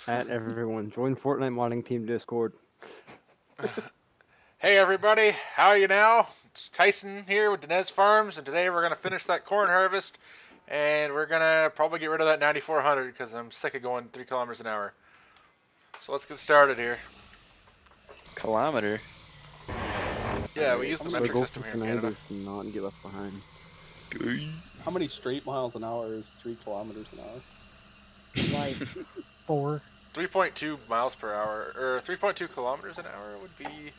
At everyone, join Fortnite modding team Discord. Hey everybody, how are you now? It's Tyson here with Diniz Farms, and today we're going to finish that corn harvest, and we're going to probably get rid of that 9400 because I'm sick of going 3 kilometers an hour. So let's get started here. Kilometer? Yeah, we use the metric go system here in 90 Canada. to not get left behind. How many straight miles an hour is 3 kilometers an hour? Like 4. 3.2 miles per hour, or 3.2 kilometers an hour would be,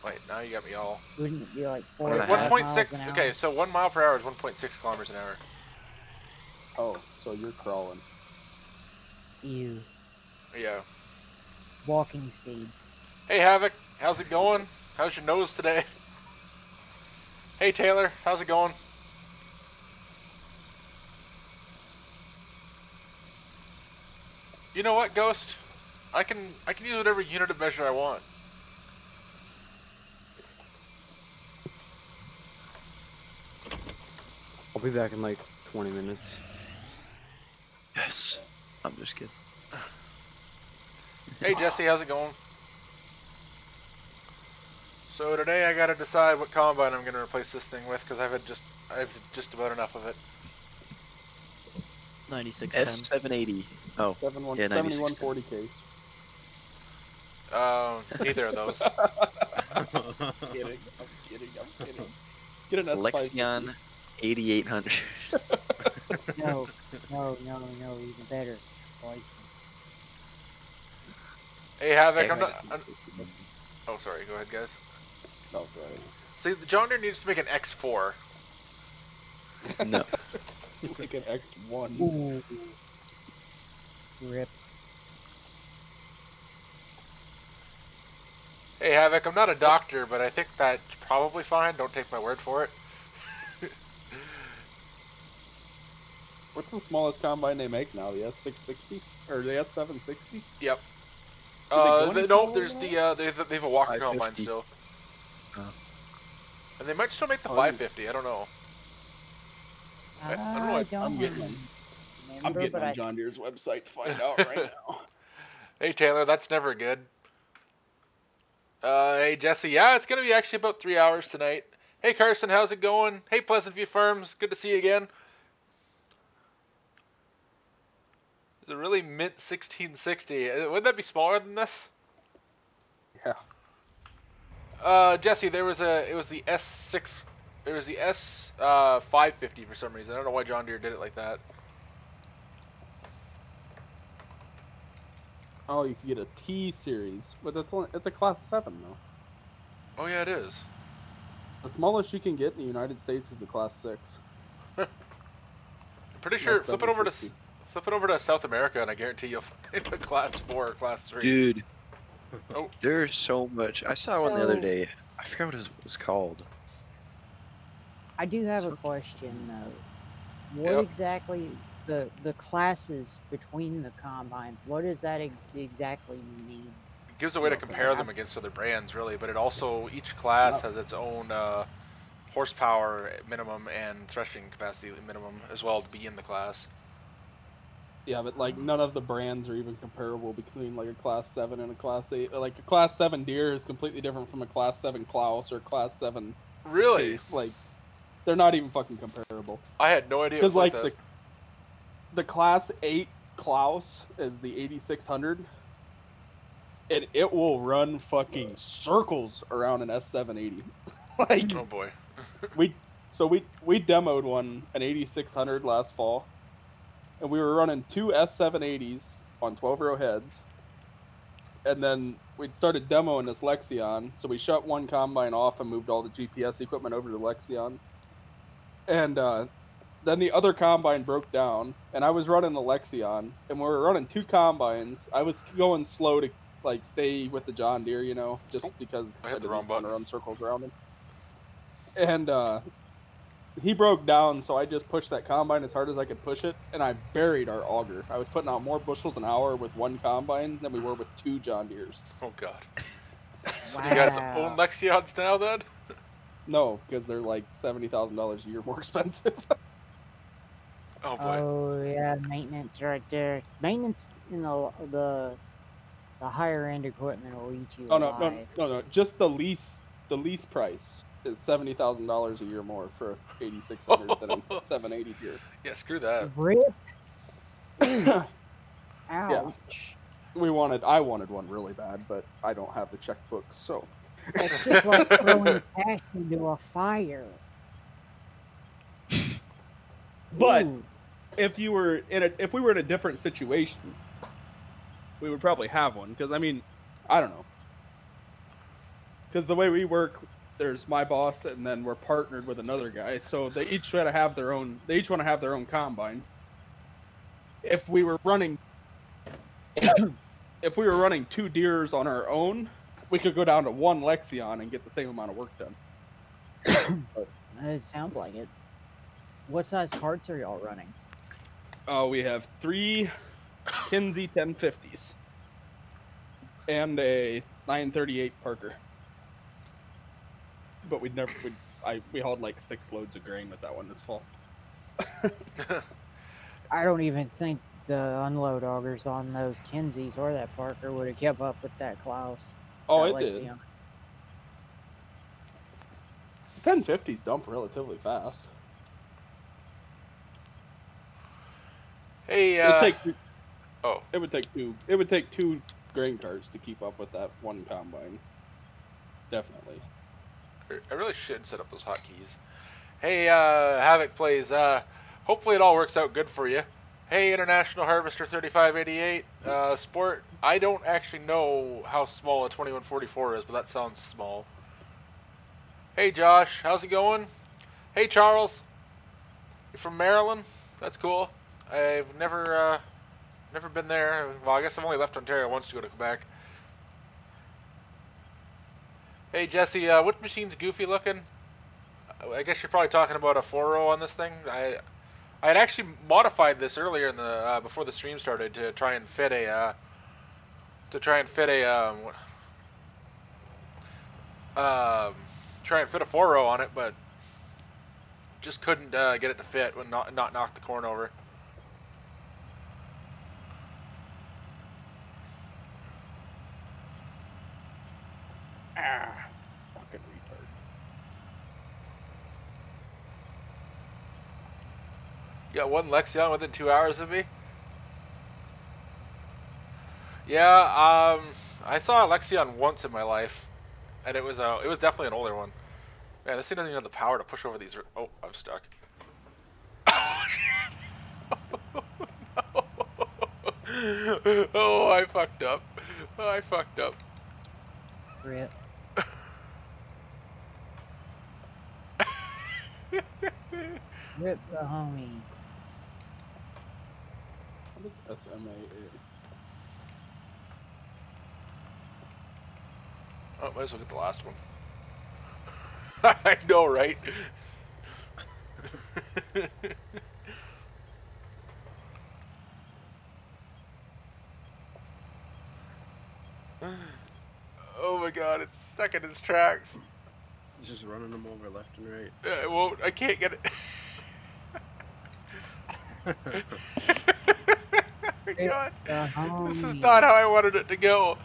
wait, now you got me all. Wouldn't it be like 4 Wait, or 5 miles 1.6, an hour? okay, so 1 mile per hour is 1.6 kilometers an hour. Oh, so you're crawling. Ew. Yeah. Walking speed. Hey Havoc, how's it going? How's your nose today? Hey Taylor, how's it going? You know what, Ghost? I can use whatever unit of measure I want. I'll be back in like 20 minutes. Yes. I'm just kidding. Hey Jesse, how's it going? So today I gotta decide what combine I'm gonna replace this thing with because I've just about enough of it. 9610. S780. Oh, 71, yeah, 7140 case. Neither of those. I'm kidding. Get an S550. Lexion 8800. No, even better. Bison. Hey Havoc, X. Oh, sorry. Go ahead, guys. No, right. See, the John Deere needs to make an X4. No. Like an X1. Ooh. Rip. Hey Havoc, I'm not a doctor, but I think that's probably fine. Don't take my word for it. What's the smallest combine they make now? The S660? Or the S760? Yep. go any No, smaller there's than they have a Walker 550. combine still. Oh. And they might still make the Oh, 550. I don't know. I don't know. I don't I'm getting on. I'm remember, getting but on I John Deere's website to find out right now. Hey Taylor, that's never good. Hey Jesse, yeah, it's gonna be actually about 3 hours tonight. Hey Carson, how's it going? Hey Pleasant View Farms, good to see you again. It's a really mint 1660. Wouldn't that be smaller than this? Yeah. Jesse, it was the S6, it was the S550 for some reason. I don't know why John Deere did it like that. Oh, you can get a T series, but it's a class 7 though. Oh yeah, it is. The smallest you can get in the United States is a class 6. I'm pretty sure That's flip it over to South America, and I guarantee you'll find a class 4 or class 3. Dude. Oh. There's so much. I saw one the other day. I forgot what it was called. I do have a question though. What Yep. exactly the classes between the combines? What does that exactly mean? It gives a way to compare them against other brands, really, but it also, each class has its own horsepower minimum and threshing capacity minimum as well to be in the class. Yeah, but like none of the brands are even comparable between like a class 7 and a class 8. Like a class 7 Deere is completely different from a class 7 Klaus or a class 7 Really? Case. Like they're not even fucking comparable. I had no idea. Because like the class 8 Klaus is the 8600, and it will run fucking circles around an S780. Like, oh boy. we demoed an 8600 last fall, and we were running 2 S780s on 12-row heads, and then we started demoing this Lexion, so we shut one combine off and moved all the GPS equipment over to Lexion, and then the other combine broke down, and I was running the Lexion, and we were running 2 combines. I was going slow to like stay with the John Deere, you know, just because I hit the didn't wrong want to button. run circles around him. And he broke down, so I just pushed that combine as hard as I could push it, and I buried our auger. I was putting out more bushels an hour with one combine than we were with 2 John Deeres. Oh god. So Wow. you guys own Lexions now then? No, because they're like $70,000 a year more expensive. Oh boy. Oh yeah, maintenance right there. Maintenance in the higher end equipment will eat you Oh alive. no. Just the lease price is $70,000 a year more for a 8600 than a 780 here. Yeah, screw that. Rip. Ooh, Yeah, ouch. I wanted one really bad, but I don't have the checkbooks, so. That's just like throwing cash into a fire. But Ooh, if we were in a different situation, we would probably have one. Because I mean, I don't know. Because the way we work, there's my boss, and then we're partnered with another guy, so they each want to have their own. They each want to have their own combine. If we were running, if we were running 2 Deers on our own, we could go down to 1 Lexion and get the same amount of work done. it sounds like it. What size carts are y'all running? We have 3 Kinsey 1050s and a 938 Parker. But we hauled like 6 loads of grain with that one this fall. I don't even think the unload augers on those Kinseys or that Parker would have kept up with that Klaus. Oh, that it did. Lexion. 1050s dump relatively fast. Hey, oh, It would take two grain carts to keep up with that one combine. Definitely. I really should set up those hotkeys. Hey, Havoc plays. Hopefully it all works out good for you. Hey, International Harvester 3588 Sport. I don't actually know how small a 2144 is, but that sounds small. Hey, Josh, how's it going? Hey, Charles. You're from Maryland? That's cool. I've never been there. Well, I guess I've only left Ontario once to go to Quebec. Hey, Jesse, what machine's goofy looking? I guess you're probably talking about a 4.0 on this thing. I had actually modified this earlier in the before the stream started to try and fit a try and fit a 4.0 on it, but just couldn't get it to fit when not knock the corn over. Ah, fucking retard. You got one Lexion within 2 hours of me? Yeah, I saw a Lexion once in my life, and it was definitely an older one. Man, this thing doesn't even have the power to push over these. Oh, I'm stuck. Oh, shit. Oh, I fucked up. I fucked up. Rip. Rip the homie. What is SMA? Oh, might as well get the last one. I know, right? Oh my god, it's stuck in its tracks. He's just running them over left and right. I won't. I can't get it. Oh my god. This is not how I wanted it to go.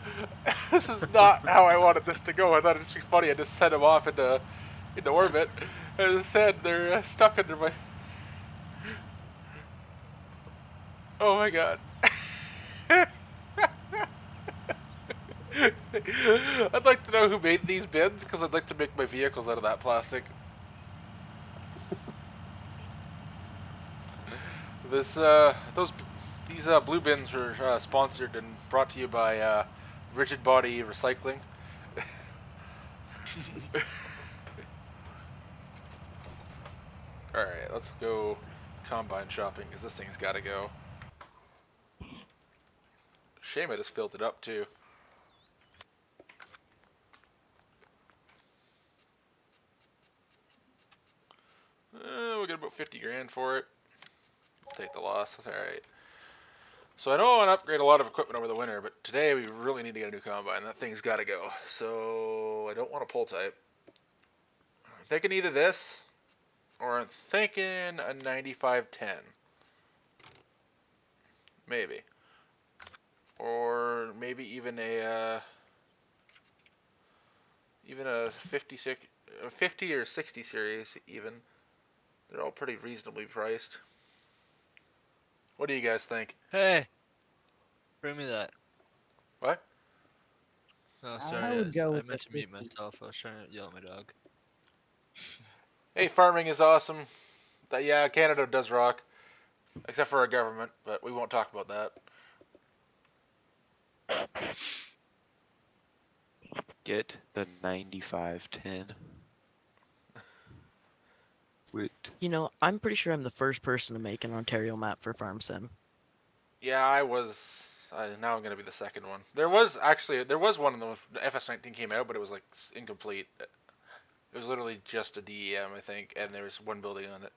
This is not how I wanted this to go. I thought it'd just be funny. I just sent them off into orbit. As I said, they're stuck under my. Oh my god. I'd like to know who made these bins because I'd like to make my vehicles out of that plastic. These blue bins were sponsored and brought to you by Rigid Body Recycling. All right, let's go combine shopping because this thing's got to go. Shame I just filled it up too. We'll get about 50 grand for it. Take the loss. That's all right. So I know I want to upgrade a lot of equipment over the winter, but today we really need to get a new combine. That thing's got to go. So I don't want a pull type. I'm thinking either this, or I'm thinking a 9510. maybe, or maybe even a 50 or 60 series even. They're all pretty reasonably priced. What do you guys think? Hey, bring me that. What? Oh, I sorry. would go I with the meant to mute 50. myself. I was trying to yell at my dog. Hey, farming is awesome. Yeah, Canada does rock, except for our government, but we won't talk about that. Get the 9510. Wait. You know, I'm pretty sure I'm the first person to make an Ontario map for Farm Sim. Yeah, I was. Now I'm gonna be the second one. There was one in the FS19 came out, but it was like incomplete. It was literally just a DEM, I think, and there was one building on it.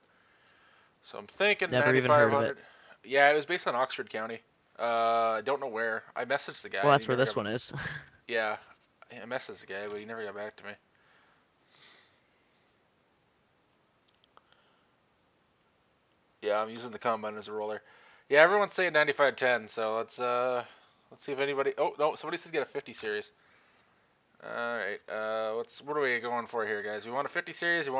So I'm thinking Never even heard of 9500. Yeah, it was based on Oxford County. I don't know where. I messaged the guy. Well, and that's he where never this got- one is. Yeah, I messaged the guy, but he never got back to me. Yeah, I'm using the combine as a roller. Yeah, everyone's saying 9510, so let's see if anybody. Oh no, somebody said get a 50 series. All right, what are we going for here, guys? We want a 50 series. Or do we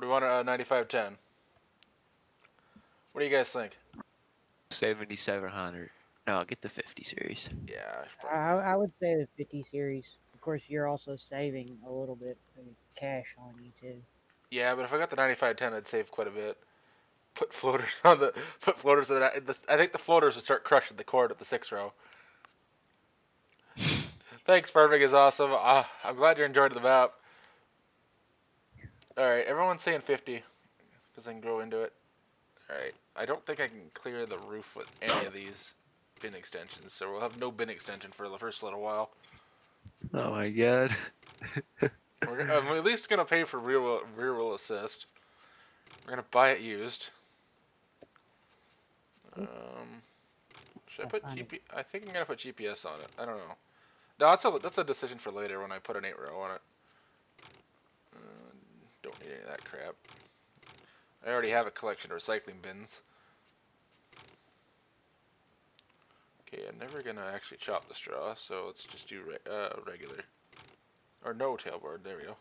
want a 9510? What do you guys think? 7700. No, get the 50 series. Yeah, I would say the 50 series. Of course, you're also saving a little bit of cash on you too. yeah, but if I got the 9510, I'd save quite a bit. Put floaters on the I think the floaters would start crushing the cord at the 6 row. Thanks, Perfect is awesome. I'm glad you're enjoying the map. Alright, everyone's saying 50, because I can grow into it. Alright, I don't think I can clear the roof with any of these bin extensions, so we'll have no bin extension for the first little while. Oh my god. I'm at least going to pay for rear wheel assist. We're going to buy it used. Should I put GPS? I think I'm going to put GPS on it. I don't know. No, that's a decision for later when I put an 8 row on it. Don't need any of that crap. I already have a collection of recycling bins. Okay, I'm never gonna actually chop the straw, so let's just do regular. Or no tailboard, there we go.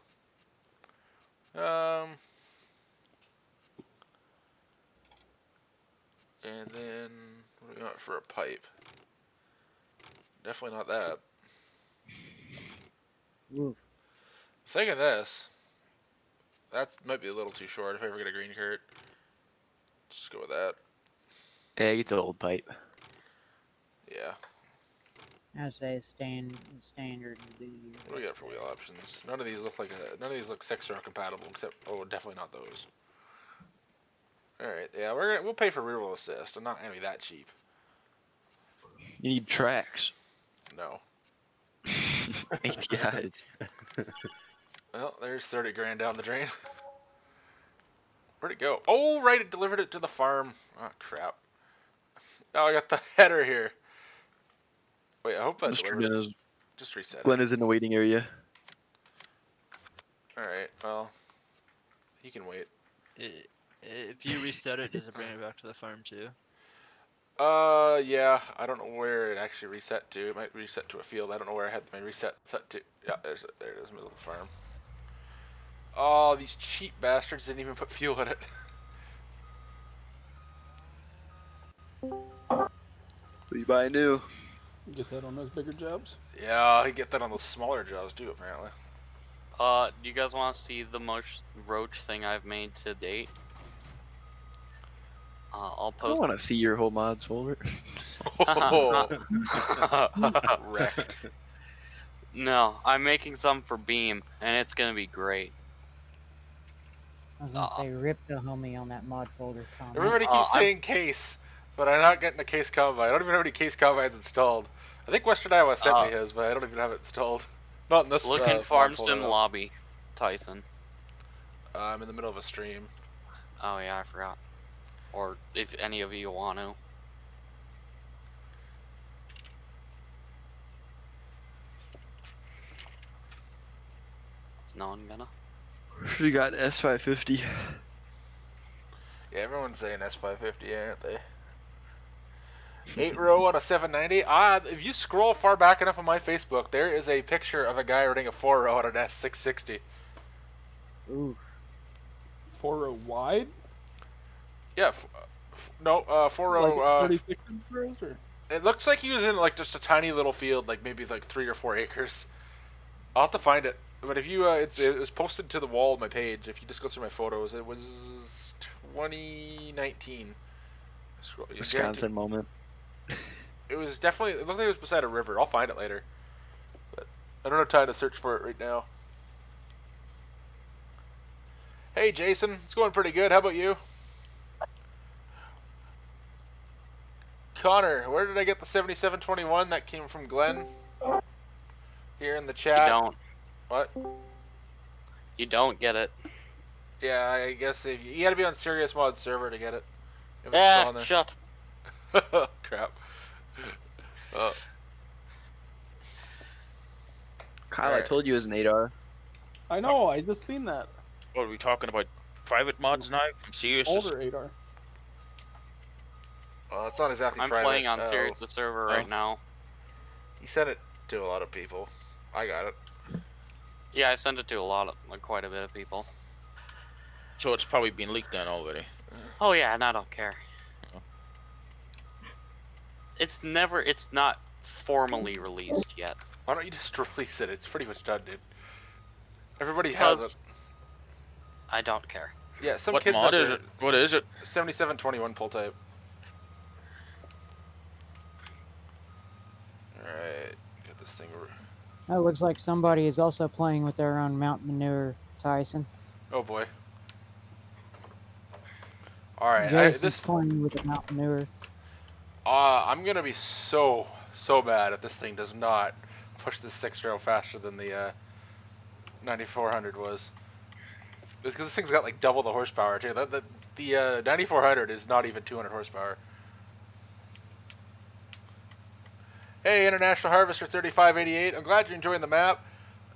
And then, what do we want for a pipe? Definitely not that. Oof. Thinking this. That might be a little too short if I ever get a green cart. Just go with that. Yeah, get the old pipe. Yeah. I'd say standard would be. What do we got for wheel options? None of these look 6 row compatible, except definitely not those. All right, yeah, we'll pay for rear wheel assist. I'm not gonna be that cheap. You need tracks. No. Thank God. Well, there's 30 grand down the drain. Where'd it go? Oh, right, it delivered it to the farm. Oh, crap. Now I got the header here. Wait, I hope that Mr. delivered. Diniz, Just reset Glenn it. is in the waiting area. Alright, well, he can wait. If you reset it, does it bring it back to the farm too? Yeah, I don't know where it actually reset to. It might reset to a field. I don't know where I had my reset set to. Yeah, there it is, middle of the farm. Oh, these cheap bastards didn't even put fuel in it. What are you buying new? Get that on those bigger jobs. Yeah, I get that on those smaller jobs too, apparently. Do you guys want to see the most roach thing I've made to date? I'll I post. want to see your whole mods folder. Oh, wrecked. No, I'm making some for Beam, and it's gonna be great. I was gonna say rip the homie on that mod folder comment. Everybody keeps saying case, but I'm not getting a case combine. I don't even have any case combines installed. I think Western Iowa sent me his, but I don't even have it installed. Not in this. Look in Farm mod folder, Sim though. lobby, Tyson. I'm in the middle of a stream. Oh yeah, I forgot. Or if any of you want to. Is no one gonna? You got S550. Yeah, everyone's saying S550, aren't they? 8 row on a 790. If you scroll far back enough on my Facebook, there is a picture of a guy running a 4 row on an S660. Ooh. 4-row wide? Yeah, 4 row. Like 36 inch rows, or? It looks like he was in like just a tiny little field, like maybe like 3 or 4 acres. I'll have to find it. But if you, it was posted to the wall of my page. If you just go through my photos, it was 2019. Wisconsin moment. It was definitely. It looked like it was beside a river. I'll find it later. But I don't have time to search for it right now. Hey Jason, it's going pretty good. How about you? Connor, where did I get the 7721? That came from Glenn. Here in the chat. You don't. What? You don't get it. Yeah, I guess you got to be on Serious Mod server to get it. If it's still on there. Shut. Crap. Kyle, I Alright. told you it was an 8R. I know, I just seen that. What are we talking about? Private mods now? I'm serious. Older 8R. Well, it's not exactly I'm private. playing on Serious the server right Oh. now. He sent it to a lot of people. I got it. Yeah, I sent it to like quite a bit of people. So it's probably been leaked then already. Oh yeah, and I don't care. It's not formally released yet. Why don't you just release it? It's pretty much done, dude. Everybody has Because it. I don't care. Yeah, some What kids mod out is there. it? What is it? 7721 pull type. Alright, get this thing. It looks like somebody is also playing with their own Mount Manure, Tyson. Oh boy. Alright, Jason's playing with the Mount Manure. I'm gonna be so mad if this thing does not push this 6 row faster than the 9400 was. Because this thing's got like double the horsepower too. The 9400 is not even 200 horsepower. Hey, International Harvester 3588. I'm glad you're enjoying the map.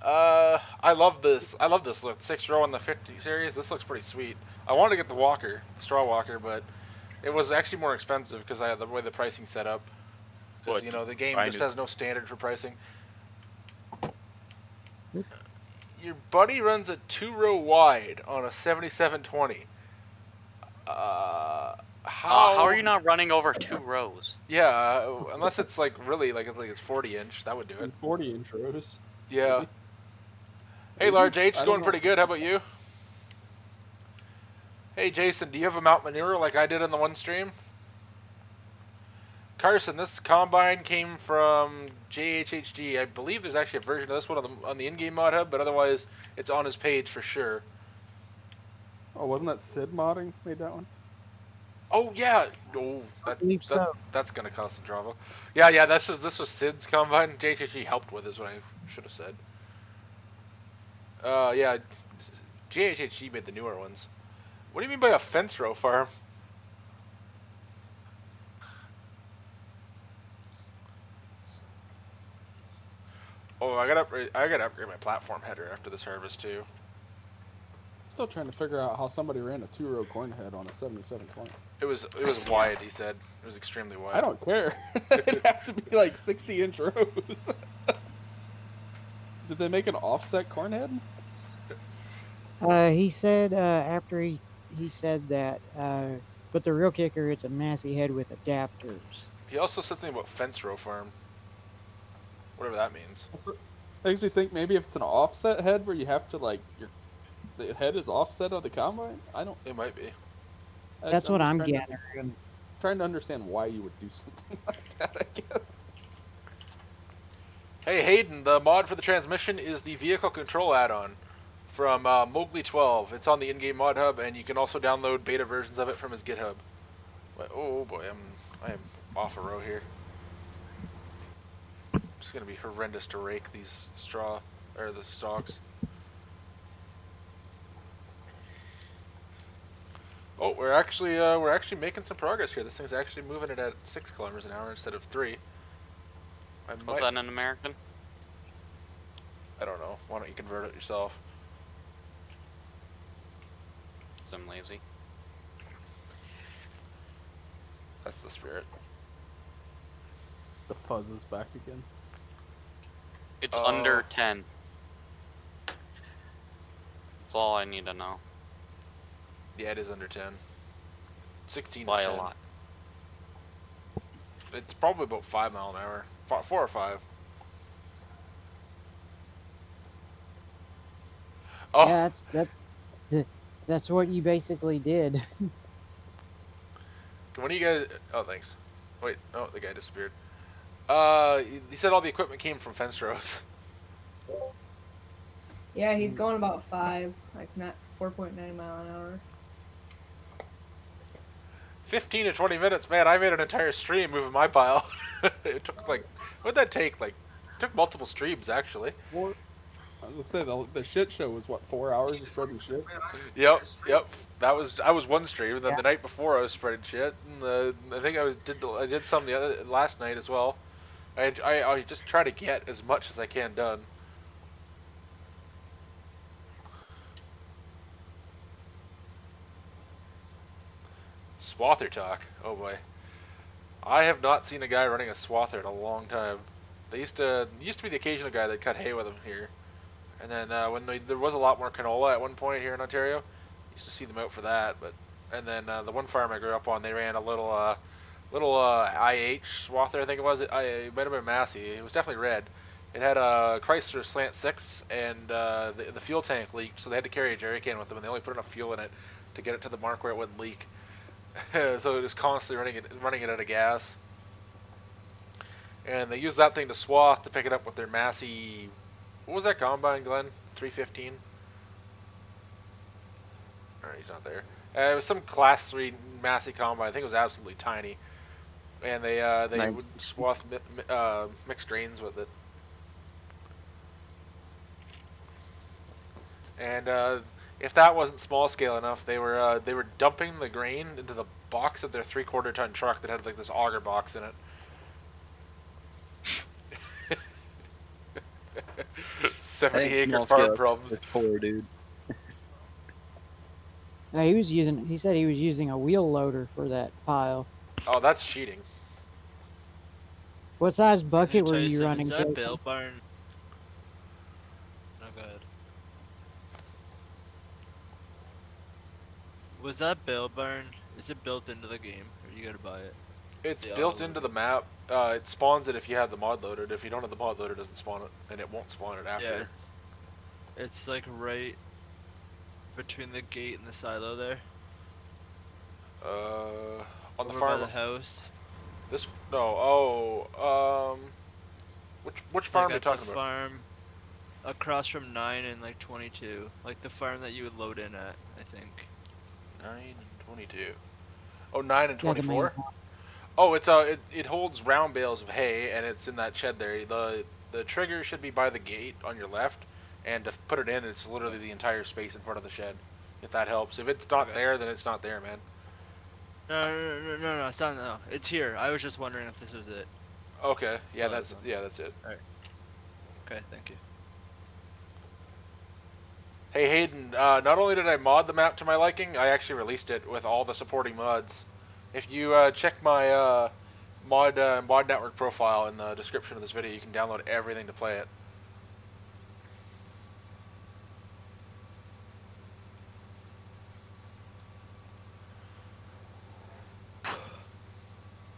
I love this. I love this look. 6 row on the 50 series. This looks pretty sweet. I wanted to get the walker, the straw walker, but it was actually more expensive because I had the way the pricing set up. Because you know the game just has no standard for pricing. Your buddy runs a 2 row wide on a 7720. How are you not running over 2 rows? Yeah, unless it's like really like it's 40 inch, that would do it. 40 inch rows. Yeah. Maybe. Hey, Large H, I don't going know. pretty good. How about you? Hey, Jason, do you have a Mount Manure like I did on the one stream? Carson, this combine came from JHHG. I believe there's actually a version of this one on the in-game mod hub, but otherwise it's on his page for sure. Oh, wasn't that Sid modding made that one? Oh yeah. Oh, believe so. that's gonna cost some travel. Yeah. This was Sid's combine. JHHG helped with is what I should have said. Yeah. JHHG made the newer ones. What do you mean by a fence row farm? Oh, I gotta upgrade my platform header after this harvest too. Still trying to figure out how somebody ran a 2 row corn head on a 7720. It was wide. He said it was extremely wide. I don't care. It'd have to be like 60 inch rows. Did they make an offset corn head? He said after he said that, but the real kicker, it's a massey head with adapters. He also said something about fence row farm. Whatever that means. Makes me think maybe if it's an offset head where you have to like the head is offset of the combine. I don't. It might be. That's what I'm just gathering. trying to understand why you would do something like that. I guess. Hey Hayden, the mod for the transmission is the vehicle control add-on from Mowgli 12. It's on the in-game mod hub, and you can also download beta versions of it from his GitHub. But, oh boy, I am off a row here. It's gonna be horrendous to rake these the stalks. Oh, we're actually making some progress here. This thing's actually moving it at 6 kilometers an hour instead of 3. Was that an American? I don't know. Why don't you convert it yourself? So I'm lazy. That's the spirit. The fuzz is back again. It's under 10. That's all I need to know. Yeah, it is under 10. 16 By is a 10. lot. It's probably about 5 mile an hour. 4 or 5. Oh, Yeah, that's what you basically did. when you guys... Oh, thanks. Wait, oh, the guy disappeared. He said all the equipment came from fence rows. Yeah, he's going about 5, like not 4.9 mile an hour. 15 to 20 minutes, man. I made an entire stream moving my pile. It took like... What'd that take? Like, it took multiple streams, actually. I was gonna say the shit show was what, 4 hours of spreading shit. Yep. I was one stream, and then the night before I was spreading shit, and I think I did some last night as well. I just try to get as much as I can done. Swather talk. Oh boy, I have not seen a guy running a swather in a long time. They used to be the occasional guy that cut hay with them here, and then when there was a lot more canola at one point here in Ontario, used to see them out for that. But and then the one farm I grew up on, they ran a little IH swather, I think it was. It might have been Massey. It was definitely red. It had a Chrysler Slant 6, and the fuel tank leaked, so they had to carry a jerry can with them, and they only put enough fuel in it to get it to the mark where it wouldn't leak. So it was constantly running it out of gas. And they used that thing to swath to pick it up with their Massey. What was that combine, Glenn? 315? Alright, he's not there. It was some class 3 Massey combine. I think it was absolutely tiny. And they Nice. would swath mixed grains with it. And if that wasn't small scale enough, they were dumping the grain into the box of their 3/4 ton truck that had like this auger box in it. 70-acre farm problems. It's 4, dude. No, he said he was using a wheel loader for that pile. Oh, that's cheating. What size bucket were you Tyson, running? is that Jason? bale barn? No, go ahead. Was that bale barn? Is it built into the game, or you gotta buy it? It's The built auto into loader. the map. It spawns it if you have the mod loaded. If you don't have the mod loader, it doesn't spawn it, and it won't spawn it after. Yeah, it's like right between the gate and the silo there. On the Over farm. by the house. This which farm are you Like at talking the about? farm across from 9 and like 22, like the farm that you would load in at, I think. 9 and 22. Oh, 9 and Yeah, the main 24. one. Oh, it's it holds round bales of hay, and it's in that shed there. The trigger should be by the gate on your left, and to put it in, it's literally the entire space in front of the shed. If that helps. If it's not Okay. there, then it's not there, man. No, it's not. No, it's here. I was just wondering if this was it. Okay, yeah, That's all I was that's it. Okay, thank you. Hey Hayden, not only did I mod the map to my liking, I actually released it with all the supporting mods. If you check my mod network profile in the description of this video, you can download everything to play it.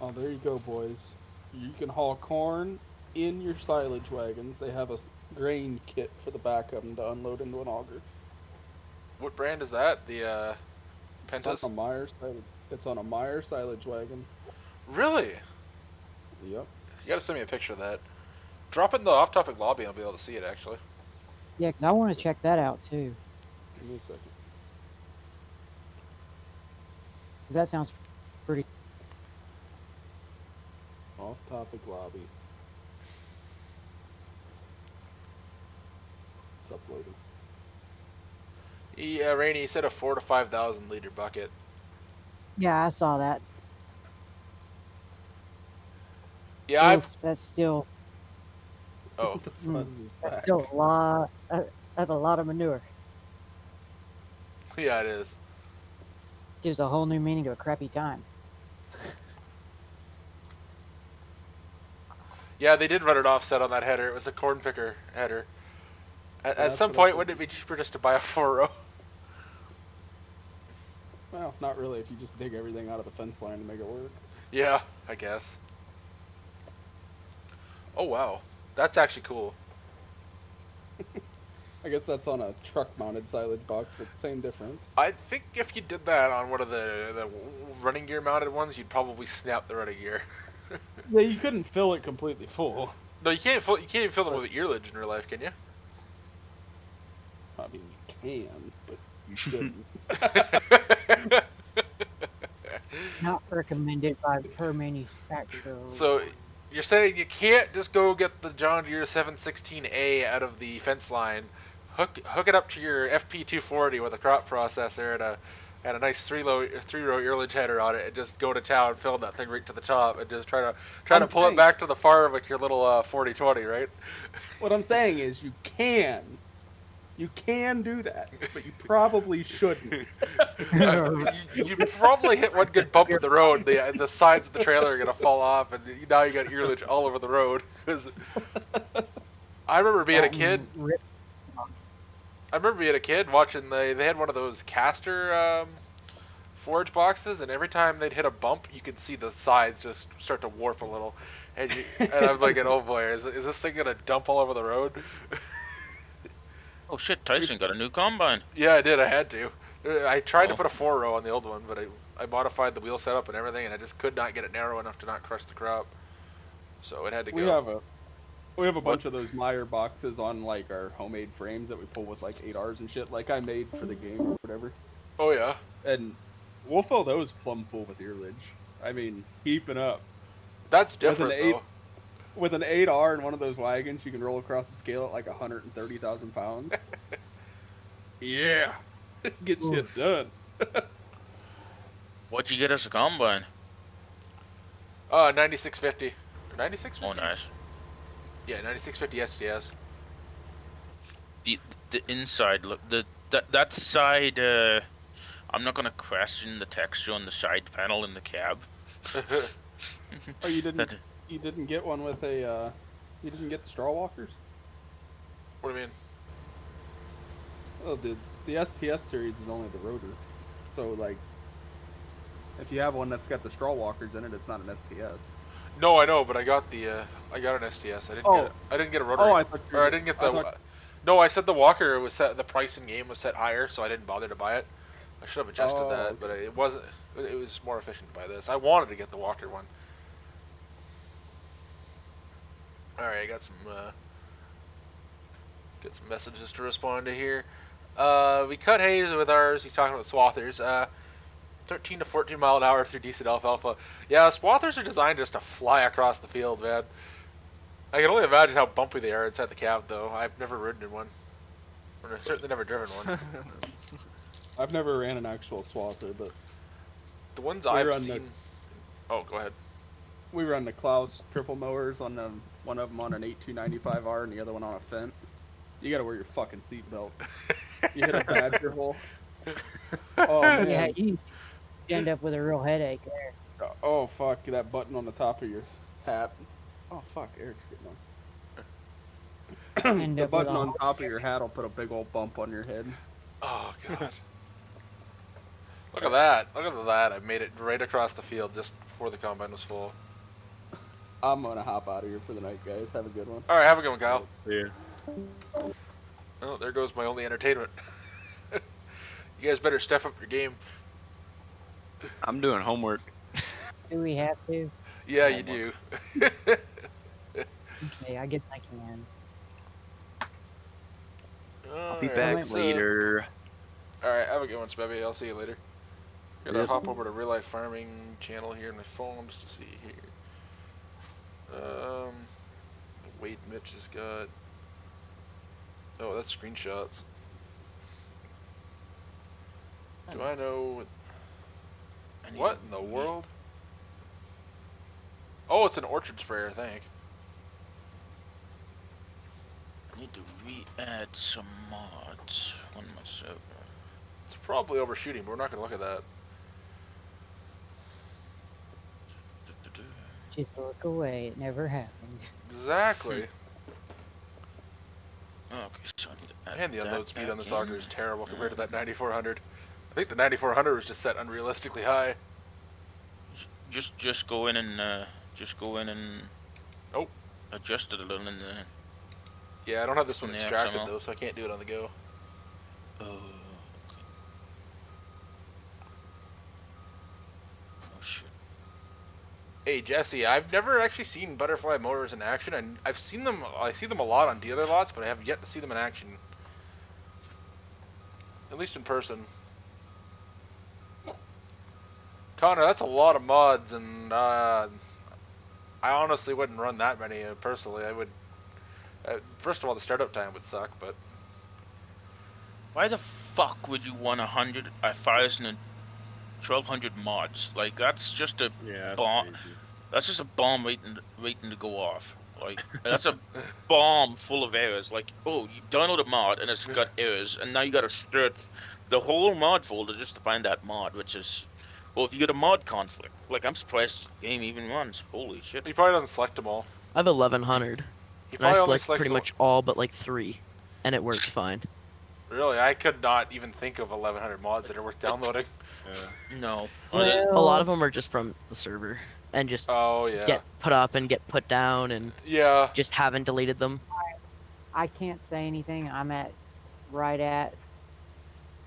Oh, there you go, boys. You can haul corn in your silage wagons. They have a grain kit for the back of them to unload into an auger. What brand is that? The Pentas? It's on a Meyer silage. It's on a Meyer silage wagon. Really? Yep. You gotta send me a picture of that. Drop it in the off-topic lobby and I'll be able to see it, actually. Yeah, 'cause I want to check that out too. Give me a second. 'Cause that sounds pretty. Off-topic lobby. It's uploading. Yeah, Rainey said a 4,000 to 5,000 liter bucket. Yeah, I saw that. Yeah, Oof, that's still Oh. The fuzz is that's back. still a lot. That's a lot of manure. Yeah, it is. Gives a whole new meaning to a crappy time. Yeah, they did run an offset on that header. It was a corn picker header. At That's some what I point, thought. wouldn't it be cheaper just to buy a 4-row? Well, not really if you just dig everything out of the fence line to make it work. Yeah, I guess. Oh wow, that's actually cool. I guess that's on a truck-mounted silage box, but same difference. I think if you did that on one of the running gear mounted ones, you'd probably snap the running gear. Yeah, you couldn't fill it completely full. No, you can't fill them with earlage in real life, can you? I mean, you can, but you shouldn't. Not recommended per manufacturer. So you're saying you can't just go get the John Deere 716A out of the fence line, hook it up to your FP240 with a crop processor and a nice three-row earlage header on it, and just go to town, fill that thing right to the top, and just try to pull it back to the farm with your little 40/20, right? What I'm saying is you can do that, but you probably shouldn't. You probably hit one good bump in the road. The sides of the trailer are gonna fall off, and now you got earlage all over the road. Because I remember being a kid. Watching they had one of those caster forage boxes, and every time they'd hit a bump, you could see the sides just start to warp a little. And I'm like, oh boy, is this thing gonna dump all over the road? Oh shit, Tyson got a new combine. Yeah, I did. I had to. I tried to put a 4-row on the old one, but I modified the wheel setup and everything, and I just could not get it narrow enough to not crush the crop. So it had to go. We have a bunch of those Meyer boxes on like our homemade frames that we pull with like 8Rs and shit, like I made for the game or whatever. Oh yeah. And we'll fill those plumb full with earlage. I mean, heaping up. That's different though. With an 8R in one of those wagons, you can roll across the scale at like 130,000 pounds. Yeah. Get shit done. What'd you get as a combine? 9650. Or 9650? Oh, nice. Yeah, 9650 SDS. The inside look, that side. I'm not gonna question the texture on the side panel in the cab. Oh, you didn't get one with a. You didn't get the straw walkers. What do you mean? Oh, the STS series is only the rotor, so like, if you have one that's got the straw walkers in it, it's not an STS. No, I know, but I got an STS. I didn't get a rotary. Oh, I thought you or I didn't get the. No, I said the walker was set. The price in game was set higher, so I didn't bother to buy it. I should have adjusted that, okay. but it wasn't. It was more efficient to buy this. I wanted to get the walker one. All right, I got some messages to respond to here. We cut hay with ours. He's talking about swathers. 13 to 14 mile an hour through decent alfalfa. Yeah, swathers are designed just to fly across the field, man. I can only imagine how bumpy they are inside the cab, though. I've never ridden in one. Or I've certainly never driven one. I've never ran an actual swather, but the ones I've seen. Oh, go ahead. We run the Klaus triple mowers on one of them on an 8295R and the other one on a Fent. You gotta wear your fucking seatbelt. You hit a badger hole. Oh man. Yeah, you end up with a real headache there. Oh fuck, that button on the top of your hat. Oh fuck, Eric's getting on. The button on top of your hat will put a big old bump on your head. Oh god. Look at that. Look at that. I made it right across the field just before the combine was full. I'm gonna hop out of here for the night, guys. Have a good one. Alright, have a good one, Kyle. Yeah. Oh, there goes my only entertainment. You guys better step up your game. I'm doing homework. Do we have to? Yeah, you do. Okay, I guess I can. I'll be back later. Alright, have a good one, Spebby. I'll see you later. Gotta hop over to Real Life Farming channel here on my phone just to see here. Wade Mitch has got. Oh, that's screenshots. Do I know what in the world? Oh, it's an orchard sprayer, I think. I need to re-add some mods on my server. It's probably overshooting, but we're not gonna look at that. Just look away. It never happened. Exactly. Okay, so I need to add And the that unload speed on back this auger in. is terrible compared to that 9400. I think the 9400 was just set unrealistically high. Just go in and Oh. adjust it a little in the Yeah, I don't have this one in the extracted XML. though, so I can't do it on the go. Oh, okay. Oh shit. Hey Jesse, I've never actually seen butterfly motors in action, and I see them a lot on dealer lots, but I have yet to see them in action. At least in person. Connor, that's a lot of mods, and I honestly wouldn't run that many personally. I would. First of all, the startup time would suck, but Why the fuck would you want 1,000 and 1,200 mods? Like that's just a Yeah, that's bomb. crazy. That's just a bomb waiting to go off. Like that's a bomb full of errors. Like, oh, you download a mod and it's got errors, and now you gotta start the whole mod folder just to find that mod, which is, well, if you get a mod conflict, like I'm surprised the game even runs. Holy shit! he probably doesn't select them all. I have 1100. He And I probably only select selects pretty the much all but like 3, and it works fine. Really, I could not even think of 1100 mods that are worth downloading. No. A lot of them are just from the server and just Oh yeah. get put up and get put down, and Yeah. just haven't deleted them. I can't say anything. I'm right at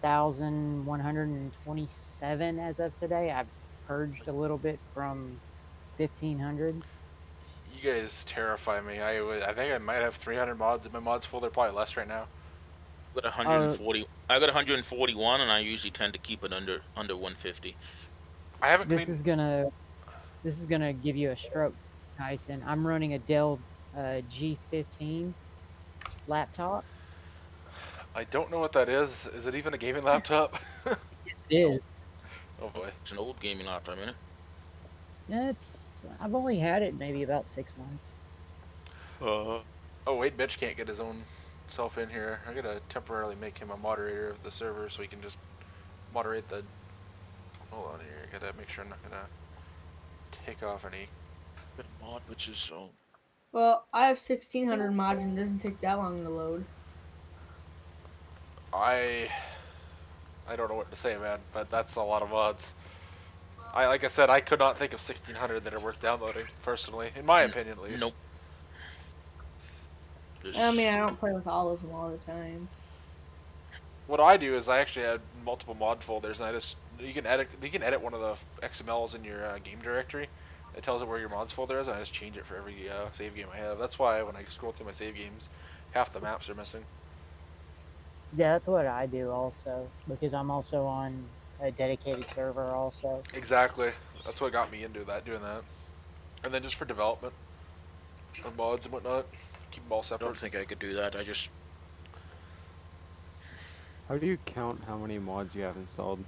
1,127 as of today. I've purged a little bit from 1,500. You guys terrify me. I think I might have 300 mods in my mods folder, probably less right now. I got 140. I got 141, and I usually tend to keep it under 150. I haven't This cleaned. is gonna give you a stroke, Tyson. I'm running a Dell G15 laptop. I don't know what that is. Is it even a gaming laptop? It is. Oh boy. It's an old gaming laptop, isn't it? Yeah, I've only had it maybe about 6 months. Oh wait, Mitch can't get his own self in here. I gotta temporarily make him a moderator of the server so he can just moderate the. Hold on here. I gotta make sure I'm not gonna take off any. Got a mod which is so. Well, I have 1,600 mods and it doesn't take that long to load. I don't know what to say, man, but that's a lot of mods. Like I said, I could not think of 1,600 that are worth downloading, personally, in my opinion, at least. Nope. I mean, I don't play with all of them all the time. What I do is I actually add multiple mod folders, and you can edit one of the XMLs in your game directory. It tells it where your mods folder is, and I just change it for every save game I have. That's why when I scroll through my save games, half the maps are missing. Yeah, that's what I do also, because I'm also on a dedicated server also. Exactly. That's what got me into doing that. And then just for development of mods and whatnot, keep them all I separate. don't think I could do that. I just. How do you count how many mods you have installed?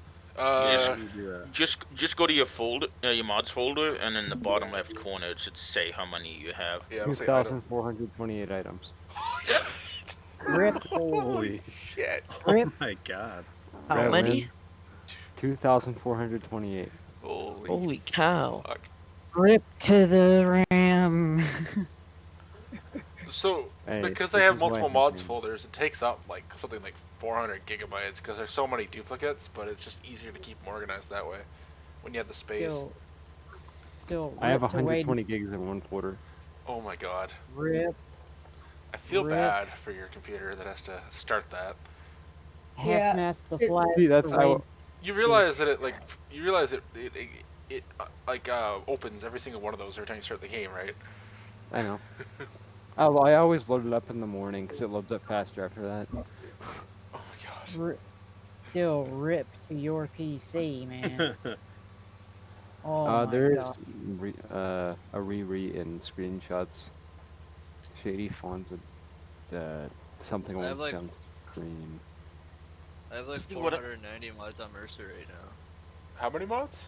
Just go to your folder, your mods folder, and in the bottom left corner it should say how many you have. Yeah, 2,428 items. Rip. Holy shit. Rip. Oh my god. How many? 2,428. Holy cow. Fuck. Rip to the ram. So, Hey, because I this have is why multiple I'm mods saying- folders, it takes up like something like 400 gigabytes because there's so many duplicates, but it's just easier to keep them organized that way when you have the space. Still I have ripped away 120 gigs in one folder. Oh my god. Rip. I feel Rip. bad for your computer that has to start that. Half-mast the flag. See, that's You realize that it opens every single one of those every time you start the game, right? I know. I always load it up in the morning because it loads up faster after that. Oh my god. Still rip to your PC, man. Oh my there's god. a in screenshots. Shady fonts and something I on have like on screen. I have like See what 490 mods on Mercer right now. How many mods?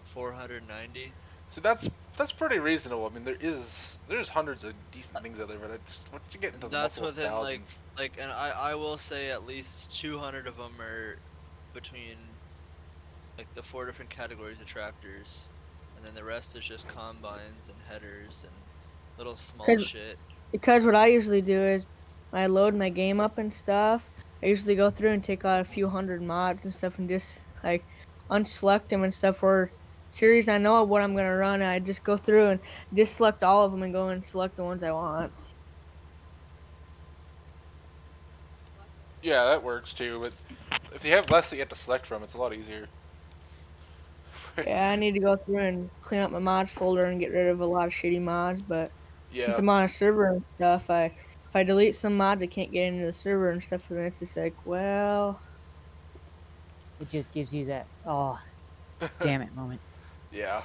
490. See, that's pretty reasonable. I mean, there's hundreds of decent things out there, but once you get into the That's multiple within thousands. and I will say at least 200 of them are between like the 4 different categories of tractors, and then the rest is just combines and headers and little small 'Cause- shit. Because what I usually do is when I load my game up and stuff, I usually go through and take out a few hundred mods and stuff and just like unselect them and stuff. For series I know of what I'm gonna run, I just go through and just select all of them and go and select the ones I want. Yeah, that works too. But if you have less that you have to select from, it's a lot easier. Yeah, I need to go through and clean up my mods folder and get rid of a lot of shitty mods. But since Yeah. I'm on a server and stuff, if I delete some mods, I can't get into the server and stuff. And then it's just like, well, It just gives you that oh damn it moment. Yeah.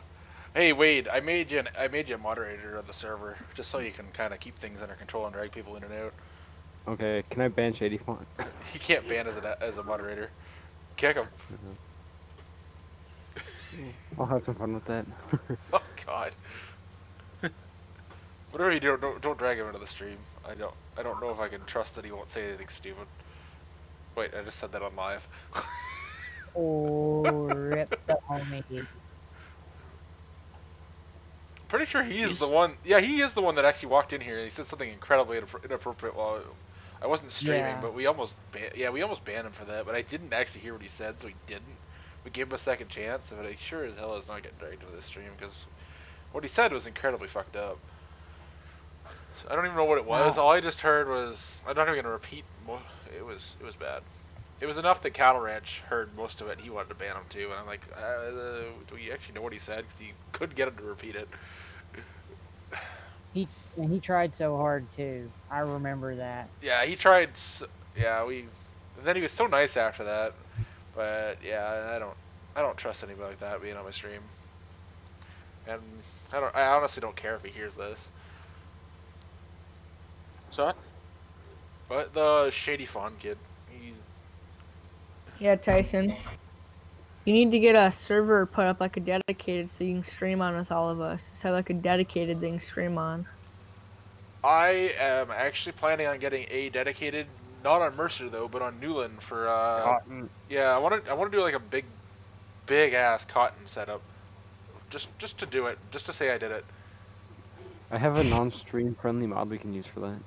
Hey Wade, I made you a moderator of the server just so you can kind of keep things under control and drag people in and out. Okay, can I ban Shady Font? You can't ban as a moderator. Kick him. I'll have some fun with that. Oh God. Whatever you do, don't drag him into the stream. I don't know if I can trust that he won't say anything stupid. Wait, I just said that on live. Oh, rip the homie. Pretty sure he's the one. Yeah, he is the one that actually walked in here and he said something incredibly inappropriate while I wasn't streaming, Yeah. but we almost banned him for that. But I didn't actually hear what he said, so he didn't. We gave him a second chance, but he sure as hell is not getting dragged into this stream because what he said was incredibly fucked up. So I don't even know what it was. Wow. All I just heard was I'm not even gonna repeat. It was bad. It was enough that Cattle Ranch heard most of it and he wanted to ban him too. And I'm like, do we actually know what he said? Because he couldn't get him to repeat it. He tried so hard too. I remember that. Yeah, he tried. Yeah, and then he was so nice after that. But yeah, I don't trust anybody like that being on my stream. And I honestly don't care if he hears this. So, But the Shady Fawn kid, yeah, Tyson. You need to get a server put up like a dedicated so you can stream on with all of us. Just have like a dedicated thing to stream on. I am actually planning on getting a dedicated, not on Mercer though, but on Newland for Cotton. yeah, I want to do like a big ass cotton setup. Just to do it, just to say I did it. I have a non-stream friendly mod we can use for that.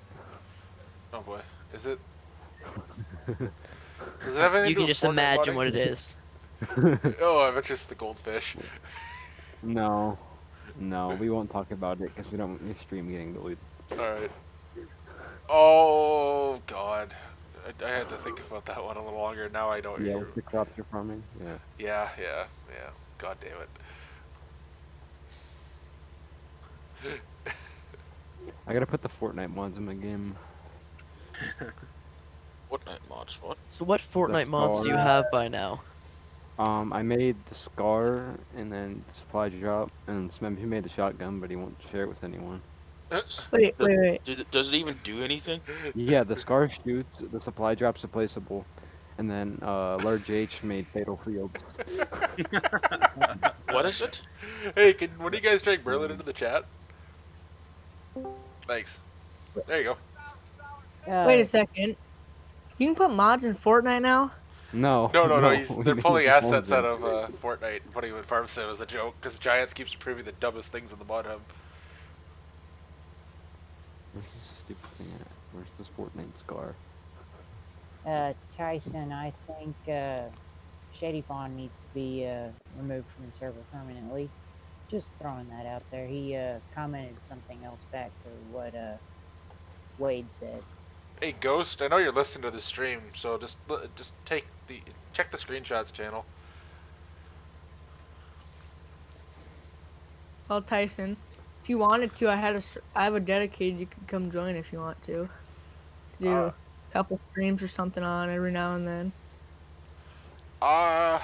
Oh boy, is it? Does it have anything You to do can with just Fortnite imagine modding? what it is. Oh, I bet it's the goldfish. No, we won't talk about it because we don't want your stream getting deleted. Alright. Oh, God. I had to think about that one a little longer. Now I don't Yeah, hear. with the crops you're farming. Yeah. Yeah. God damn it. I gotta put the Fortnite mods in my game. Fortnite mods, what? So what Fortnite mods do you Scar. have by now? I made the Scar and then the supply drop, and Smebby made the shotgun, but he won't share it with anyone. Wait. Does it even do anything? Yeah, the Scar shoots, the supply drop's replaceable, and then Large H made Fatal Fields. What is it? Hey, when do you guys drag Berlin into the chat? Thanks. There you go. Wait a second. You can put mods in Fortnite now? No. No. They're we pulling need assets to out of Fortnite and putting them in Farm Sim as a joke because Giants keeps approving the dumbest things in the mod hub. Where's this stupid thing at? Where's this Fortnite Scar? Tyson, I think Shady Fawn needs to be removed from the server permanently. Just throwing that out there. He commented something else back to what Wade said. Hey Ghost, I know you're listening to the stream, so just check the screenshots channel. Well, Tyson, if you wanted to, I have a dedicated. You could come join if you want to do a couple streams or something on every now and then. I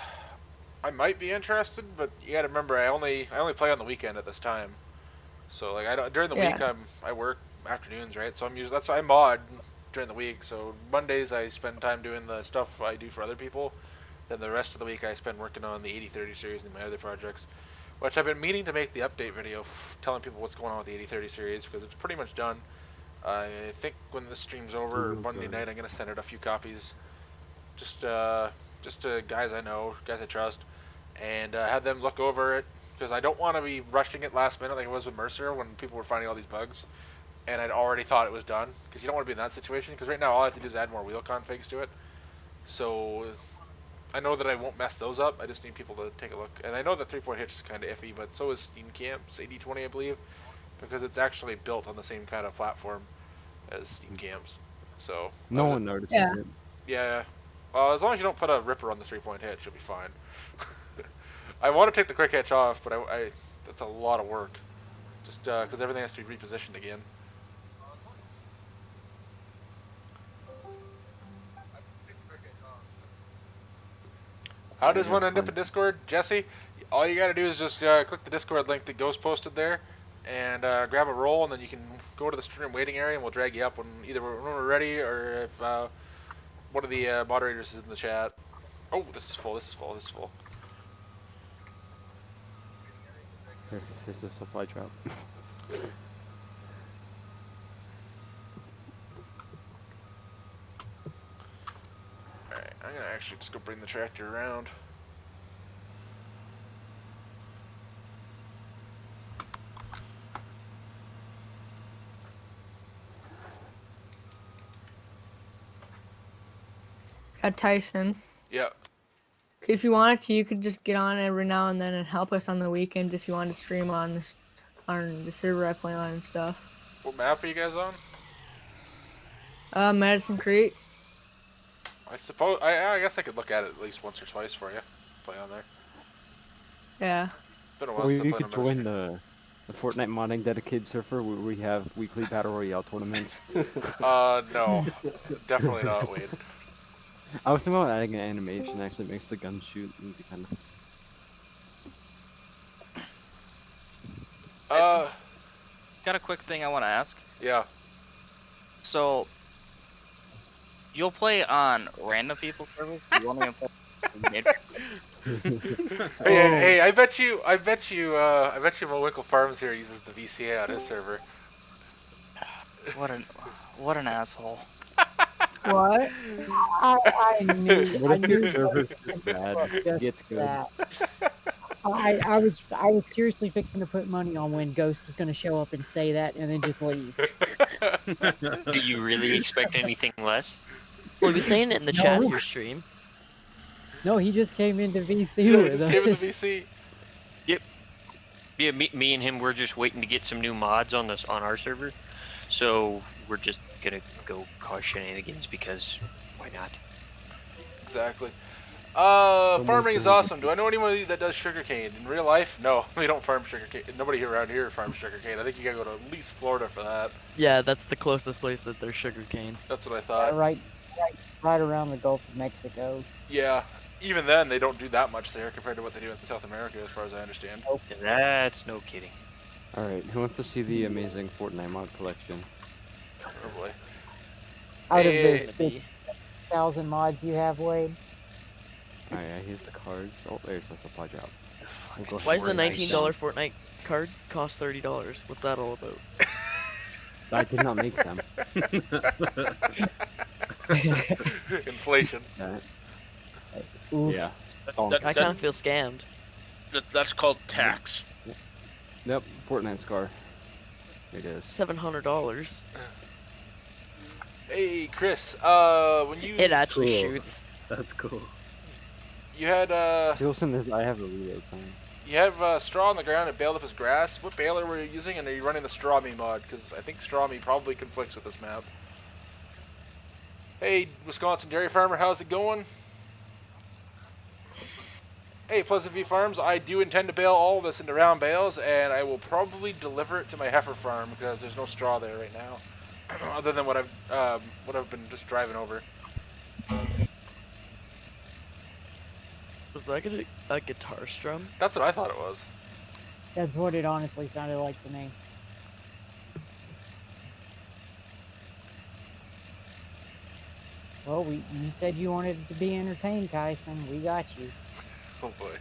might be interested, but you gotta remember I only play on the weekend at this time. So like during the week I work afternoons, right? So that's why I mod during the week. So Mondays I spend time doing the stuff I do for other people. Then the rest of the week I spend working on the 8030 series and my other projects. Which I've been meaning to make the update video telling people what's going on with the 8030 series because it's pretty much done. I think when this stream's over Monday night I'm gonna send out a few copies. Just to guys I know, guys I trust, and have them look over it, because I don't want to be rushing it last minute like it was with Mercer when people were finding all these bugs, and I'd already thought it was done. Because you don't want to be in that situation. Because right now all I have to do is add more wheel configs to it. So I know that I won't mess those up. I just need people to take a look. And I know that 3-point hitch is kind of iffy, but so is Steam Camp's 8020, I believe, because it's actually built on the same kind of platform as Steam Camp's. So No one notices Yeah. it. yeah. As long as you don't put a ripper on the 3-point hitch, you'll be fine. I want to take the quick hitch off, but I that's a lot of work. Just because everything has to be repositioned again. How does one end up in Discord, Jesse? All you gotta do is just click the Discord link that Ghost posted there, and grab a role, and then you can go to the stream waiting area, and we'll drag you up when we're ready, or if one of the moderators is in the chat. Oh, this is full. This is full. This is full. Here, this is a supply drop. Alright, I'm gonna actually just go bring the tractor around. Got Tyson. Yeah. If you wanted to, you could just get on every now and then and help us on the weekends if you wanted to stream on the server I play on and stuff. What map are you guys on? Madison Creek. I suppose I guess I could look at it at least once or twice for you. Play on there. Yeah. Been a while Or since I you played could on join the Fortnite modding dedicated server where we have weekly battle royale tournaments. No, definitely not, Wade. I was thinking about adding an animation that actually makes the gun shoot and be kind of. Got a quick thing I want to ask. Yeah. So, you'll play on random people's servers? You won't even play Hey, I bet you, Mowinkle Farms here uses the VCA on his server. What an asshole. What? I knew. What I if knew your server's that- bad? just It's good. that. I was seriously fixing to put money on when Ghost was going to show up and say that and then just leave. Do you really expect anything less? Well, you're saying it in the chat of your stream. No, he just came into VC Yeah, with just us. came into VC. Yep. Yeah, me and him, we're just waiting to get some new mods on our server. So we're just gonna go cause shenanigans because why not? Exactly. Farming is awesome. Do I know anybody that does sugarcane? In real life? No, we don't farm sugarcane. Nobody around here farms sugarcane. I think you gotta go to at least Florida for that. Yeah, that's the closest place that there's sugarcane. That's what I thought. Right around the Gulf of Mexico. Yeah. Even then, they don't do that much there compared to what they do in South America, as far as I understand. That's no kidding. Alright, who wants to see the amazing Fortnite mod collection? Oh boy. Out of Hey. the 50,000 mods you have, Wade. Oh yeah, here's the cards. Oh, there's a supply drop. We'll go Why does the Fortnite. $19 Fortnite card cost $30? What's that all about? I did not make them. Inflation. Oof. Yeah. I kind of feel scammed. That's called tax. Yep, Fortnite scar. It is. $700. Hey, Chris. When you It actually Cool. shoots. That's cool. you had Listen, I have a reload time. you have straw on the ground and baled up as grass. What baler were you using, and are you running the straw me mod? Because I think straw me probably conflicts with this map. Hey, Wisconsin dairy farmer, how's it going? Hey, Pleasant View Farms, I do intend to bale all of this into round bales, and I will probably deliver it to my heifer farm because there's no straw there right now, other than what I've been just driving over. Was that a guitar strum? That's what I thought it was. That's what it honestly sounded like to me. Well, you said you wanted to be entertained, Tyson. We got you. Oh boy.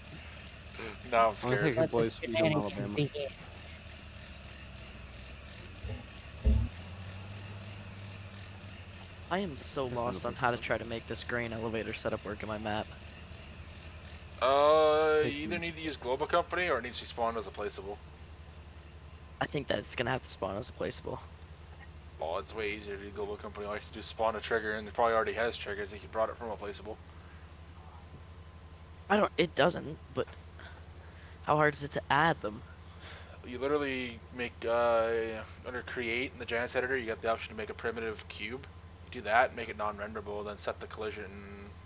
Now I'm I scared. think Let the boys the speak in shenanigans Alabama. begin. I am so lost on how to try to make this grain elevator setup work in my map. You either need to use Global Company or it needs to spawn as a placeable. I think that's gonna have to spawn as a placeable. Oh, it's way easier to do Global Company. All you have to do is spawn a trigger, and it probably already has triggers if you brought it from a placeable. It doesn't, but how hard is it to add them? You literally make, under Create in the Giants editor, you got the option to make a primitive cube. You do that, make it non-renderable, then set the collision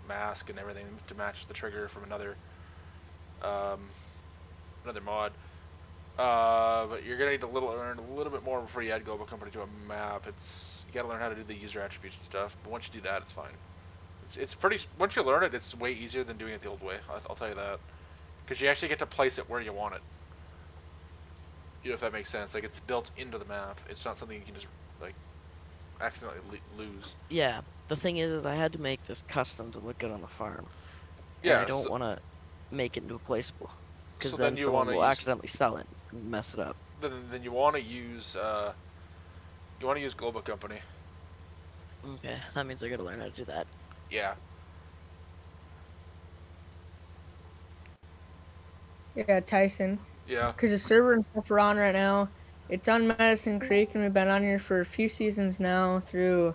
mask and everything to match the trigger from another mod. But you're gonna need to learn a little bit more before you add Global Company to a map. You gotta learn how to do the user attributes and stuff. But once you do that, it's fine. It's pretty. Once you learn it, it's way easier than doing it the old way. I'll tell you that, because you actually get to place it where you want it. You know, if that makes sense. Like, it's built into the map. It's not something you can just like accidentally lose. Yeah. The thing is I had to make this custom to look good on the farm. Yeah. And I don't want to make it into a placeable, because So then then you someone wanna will use- accidentally sell it and mess it up. Then you want to use Global Company. Okay, that means I gotta learn how to do that. Yeah. Yeah, Tyson. Yeah. Because the server and stuff we're on right now, it's on Medicine Creek, and we've been on here for a few seasons now through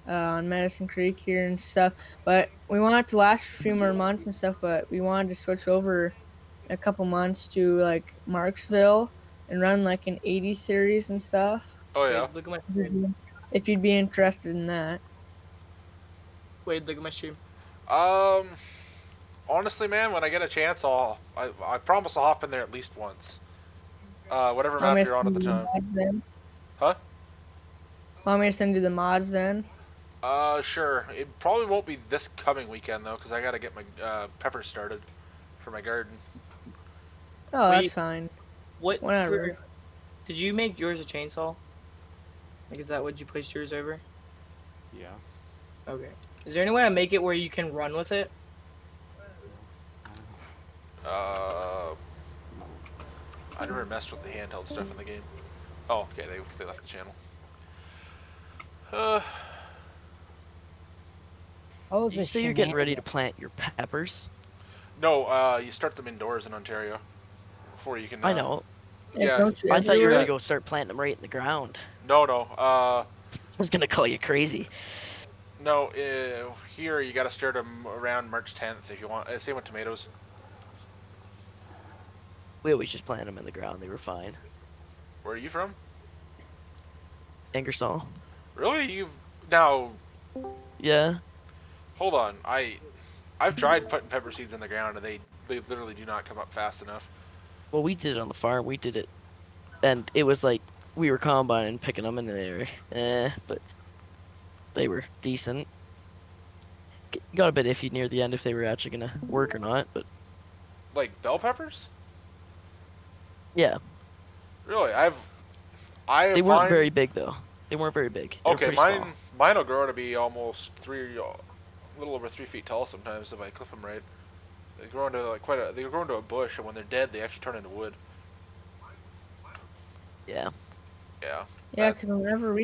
on Medicine Creek here and stuff. But we want it to last for a few more months and stuff, but we wanted to switch over in a couple months to like Marksville and run like an 80 series and stuff. Oh yeah. Wait, look at my stream. If you'd be interested in that. Wait, look at my stream. Honestly, man, when I get a chance, I promise I'll hop in there at least once. Whatever Want me map to you're on at send the you time. mods then? Huh? Want me to send you the mods then? Sure. It probably won't be this coming weekend though, because I gotta get my peppers started for my garden. Oh, Wait. that's fine. What? Whatever. Did you make yours a chainsaw? Like, is that what you placed yours over? Yeah. Okay. Is there any way to make it where you can run with it? I never messed with the handheld stuff in the game. Oh, okay, they left the channel. Oh, You say you're getting ready to plant your peppers? No, you start them indoors in Ontario before you can. I know. Yeah. I thought you were gonna go start planting them right in the ground. No. I was gonna call you crazy. No, here you gotta start them around March 10th if you want. Same with tomatoes. We always just planted them in the ground. They were fine. Where are you from? Ingersoll. Really? Now? Yeah. Hold on. I've tried putting pepper seeds in the ground and they literally do not come up fast enough. Well, we did it on the farm. We did it, and it was like we were combining, picking them, and they were, but they were decent. Got a bit iffy near the end if they were actually gonna work or not, but Like bell peppers? yeah, Really? they weren't very big though. They weren't very big. They were Okay, pretty small. mine will grow to be almost a little over 3 feet tall sometimes if I clip them right. They grow into like they grow into a bush, and when they're dead, they actually turn into wood. Yeah. Yeah. Yeah, because whenever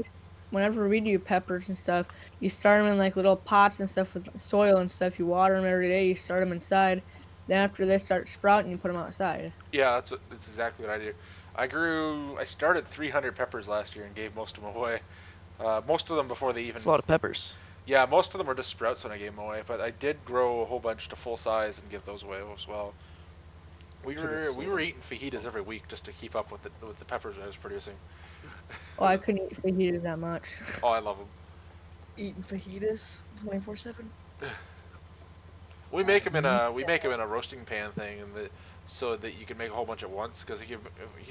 we do peppers and stuff, you start them in like little pots and stuff with soil and stuff. You water them every day. You start them inside. Then after they start sprouting, you put them outside. Yeah, that's exactly what I do. I started 300 peppers last year and gave most of them away. Most of them before they even. It's a lot of peppers. Yeah, most of them were just sprouts when I gave them away, but I did grow a whole bunch to full size and give those away as well. We were eating fajitas every week just to keep up with the peppers I was producing. Oh, I couldn't eat fajitas that much. Oh, I love them. Eating fajitas 24/7. We make them in a roasting pan thing, so that you can make a whole bunch at once. Because if you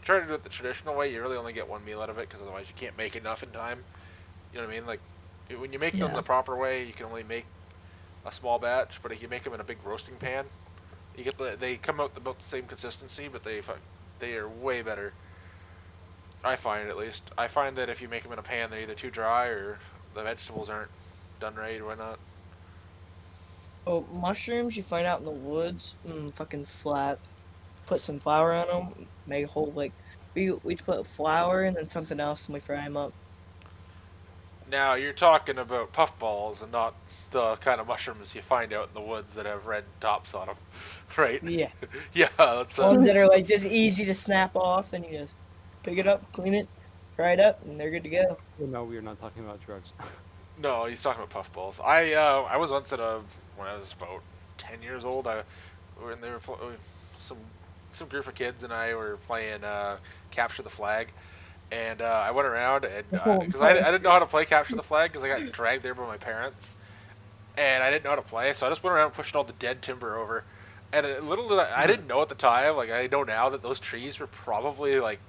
try to do it the traditional way, you really only get one meal out of it. Because otherwise, you can't make enough in time. You know what I mean? Like when you make them the proper way, you can only make a small batch. But if you make them in a big roasting pan, you get they come out about the same consistency, but they are way better. I find, at least. I find that if you make them in a pan, they're either too dry or the vegetables aren't done right or whatnot. Oh, mushrooms you find out in the woods, fucking slap. Put some flour on them, make a whole, like, we put flour and then something else and we fry them up. Now, you're talking about puffballs and not the kind of mushrooms you find out in the woods that have red tops on them. Right. Yeah. Yeah, that's Ones that are like just easy to snap off, and you just pick it up, clean it, fry it up, and they're good to go. Oh, no, we are not talking about drugs. No, he's talking about puffballs. I was once when I was about 10 years old. When they were some group of kids and I were playing capture the flag, and I went around and because I didn't know how to play capture the flag because I got dragged there by my parents, and I didn't know how to play, so I just went around pushing all the dead timber over. And little did I didn't know at the time, like I know now that those trees were probably like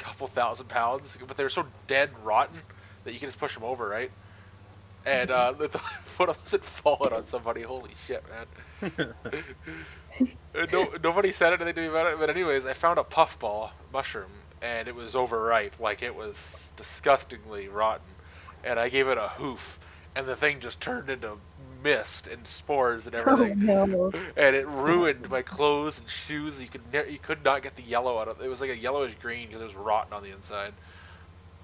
a couple thousand pounds, but they were so dead rotten that you can just push them over, right? And the foot wasn't falling on somebody. Holy shit, man! Nobody said anything to me about it. But anyways, I found a puffball mushroom, and it was overripe. Like it was disgustingly rotten. And I gave it a hoof, and the thing just turned into mist and spores and everything. Oh, no. And it ruined my clothes and shoes. You could not get the yellow out of it. It was like a yellowish green because it was rotten on the inside.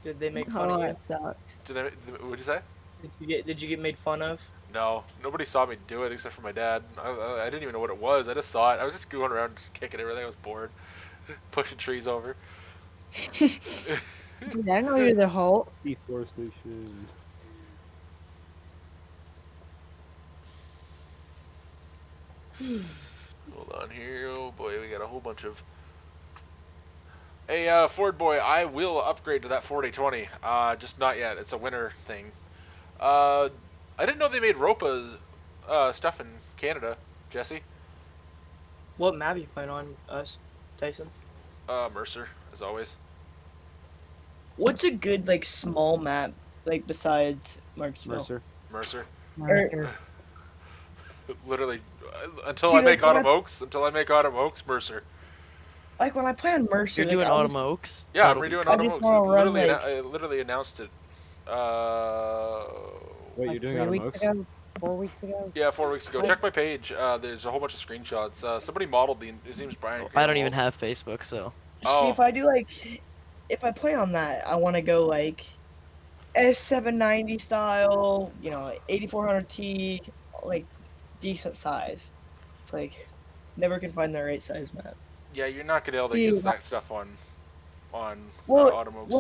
Did they make fun Oh, of you? that sucks. What'd you say? Did you get made fun of? No, nobody saw me do it except for my dad. I didn't even know what it was. I just saw it. I was just going around just kicking everything. I was bored, pushing trees over. Dude, I know you're the Hulk. Deforestation. Hold on here. Oh boy, we got a whole bunch of. Hey, Ford boy, I will upgrade to that 4020. Just not yet. It's a winter thing. I didn't know they made Ropa stuff in Canada, Jesse. What map you playing on, Tyson? Mercer, as always. What's a good like small map like besides Marksville? Mercer. Mercer. Literally, until See, I make like, Autumn Oaks, Mercer. Like when I play on Mercer, You're like, doing I was- Autumn Oaks? Yeah, I'm That'll be redoing cool. Autumn just Oaks. wanna run, It literally announced it. Wait, Like you're doing 3 Autumn weeks Oaks? ago? 4 weeks ago? Yeah, 4 weeks ago. What? Check my page. There's a whole bunch of screenshots. Somebody modeled his name's Brian. I don't even have Facebook, so. See, if I do like, if I play on that, I want to go like S790 style, 8400T, like decent size. It's like never can find the right size map. Yeah, you're not gonna be able to See, use that stuff on Well, Autumn Oaks.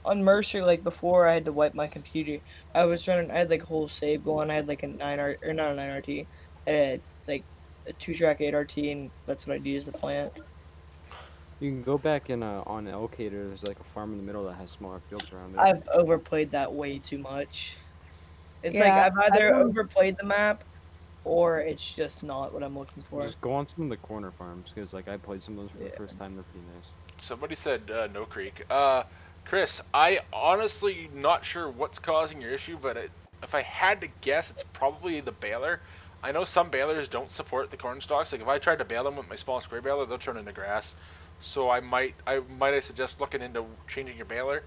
on Mercer, like before I had to wipe my computer, I had like a whole save going. I had like a 9R, or not a 9RT, I had like a 2-track 8RT, and that's what I'd use to plant. You can go back in on Elkator. There's like a farm in the middle that has smaller fields around it. I've overplayed that way too much. It's Yeah, like I've either I don't- overplayed the map, or it's just not what I'm looking for. Just go on some of the corner farms because like I played some of those for the first time. They're pretty nice. Somebody said No Creek. Chris, I honestly not sure what's causing your issue, but if I had to guess, it's probably the baler. I know some balers don't support the corn stalks. Like if I tried to bale them with my small square baler, they'll turn into grass. So I might suggest looking into changing your baler.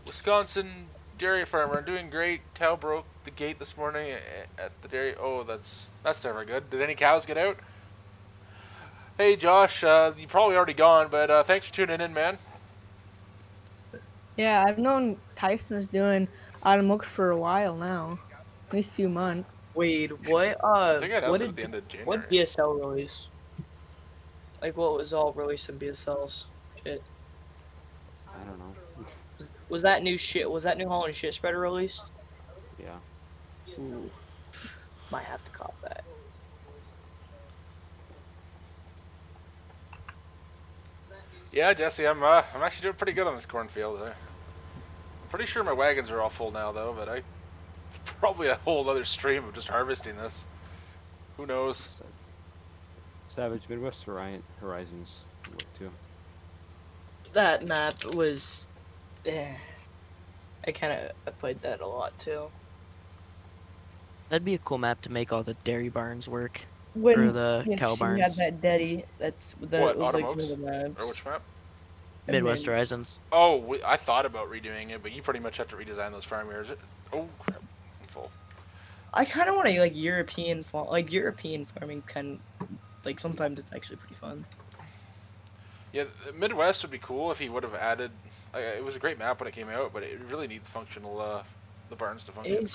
Wisconsin dairy farmer, I'm doing great. Cow broke the gate this morning at the dairy. Oh, that's never good. Did any cows get out? Hey Josh, you probably already gone, but thanks for tuning in, man. Yeah, I've known Tyson was doing Autumn Oaks for a while now. At least a few months. Wait, what? I think I announced What it did at the end of January. what BSL release? Like what was all released in BSLs? Shit. I don't know. Was that new shit? Was that New Holland shit spreader released? Yeah. Ooh. Might have to cop that. Yeah, Jesse, I'm actually doing pretty good on this cornfield. I'm pretty sure my wagons are all full now, though. But I probably a whole other stream of just harvesting this. Who knows? Savage Midwest Horizons work too. That map was. I played that a lot too. That'd be a cool map to make all the dairy barns work. When or the cow PFC barns. had that Deddy, that What, was Autumn like one Oaks? of the maps. Or which map? And Midwest then- Horizons. Oh, I thought about redoing it, but you pretty much have to redesign those farm yards. Oh crap, I'm full. I kind of want to like European farming kind. Like sometimes it's actually pretty fun. Yeah, the Midwest would be cool if he would have added. It was a great map when it came out, but it really needs functional the barns to function.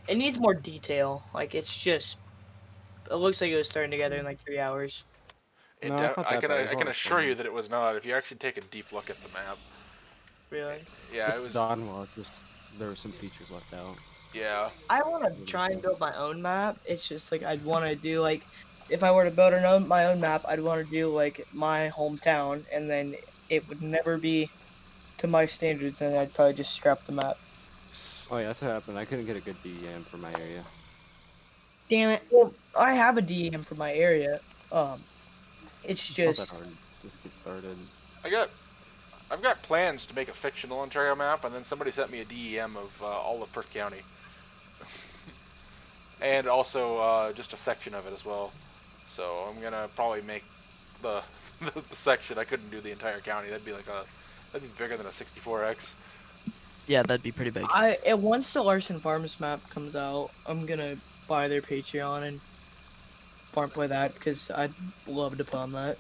It needs more detail. Like it's just. It looks like it was starting together in like 3 hours. No, it's not I that can bad. It's I a can lot of assure you fun. that it was not. If you actually take a deep look at the map. Really? Yeah, it It's was. done well. Just there were some features left out. Yeah. I want to try and build my own map. It's just like I'd want to do like if I were to build my own map, I'd want to do like my hometown, and then it would never be to my standards, and I'd probably just scrap the map. Oh yeah, that's what happened. I couldn't get a good DEM for my area. Damn it. Well, I have a DEM for my area. It's It's not that just hard. Just get started. I've got plans to make a fictional Ontario map, and then somebody sent me a DEM of all of Perth County, and also just a section of it as well. So I'm gonna probably make the the section. I couldn't do the entire county. That'd be bigger than a 64x. Yeah, that'd be pretty big. once the Larson Farms map comes out, I'm gonna buy their Patreon and farm play that because I'd love to play on that.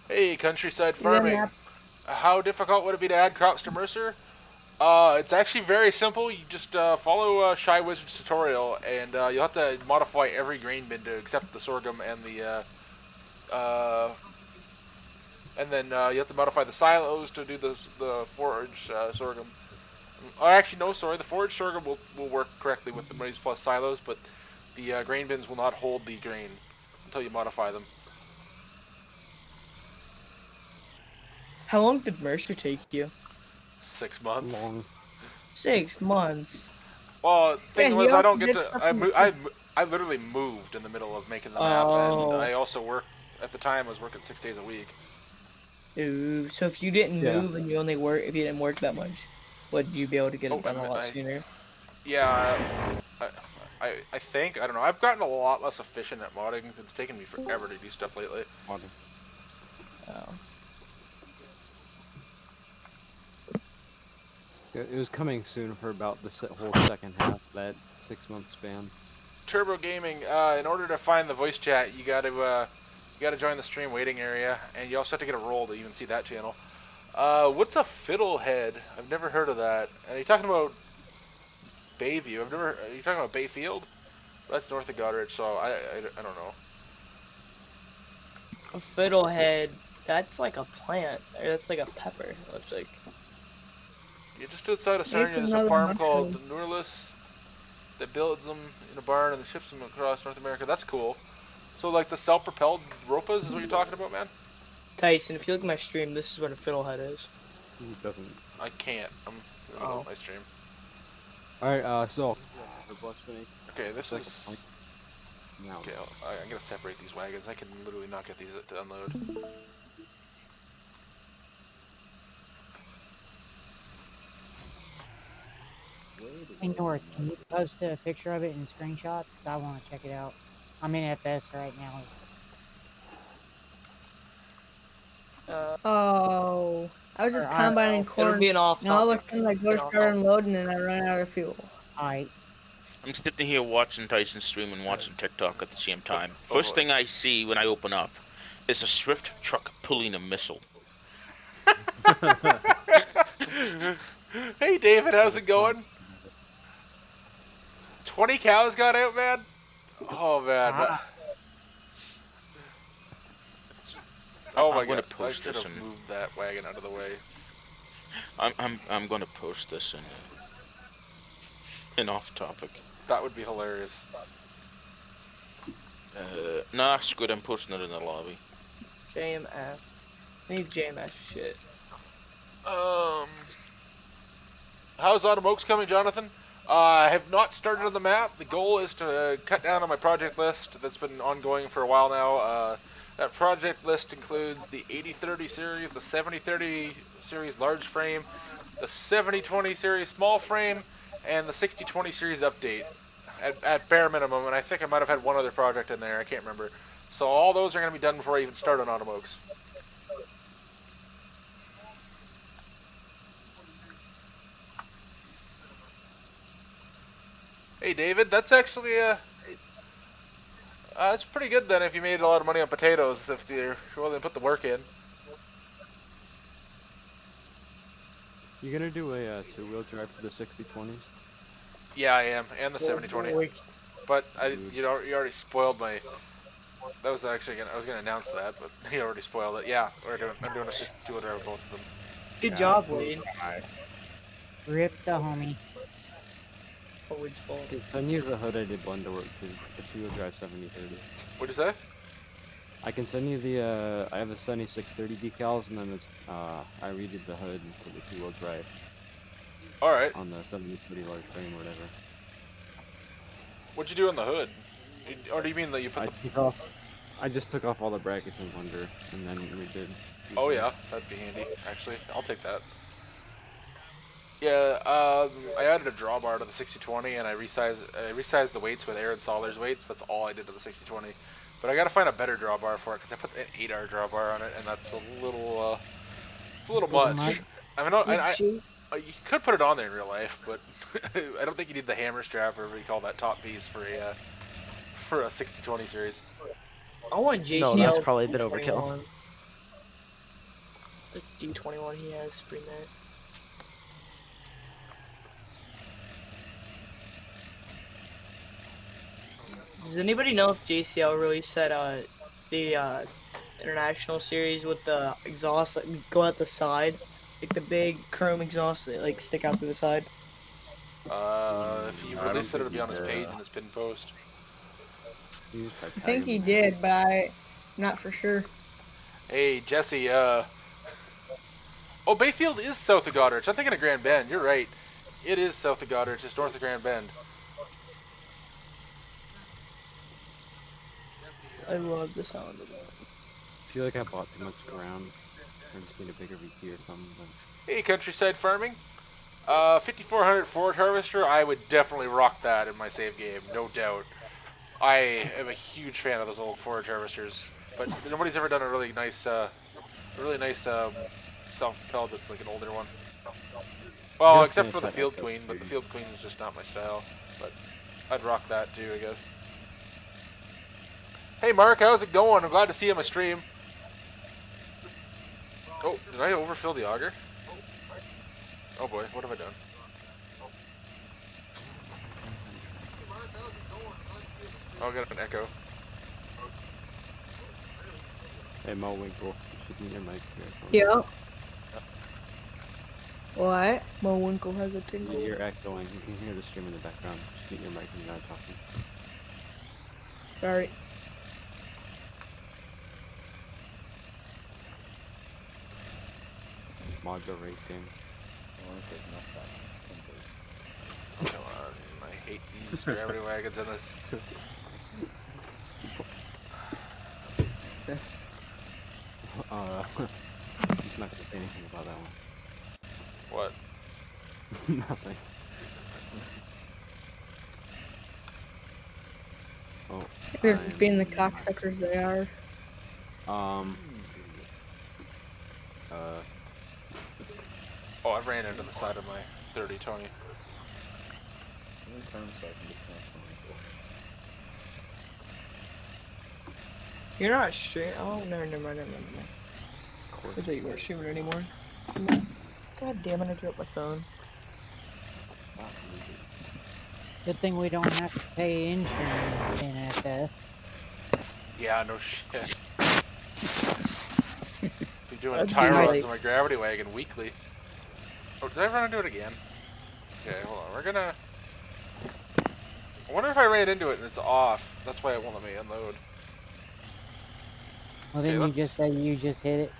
Hey, countryside Yeah, farming. map. How difficult would it be to add crops to Mercer? It's actually very simple. You just follow Shy Wizard's tutorial, and you'll have to modify every grain bin to accept the sorghum and the and then you have to modify the silos to do the forage sorghum. Oh, actually, no, sorry. The forage sorghum will work correctly with the maize plus silos, but the grain bins will not hold the grain until you modify them. How long did Mercer take you? 6 months. Long. 6 months. Well, thing Yeah, was, he I don't also get did to. stuff I, in mo- the- I literally moved in the middle of making the map, Oh. and I also work. At the time, I was working 6 days a week. Ooh, so if you didn't Yeah. move and you only work, if you didn't work that much, would you be able to get it done a lot I- sooner? Yeah, I think I don't know. I've gotten a lot less efficient at modding. It's taken me forever to do stuff lately. Water. Oh. It was coming soon for about the whole second half of that 6-month span. Turbo Gaming. In order to find the voice chat, you gotta join the stream waiting area, and you also have to get a role to even see that channel. What's a fiddlehead? I've never heard of that. And are you talking about Bayview? Are you talking about Bayfield? That's north of Goddard, so I don't know. A fiddlehead, that's like a plant, or that's like a pepper. It looks like. Yeah, just outside of Sarnia, there's a another farm called mushroom. Nureless that builds them in a barn and ships them across North America. That's cool. So like the self-propelled ropas is what you're talking about, man? Tyson, if you look at my stream, this is what a fiddlehead is. It doesn't. I can't. I'm in the middle of my stream. Alright, so. Okay, this Like is... No. Okay, I'm gonna separate these wagons. I can literally not get these to unload. Hey, North, can you post a picture of it in screenshots? Because I want to check it out. I'm in FS right now. Oh, I was just Or combining It'll corn. be an off Now all of a topic. sudden I go to start unloading and I run out of fuel. Alright. I'm sitting here watching Tyson stream and watching TikTok at the same time. First thing I see when I open up is a Swift truck pulling a missile. Hey David, how's it going? 20 cows got out, man? Oh man. Oh my I'm gonna god, I post should this have and moved that wagon out of the way. I'm gonna post this in off topic. That would be hilarious. Nah, it's good. I'm posting it in the lobby. JMF. I need JMF shit. How's Autumn Oaks coming, Jonathan? I have not started on the map. The goal is to cut down on my project list that's been ongoing for a while now. That project list includes the 8030 series, the 7030 series large frame, the 7020 series small frame, and the 6020 series update at bare minimum. And I think I might have had one other project in there. I can't remember. So all those are going to be done before I even start on Autumn Oaks. Hey David, that's actually it's pretty good then if you made a lot of money on potatoes if you're willing to put the work in. You gonna do a 2-wheel drive for the 6020s? Yeah, I am, and the 7020. But you already spoiled my. That was actually I was gonna announce that, but you already spoiled it. Yeah, I'm doing a 6200 with both of them. Good job, Wade. Rip the homie. Oh, Wade's fault. I can send you the hood I did blender work to. The 2-wheel drive 7030. What'd you say? I can send you the I have the 7630 decals, and then it's I redid the hood for the 2-wheel drive. All right. On the 7030 large frame or whatever. What'd you do on the hood? Or do you mean that you put the? I just took off all the brackets in blender and then redid. Oh yeah, that'd be handy. Actually, I'll take that. Yeah, I added a drawbar to the 6020 and I resized the weights with Aaron Soller's weights. That's all I did to the 6020. But I gotta find a better drawbar for it because I put an 8R drawbar on it, and that's a little, it's a little much. I mean, you could put it on there in real life, but I don't think you need the hammer strap or whatever you call that top piece for a 6020 series. I want JCL. No, that's probably a bit overkill. The D21 he has pre-met. Does anybody know if JCL released that the international series with the exhaust that go out the side, like the big chrome exhaust that like stick out to the side? If he released it, it'll be on his page in his pin post. I think he did, but I'm not for sure. Hey Jesse, oh, Bayfield is south of Goddard. I'm thinking of Grand Bend. You're right. It is south of Goddard, just north of Grand Bend. I love the sound of that. I feel like I bought too much ground. I just need a bigger VT or something. But... Hey, Countryside Farming. 5400 Ford Harvester. I would definitely rock that in my save game, no doubt. I am a huge fan of those old Ford Harvesters, but nobody's ever done a really nice self-propelled that's like an older one. Well, Yeah, except for the that Field up, Queen, but the please. Field Queen is just not my style. But I'd rock that too, I guess. Hey Mark, how's it going? I'm glad to see you on my stream. Oh, did I overfill the auger? Oh boy, what have I done? Oh, I got an echo. Hey, Mo Winkle, you should need your mic here. Yep. What? Mo Winkle has a tingle. You're echoing. You can hear the stream in the background. Just mute your mic when you're not talking. Sorry. Module rating. Come on, I hate these gravity wagons in this. I'm just not gonna say anything about that one. What? Nothing. Oh. They're being the cocksuckers they are. Oh, I ran into the side of my 30 Tony. You're not streaming. Oh, never mind. I thought you weren't streaming anymore. God damn it! I dropped my phone. Good thing we don't have to pay insurance in FS. Yeah, no shit. Be doing That'd be tire runs like- on my gravity wagon weekly. Oh, did I run into it again? Okay, hold on. We're gonna. I wonder if I ran into it and it's off. That's why it won't let me unload. Well, then Okay, you just say you just hit it.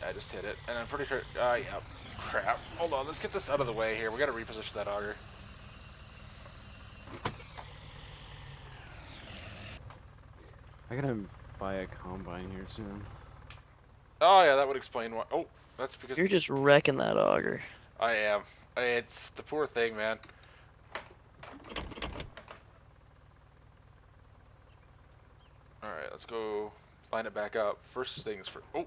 Yeah, I just hit it, and I'm pretty sure. Yeah. Crap. Hold on. Let's get this out of the way here. We gotta reposition that auger. I gotta buy a combine here soon. Oh yeah, that would explain why. Oh, that's because You're just wrecking that auger. I am. It's the poor thing, man. Alright, let's go line it back up. First things for. Oh!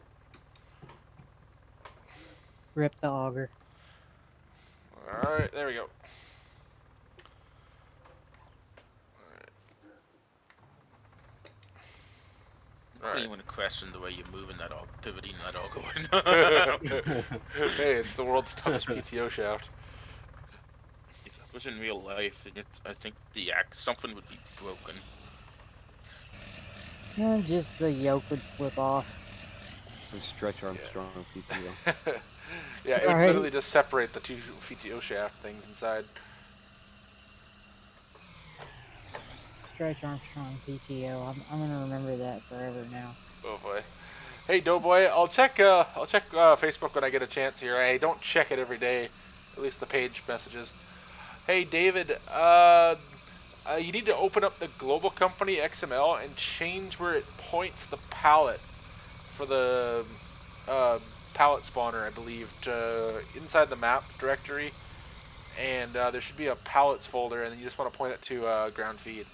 Rip the auger. Alright, there we go. I don't even want to question the way you're moving that all, pivoting that all going. Hey, it's the world's toughest PTO shaft. was in real life, I think something would be broken. Just the yoke would slip off. It's a Stretch Armstrong PTO. Yeah, it would Right. literally just separate the two PTO shaft things inside. Stretch Armstrong PTO. I'm gonna remember that forever now. Oh boy. Hey Doughboy, I'll check Facebook when I get a chance here. I don't check it every day, at least the page messages. Hey David, you need to open up the global company XML and change where it points the pallet for the pallet spawner, I believe, to inside the map directory. And there should be a pallets folder, and then you just want to point it to ground feed.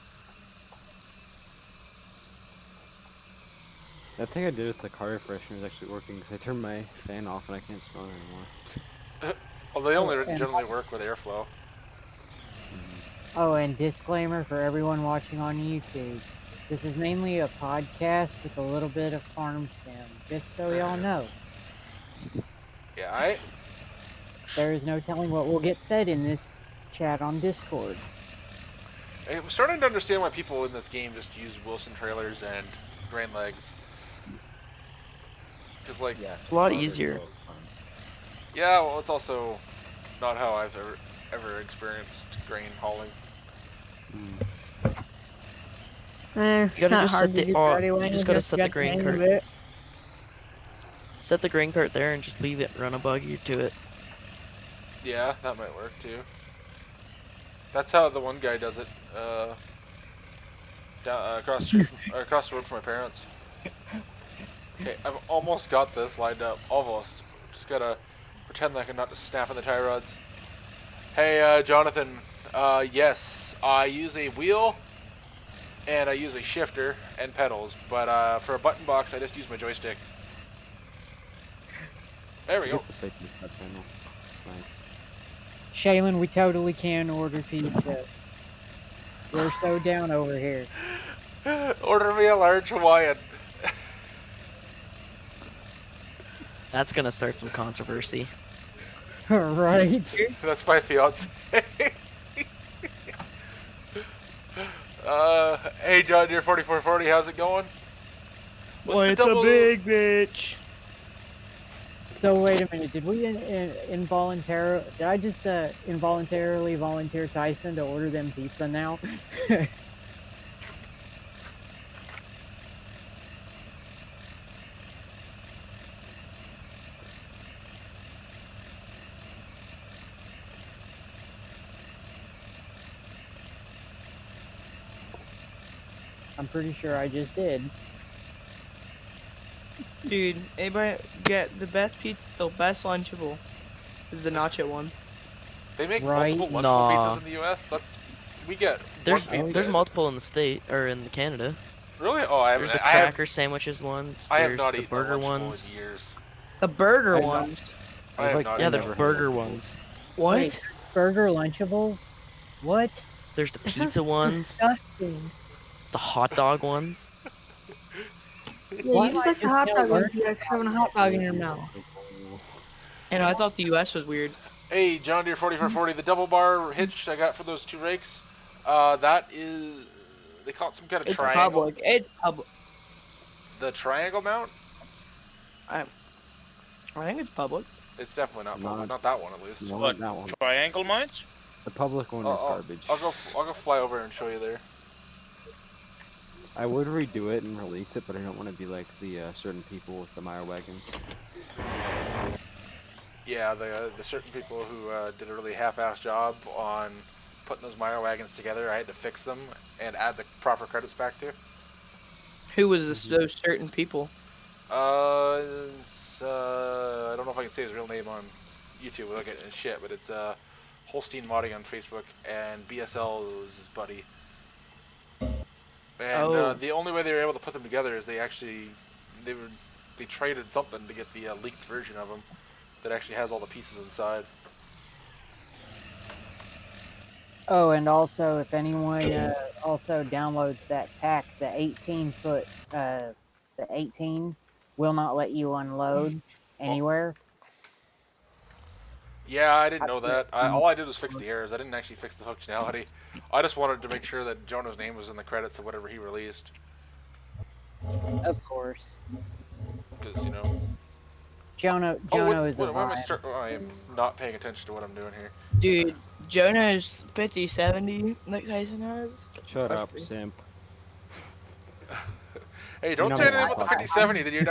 That thing I did with the car refreshener is actually working because I turned my fan off and I can't smell it anymore. Well, they only generally work with airflow. Oh, and disclaimer for everyone watching on YouTube. This is mainly a podcast with a little bit of farm sim, just so y'all know. Yeah, There is no telling what will get said in this chat on Discord. I'm starting to understand why people in this game just use Wilson trailers and grain legs. Because, like, Yeah, it's a lot easier. Yeah, well, it's also not how I've ever experienced grain hauling. It's You gotta not just hard set to the do anyway. you just gotta set the got grain hang of cart. it. Set the grain cart there and just leave it. Run a buggy to it. Yeah, that might work too. That's how the one guy does it. Down, across the road from my parents. Okay, I've almost got this lined up. Almost. Just gotta pretend like I'm not just snapping the tie rods. Hey, Jonathan. Yes, I use a wheel and I use a shifter and pedals, but for a button box, I just use my joystick. There we go. Get the safety cut panel. It's nice. Shaylin, we totally can order pizza. We're so down over here. Order me a large Hawaiian. That's gonna start some controversy. Right. That's my fiance. Hey John Deere 4440, how's it going? What's the double... big bitch. So wait a minute, did we involuntarily? Did I just involuntarily volunteer Tyson to order them pizza now? I'm pretty sure I just did. Dude, anybody get the best pizza, the best Lunchable is the Nightshade one. They make Right? multiple Lunchable Nah. pizzas in the US. We get There's one pizza. there's multiple in the state or in Canada. Really? Oh, I haven't. There's the I have, cracker sandwiches ones. I have There's not the eaten burger a Lunchable ones. in years. The burger I know. ones. I have like- not Yeah, eaten there's never a- heard of burger Lunchables. ones. What? Wait, burger Lunchables? What? There's the That pizza sounds ones. disgusting. The hot dog ones. Yeah, Why you just not like the just hot tell dog when Bert? you like shoving a hot dog in your mouth. And I thought the US was weird. Hey, John Deere 4440, the double bar hitch I got for those two rakes, that is, they call it some kind of It's triangle. public. It's public. The triangle mount? I think it's public. It's definitely not public. Not- Not that one, at least. No, What? that one. Triangle mines? The public one is garbage. I'll go fly over and show you there. I would redo it and release it, but I don't want to be like the certain people with the mire wagons. Yeah, the certain people who did a really half-assed job on putting those mire wagons together, I had to fix them and add the proper credits back to. Who was those certain people? I don't know if I can say his real name on YouTube without getting in shit, but it's Holstein Modding on Facebook, and BSL was his buddy. And the only way they were able to put them together is they traded something to get the leaked version of them that actually has all the pieces inside. Oh, and also, if anyone also downloads that pack, the 18-foot, the 18 will not let you unload anywhere. Yeah, I didn't know that. All I did was fix the errors. I didn't actually fix the functionality. I just wanted to make sure that Jono's name was in the credits of whatever he released. Of course. Because, you know... Jono is a When am I vibe. I am not paying attention to what I'm doing here. Dude, Jonah's 5070 like Tyson has. Shut up, simp. Hey, don't know say me, anything I about the thought- 5070, dude.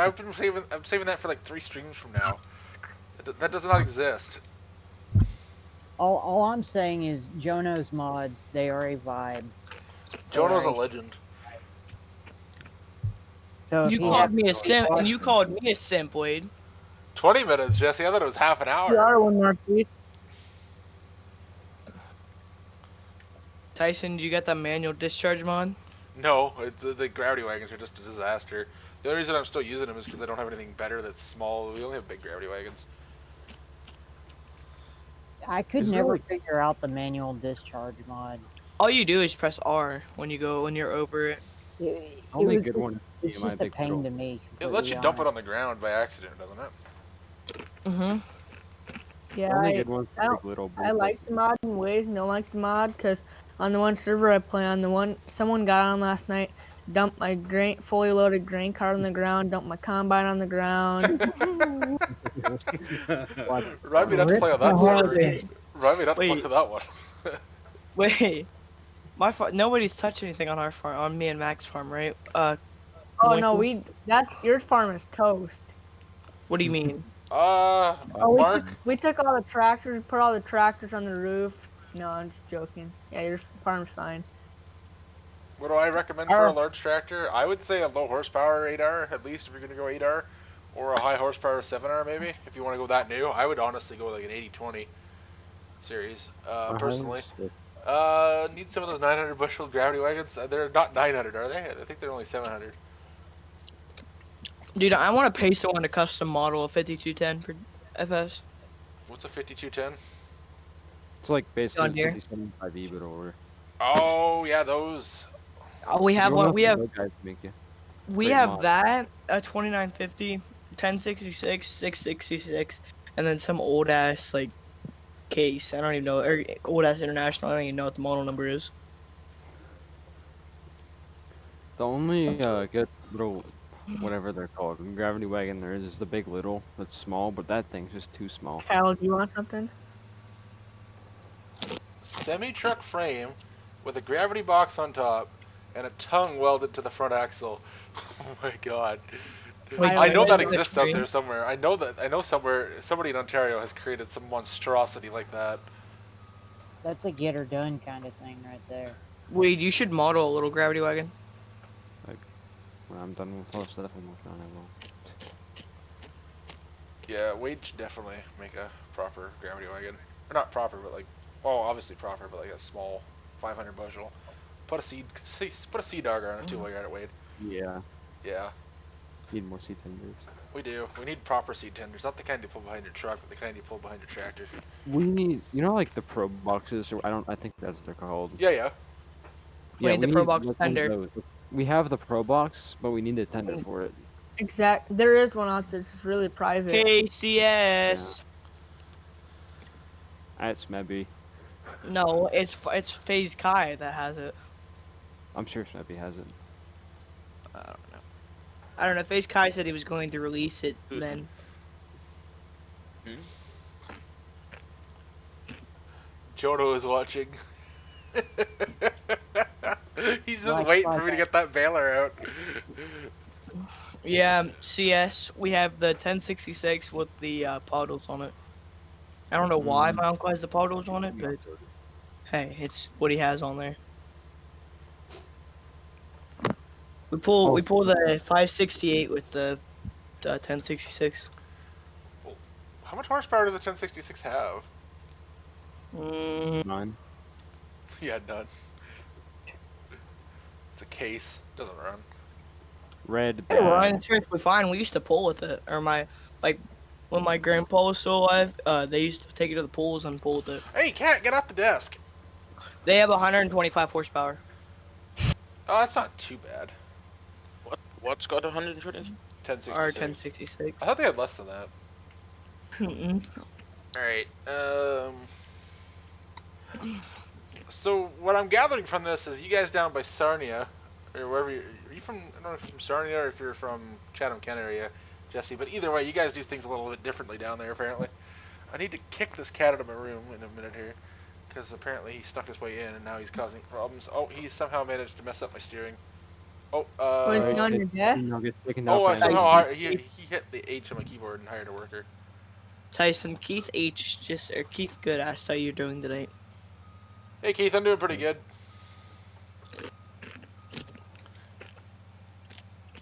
I'm saving that for like 3 streams from now. That does not exist. All I'm saying is Jono's mods, they are a vibe. Jono's a Alright. legend. So if You he called had- me a simp, and you called me a simp, Wade. 20 minutes, Jesse. I thought it was half an The hour. other one, Marquise. Tyson, did you get the manual discharge mod? No, the gravity wagons are just a disaster. The only reason I'm still using them is because I don't have anything better that's small. We only have big gravity wagons. I could Is there, never like- figure out the manual discharge mod. All you do is press R when you're over it. It Only was good just, one. it's my just a big pain little. to me. It lets you completely dump it honest. on the ground by accident, doesn't it? Mm-hmm. Yeah, The only I, good one's I the don't- big little. but I it's like the mod in ways and don't like the mod because on the one server I play on, someone got on last night, dumped my fully loaded grain cart on the ground, dumped my combine on the ground. Remind me not to play on that Rip server. harvest. Remind me not to play Wait. on that one. Wait, nobody's touched anything on our farm, on me and Mac's farm, right? Oh no, Winkle? your farm is toast. What do you mean? Oh, Mark? we took all the tractors, put all the tractors on the roof. No, I'm just joking. Yeah, your farm's fine. What do I recommend for a large tractor? I would say a low horsepower 8R, at least if you're going to go 8R. Or a high horsepower 7R maybe, if you want to go that new. I would honestly go like an 80-20 series, personally. Need some of those 900 bushel gravity wagons. They're not 900, are they? I think they're only 700. Dude, I want to pay someone to custom model a 5210 for FS. What's a 5210? It's like basically John Deere. 5E, but over. Oh, yeah, those. Oh, we have You one. want We have those guys to make you. we Great have mod. that a 2950, 1066, 666, and then some old ass like case. I don't even know, or old ass international. I don't even know what the model number is. The only good little, whatever they're called, gravity wagon there is the big little. That's small, but that thing's just too small. Kyle, do you want something? Semi-truck frame with a gravity box on top and a tongue welded to the front axle. Oh my god. Wait, I know wait, that wait, exists wait. out there somewhere. I know somewhere somebody in Ontario has created some monstrosity like that. That's a get her done kind of thing right there. Wade, you should model a little gravity wagon. When I'm done with all the stuff I'm working on, I will. Yeah, Wade should definitely make a proper gravity wagon. Or not proper, but like, well, obviously proper, but like a small 500 bushel. Put a seed dogger on it too while you're at it, Wade. Yeah. Yeah, Need more seat tenders. we do. We need proper seed tenders, not the kind you pull behind your truck, but the kind you pull behind your tractor. We need, like the pro boxes, or I think that's what they're called. Yeah. We need the Pro Box like one of tender. those. We have the pro box, but we need the tender for it. Exact. There is one out there. It's just really private. KCS. That's maybe. No, it's FaZe Kai that has it. I'm sure Smeppy has it. I don't know. FaZe Kai said he was going to release it then. Jono is watching. He's just Like waiting for me to get that baler out. Yeah, CS. We have the 1066 with the puddles on it. I don't know why my uncle has the puddles on it, but hey, it's what he has on there. We pull the 568 with the 1066. How much horsepower does the 1066 have? None. Yeah, none. It's a case. Doesn't run. Red. Hey, Ryan, it's perfectly fine. We used to pull with it, or when my grandpa was still alive, they used to take it to the pools and pull with it. Hey, cat, get off the desk. They have 125 horsepower. Oh, that's not too bad. What's got 120? 1066. Or 1066. I thought they had less than that. All right. So what I'm gathering from this is you guys down by Sarnia, or wherever are you from? I don't know if you're from Sarnia or if you're from Chatham-Kent area, Jesse. But either way, you guys do things a little bit differently down there, apparently. I need to kick this cat out of my room in a minute here, because apparently he snuck his way in and now he's causing problems. Oh, he somehow managed to mess up my steering. Oh, Was he on your desk? I somehow he hit the H on my keyboard and hired a worker. Tyson, Keith H. just or Keith Good asked how you're doing tonight. Hey Keith, I'm doing pretty good.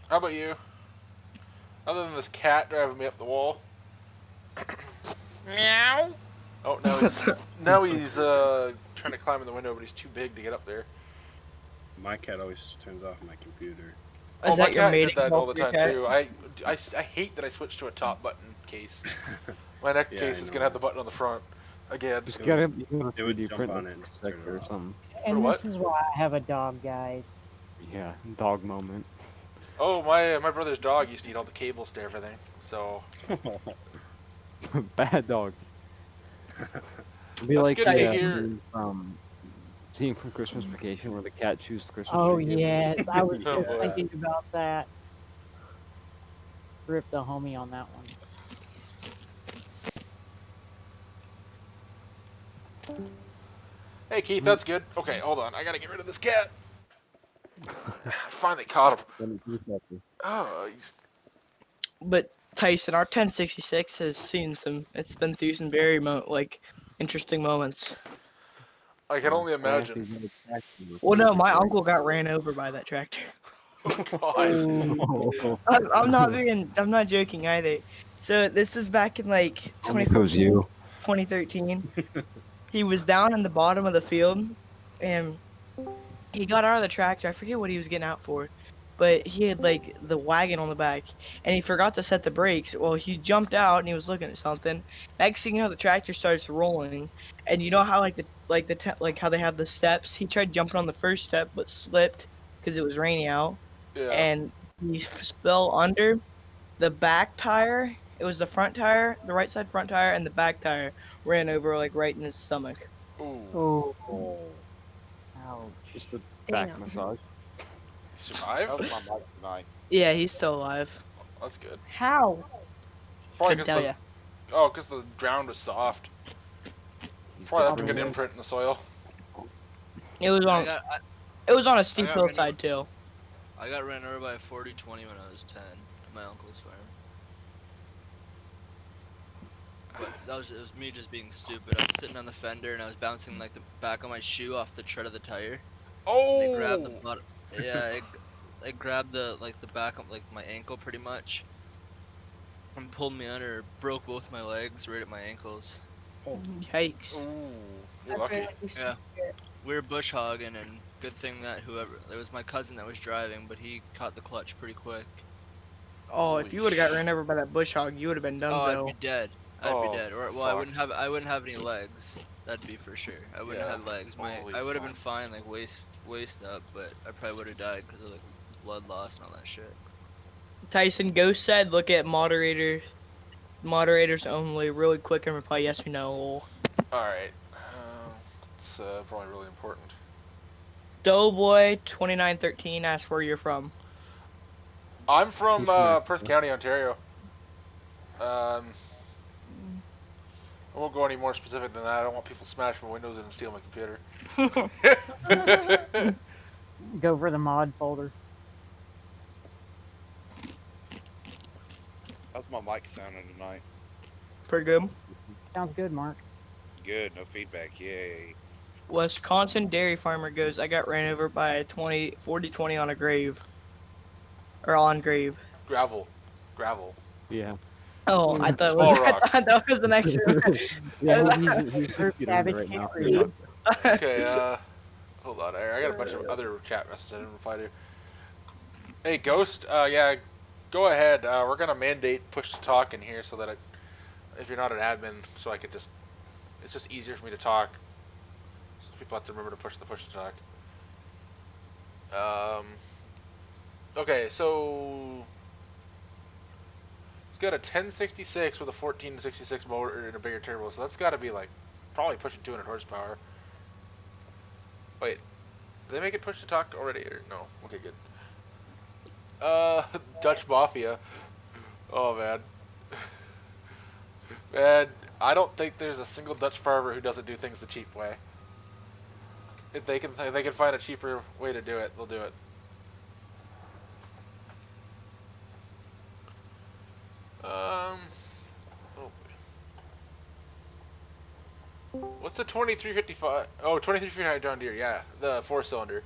How about you? Other than this cat driving me up the wall. Meow. Oh, now he's trying to climb in the window, but he's too big to get up there. My cat always turns off my computer. Oh, my cat did that all the time too. I hate that I switched to a top button case. My next case is gonna have the button on the front again. Just get it. It would jump on it and just turn it or off. something. And this is why I have a dog, guys. Yeah, dog moment. Oh, my brother's dog used to eat all the cables to everything. So Bad dog. It'd be That's like good the to hear. scene from Christmas Vacation where the cat chews Christmas. Oh tree. yes, I was Oh, just boy. thinking about that. Rip the homie on that one. hey Keith, that's good. Okay, hold on. I gotta get rid of this cat. I finally caught him. Oh, he's But Tyson, our 1066 has seen it's been through some very interesting moments. I can only imagine. Well, no, my uncle got ran over by that tractor. God. I'm not joking either. So this is back in like It was you. 2013. He was down in the bottom of the field, and he got out of the tractor. I forget what he was getting out for, but he had like the wagon on the back, and he forgot to set the brakes. Well, he jumped out and he was looking at something. Next thing you know, the tractor starts rolling, and you know how how they have the steps. He tried jumping on the first step but slipped because it was raining out, Yeah. and he fell under the back tire. It was the front tire, the right side front tire, and the back tire ran over like right in his stomach. Ooh. Oh. Ouch. Just a back Damn. massage. Survive? That was my mic tonight. Yeah, he's still alive. That's good. How? Probably Couldn't tell because ya. because the ground was soft. Probably have to get imprint in the soil. It was on. It was on a steep hillside too. I got ran over by a 40-20 when I was 10 at my uncle's farm. But it was me just being stupid. I was sitting on the fender and I was bouncing like the back of my shoe off the tread of the tire. Oh! And they grabbed the butt. Yeah, it grabbed the back of like my ankle pretty much. And pulled me under, broke both my legs right at my ankles. Yikes. Ooh, you're lucky. Yeah. We were bush hogging, and good thing that it was my cousin that was driving, but he caught the clutch pretty quick. Oh, if you would have got ran over by that bush hog, you would have been done. Oh, I'd be dead. I'd be dead. Or fuck. I wouldn't have any legs. That'd be for sure. I wouldn't have legs. I would have been fine, like waist up, but I probably would have died because of like blood loss and all that shit. Tyson Ghost said, "Look at moderators only." Really quick and reply yes or no. All right. It's probably really important. Doughboy 2913 asks where you're from. I'm from Perth County, Ontario. I won't go any more specific than that. I don't want people to smash my windows in and steal my computer. Go for the mod folder. How's my mic sounding tonight? Pretty good. Sounds good, Mark. Good, no feedback. Yay. Wisconsin dairy farmer goes, I got ran over by a 40-20 on a grave. Or on grave. Gravel. Yeah. Oh, I thought Small rocks. that was the next one. Yeah, he's computing right now. Okay, hold on. I got a bunch of other chat messages I didn't reply to. Hey, Ghost, yeah, go ahead. We're going to mandate push to talk in here so that if you're not an admin, so I could it's just easier for me to talk. So people have to remember to push to talk. Okay, so It's got a 1066 with a 1466 motor and a bigger turbo, so that's got to be like probably pushing 200 horsepower. Wait, did they make it push to talk already or no? Okay, good. Dutch Mafia. Oh man. Man, I don't think there's a single Dutch farmer who doesn't do things the cheap way. If they can find a cheaper way to do it, they'll do it. Oh. What's a 2355? Oh, 2359 John Deere. Yeah, the 4-cylinder.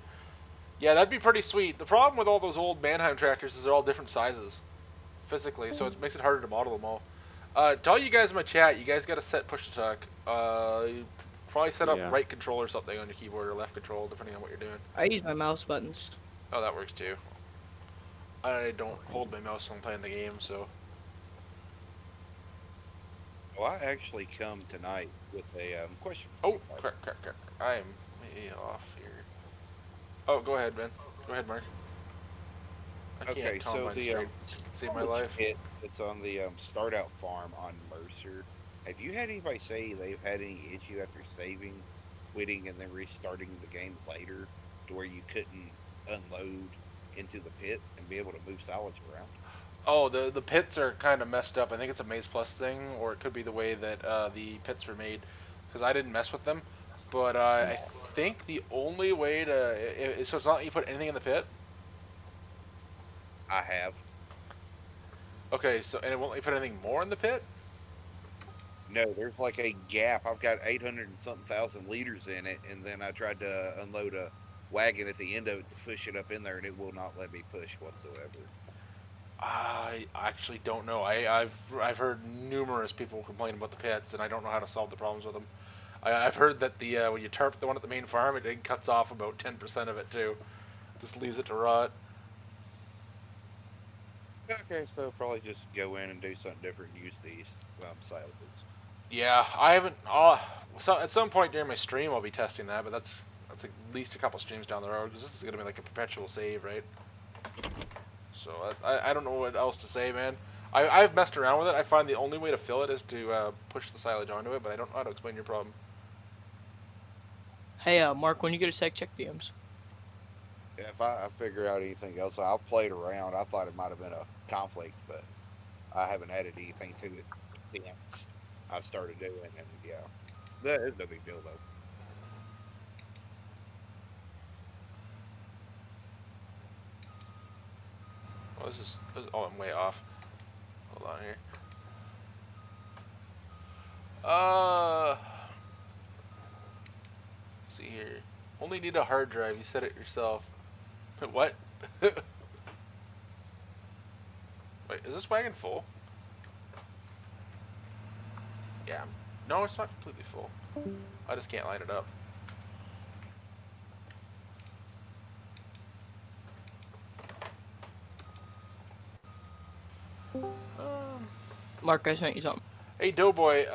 Yeah, that'd be pretty sweet. The problem with all those old Mannheim tractors is they're all different sizes, physically, so it makes it harder to model them all. To all you guys in my chat, you guys got to set push to talk. You probably set up right control or something on your keyboard or left control, depending on what you're doing. I use my mouse buttons. Oh, that works too. I don't hold my mouse when I'm playing the game, so. Well, I actually come tonight with a question for Oh, you guys. crap. I am way off here. Oh, go ahead, Ben. Go ahead, Mark. I Okay, can't so combine the straight. Save my life. It's on the start out farm on Mercer. Have you had anybody say they've had any issue after saving, quitting, and then restarting the game later, to where you couldn't unload into the pit and be able to move silage around? Oh, the pits are kind of messed up. I think it's a Maze Plus thing, or it could be the way that the pits were made, because I didn't mess with them. But I think the only way to so it's not that you put anything in the pit. I have. Okay, so and it won't let you put anything more in the pit. No, there's like a gap. I've got 800 and something thousand liters in it, and then I tried to unload a wagon at the end of it to push it up in there, and it will not let me push whatsoever. I actually don't know. I've heard numerous people complain about the pits, and I don't know how to solve the problems with them. I've heard that the when you tarp the one at the main farm, it cuts off about 10% of it too. Just leaves it to rot. Okay, so probably just go in and do something different and use these silages. Yeah, I haven't. So at some point during my stream, I'll be testing that, but that's at least a couple streams down the road, because this is gonna be like a perpetual save, right? So I don't know what else to say, man. I've messed around with it. I find the only way to fill it is to push the silage onto it, but I don't know how to explain your problem. Hey, Mark, when you get a sec, check DMs. Yeah, if I figure out anything else, I've played around. I thought it might have been a conflict, but I haven't added anything to it since I started doing it. And yeah, that is no big deal though. Oh, oh, I'm way off. Hold on here. Let's see here. Only need a hard drive. You said it yourself. What? Wait, is this wagon full? Yeah. No, it's not completely full. I just can't line it up. Mark, I sent you something. Hey, Doughboy.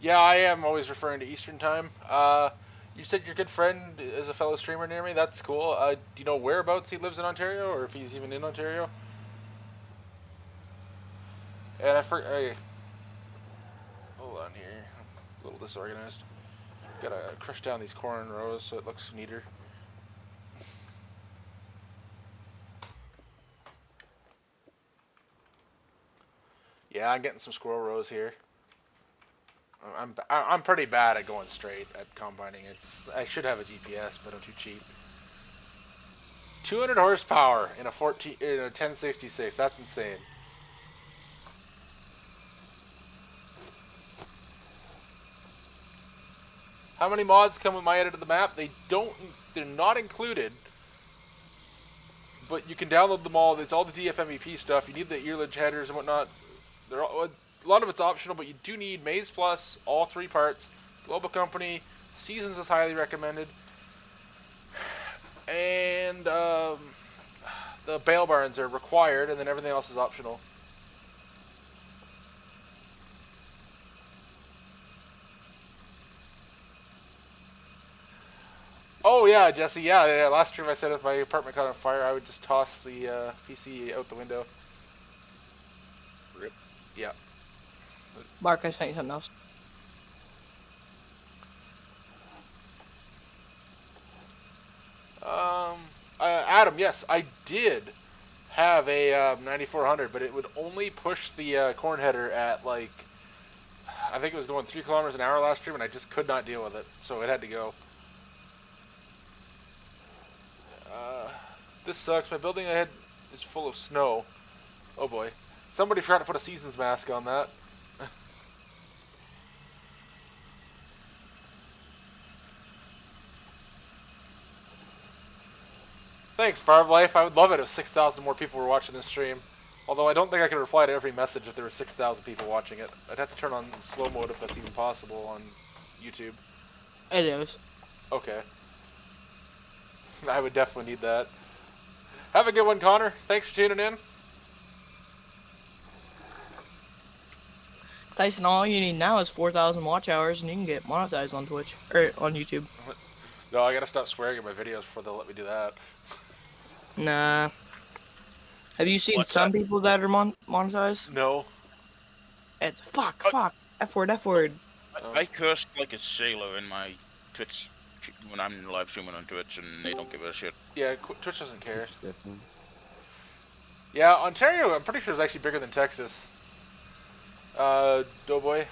Yeah, I am always referring to Eastern Time. You said your good friend is a fellow streamer near me. That's cool. Do you know whereabouts he lives in Ontario, or if he's even in Ontario? And hold on here. I'm a little disorganized. Gotta crush down these corn rows so it looks neater. Yeah, I'm getting some squirrel rows here. I'm pretty bad at going straight at combining. I should have a GPS, but I'm too cheap. 200 horsepower in a 1066. That's insane. How many mods come with my edit of the map? They're not included, but you can download them all. It's all the DFMEP stuff. You need the earledge headers and whatnot. A lot of it's optional, but you do need Maze Plus, all 3 parts, Global Company, Seasons is highly recommended, and the bail barns are required, and then everything else is optional. Oh yeah, Jesse. Yeah. Last stream I said if my apartment caught on fire, I would just toss the PC out the window. Rip. Yeah. Mark, I sent you something else. Adam, yes, I did have a 9400, but it would only push the corn header at like, I think it was going 3 kilometers an hour last stream, and I just could not deal with it, so it had to go. This sucks. My building ahead is full of snow. Oh boy. Somebody forgot to put a season's mask on that. Thanks, Farm Life. I would love it if 6,000 more people were watching this stream. Although I don't think I could reply to every message if there were 6,000 people watching it. I'd have to turn on slow mode if that's even possible on YouTube. It is. Okay. I would definitely need that. Have a good one, Connor. Thanks for tuning in. Tyson, all you need now is 4,000 watch hours, and you can get monetized on Twitch or on YouTube. No, I gotta stop swearing in my videos before they'll let me do that. Nah. Have you seen some people that are monetized? No. It's fuck, F word, F word. I cursed like a sailor in my Twitch when I'm live streaming on Twitch, and they don't give a shit. Yeah, Twitch doesn't care. Yeah, Ontario, I'm pretty sure is actually bigger than Texas. Doughboy.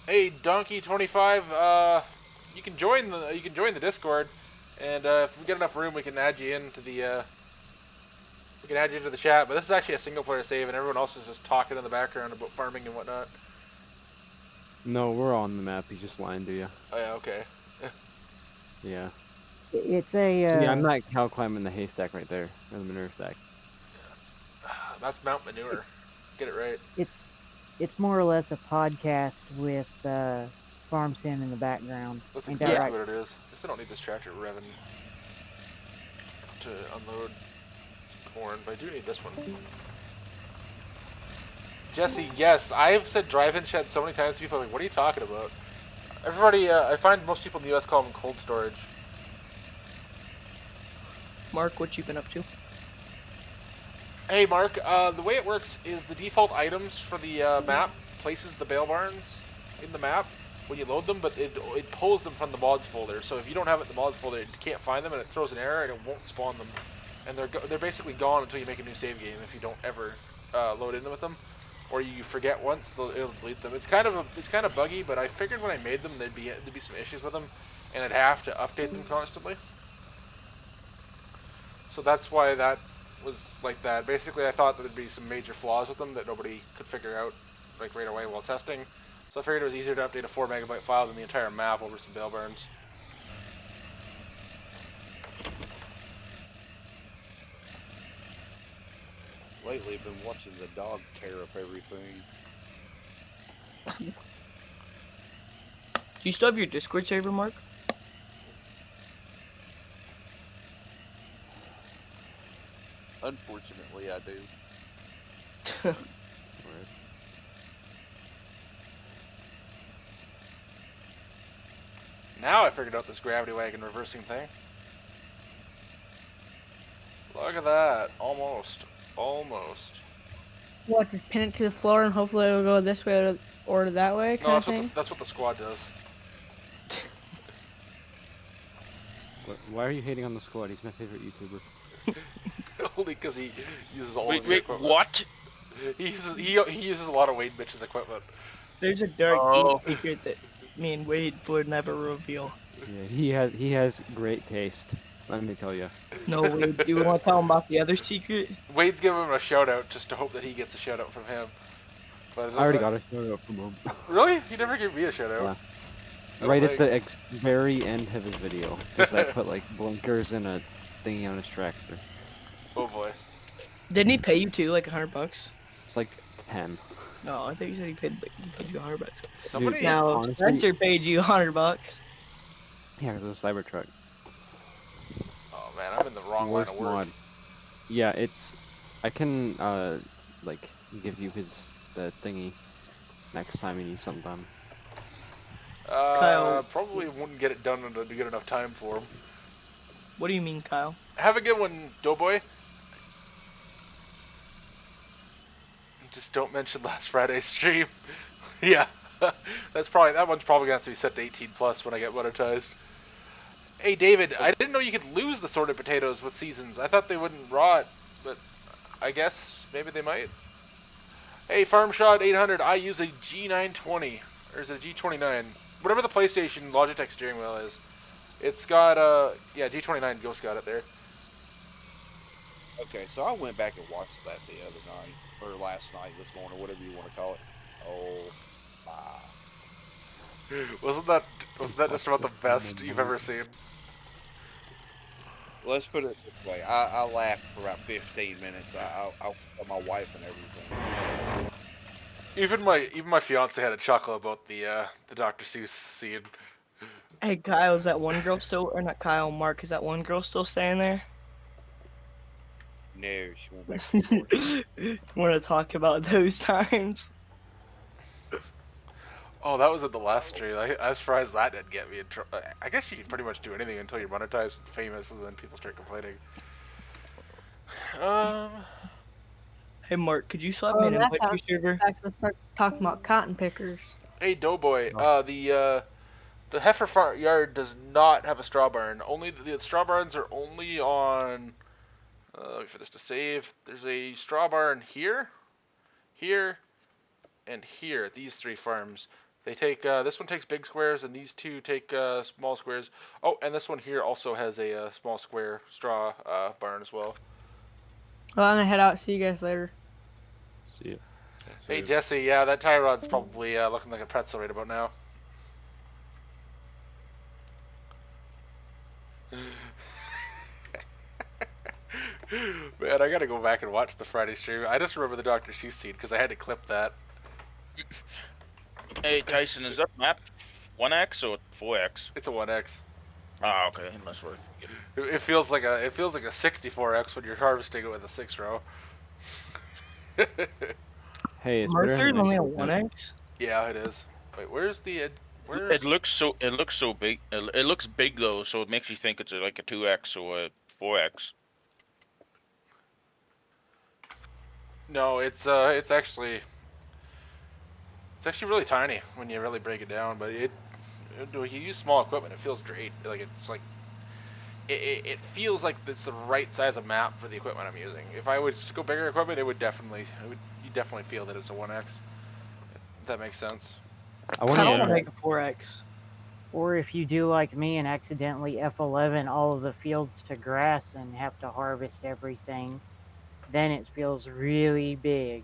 Hey, Donkey25. You can join the Discord, and if we get enough room, we can add you into the chat. But this is actually a single player save, and everyone else is just talking in the background about farming and whatnot. No, we're on the map. He's just lying to you. Oh yeah, okay. Yeah. It's a. Yeah, I'm not cow climbing the haystack right there, or the manure stack. That's Mount Manure. Get it right. It's more or less a podcast with farm sim in the background. That's Ain't exactly that right? what it is. I guess I don't need this tractor revving to unload corn, but I do need this one. Jesse, yes, I've said drive-in shed so many times to people, like, what are you talking about? Everybody, I find most people in the US call them cold storage. Mark, what you been up to? Hey Mark, the way it works is the default items for the map places the bale barns in the map when you load them, but it pulls them from the mods folder. So if you don't have it in the mods folder, it can't find them, and it throws an error, and it won't spawn them. And they're basically gone until you make a new save game if you don't ever load in with them, or you forget once, it'll delete them. It's kind of buggy, but I figured when I made them there'd be some issues with them, and I'd have to update them constantly. So that's why that was like that. Basically, I thought that there'd be some major flaws with them that nobody could figure out like right away while testing. So I figured it was easier to update a 4 megabyte file than the entire map over some bale burns. Lately, I've been watching the dog tear up everything. Do you still have your Discord server, Mark? Unfortunately, I do. Now I figured out this gravity wagon reversing thing. Look at that. Almost. What, just pin it to the floor and hopefully it'll go this way or that way No, kind of thing? that's what the squad does. Why are you hating on the squad? He's my favorite YouTuber. Only because he uses all of Wait, the equipment. what? He uses a lot of Wade Mitch's equipment. There's a dark deep secret that me and Wade would never reveal. Yeah, he has great taste. Let me tell you. No, Wade, do you want to tell him about the other secret? Wade's giving him a shout out just to hope that he gets a shout out from him. But I already got a shout out from him. Really? He never gave me a shout out. Yeah. Right at the very end of his video, because I put like blinkers and a thingy on his tractor. Oh boy. Didn't he pay you too, like $100? It's like 10. No, I think he said he paid you $100. Somebody. Dude, Now honestly, Spencer paid you $100. Yeah, it was a Cybertruck. Oh man, I'm in the wrong line of work. Mod. Yeah, I can like give you the thingy next time you need something done. Kyle. Probably wouldn't get it done in a good enough time for him. What do you mean, Kyle? Have a good one, Doughboy. Just don't mention last Friday's stream. Yeah, that one's probably gonna have to be set to 18+ when I get monetized. Hey David, I didn't know you could lose the sorted potatoes with seasons. I thought they wouldn't rot, but I guess maybe they might. Hey Farm Shot 800, I use a G920 or is it a G29? Whatever the PlayStation Logitech steering wheel is. It's got yeah, G29 Ghost got it there. Okay, so I went back and watched that the other night, or last night, this morning, whatever you want to call it. Oh, Wasn't that just about the best you've ever seen? Let's put it this way. I laughed for about 15 minutes. I told my wife and everything. Even my fiance had a chuckle about the Dr. Seuss scene. Hey Kyle, is that one girl still, or not Kyle, Mark, is that one girl still staying there? No, she went back to the Want to talk about those times? Oh, that was in the last stream. I was surprised that didn't get me in trouble. I guess you can pretty much do anything until you're monetized and famous, and then people start complaining. Hey Mark, could you slap me an invite to your server? Back to talking about cotton pickers. Hey Doughboy, the heifer farm yard does not have a straw barn. Only the straw barns are only on. Wait for this to save. There's a straw barn here, here, and here. These 3 farms. They take this one takes big squares, and these 2 take small squares. Oh, and this one here also has a small square straw barn as well. Well, I'm gonna head out. See you guys later. See ya. Hey Jesse, yeah, that tie rod's probably looking like a pretzel right about now. Man, I gotta go back and watch the Friday stream. I just remember the Dr. Seuss scene because I had to clip that. Hey Tyson, is that map 1x or 4x? It's a 1x. Ah, okay, that's what. It feels like a 64x when you're harvesting it with a 6-row. Hey, it's Mercer's only a 1x? Yeah, it is. Wait, where's the It looks so big. It looks big though, so it makes you think it's like a 2x or a 4x. No, it's actually really tiny when you really break it down. But when you use small equipment, it feels great. Like it's like it feels like it's the right size of map for the equipment I'm using. If I was to go bigger equipment, you definitely feel that it's a 1x. If that makes sense. I want to make a 4x. Or if you do like me and accidentally F11 all of the fields to grass and have to harvest everything, then it feels really big.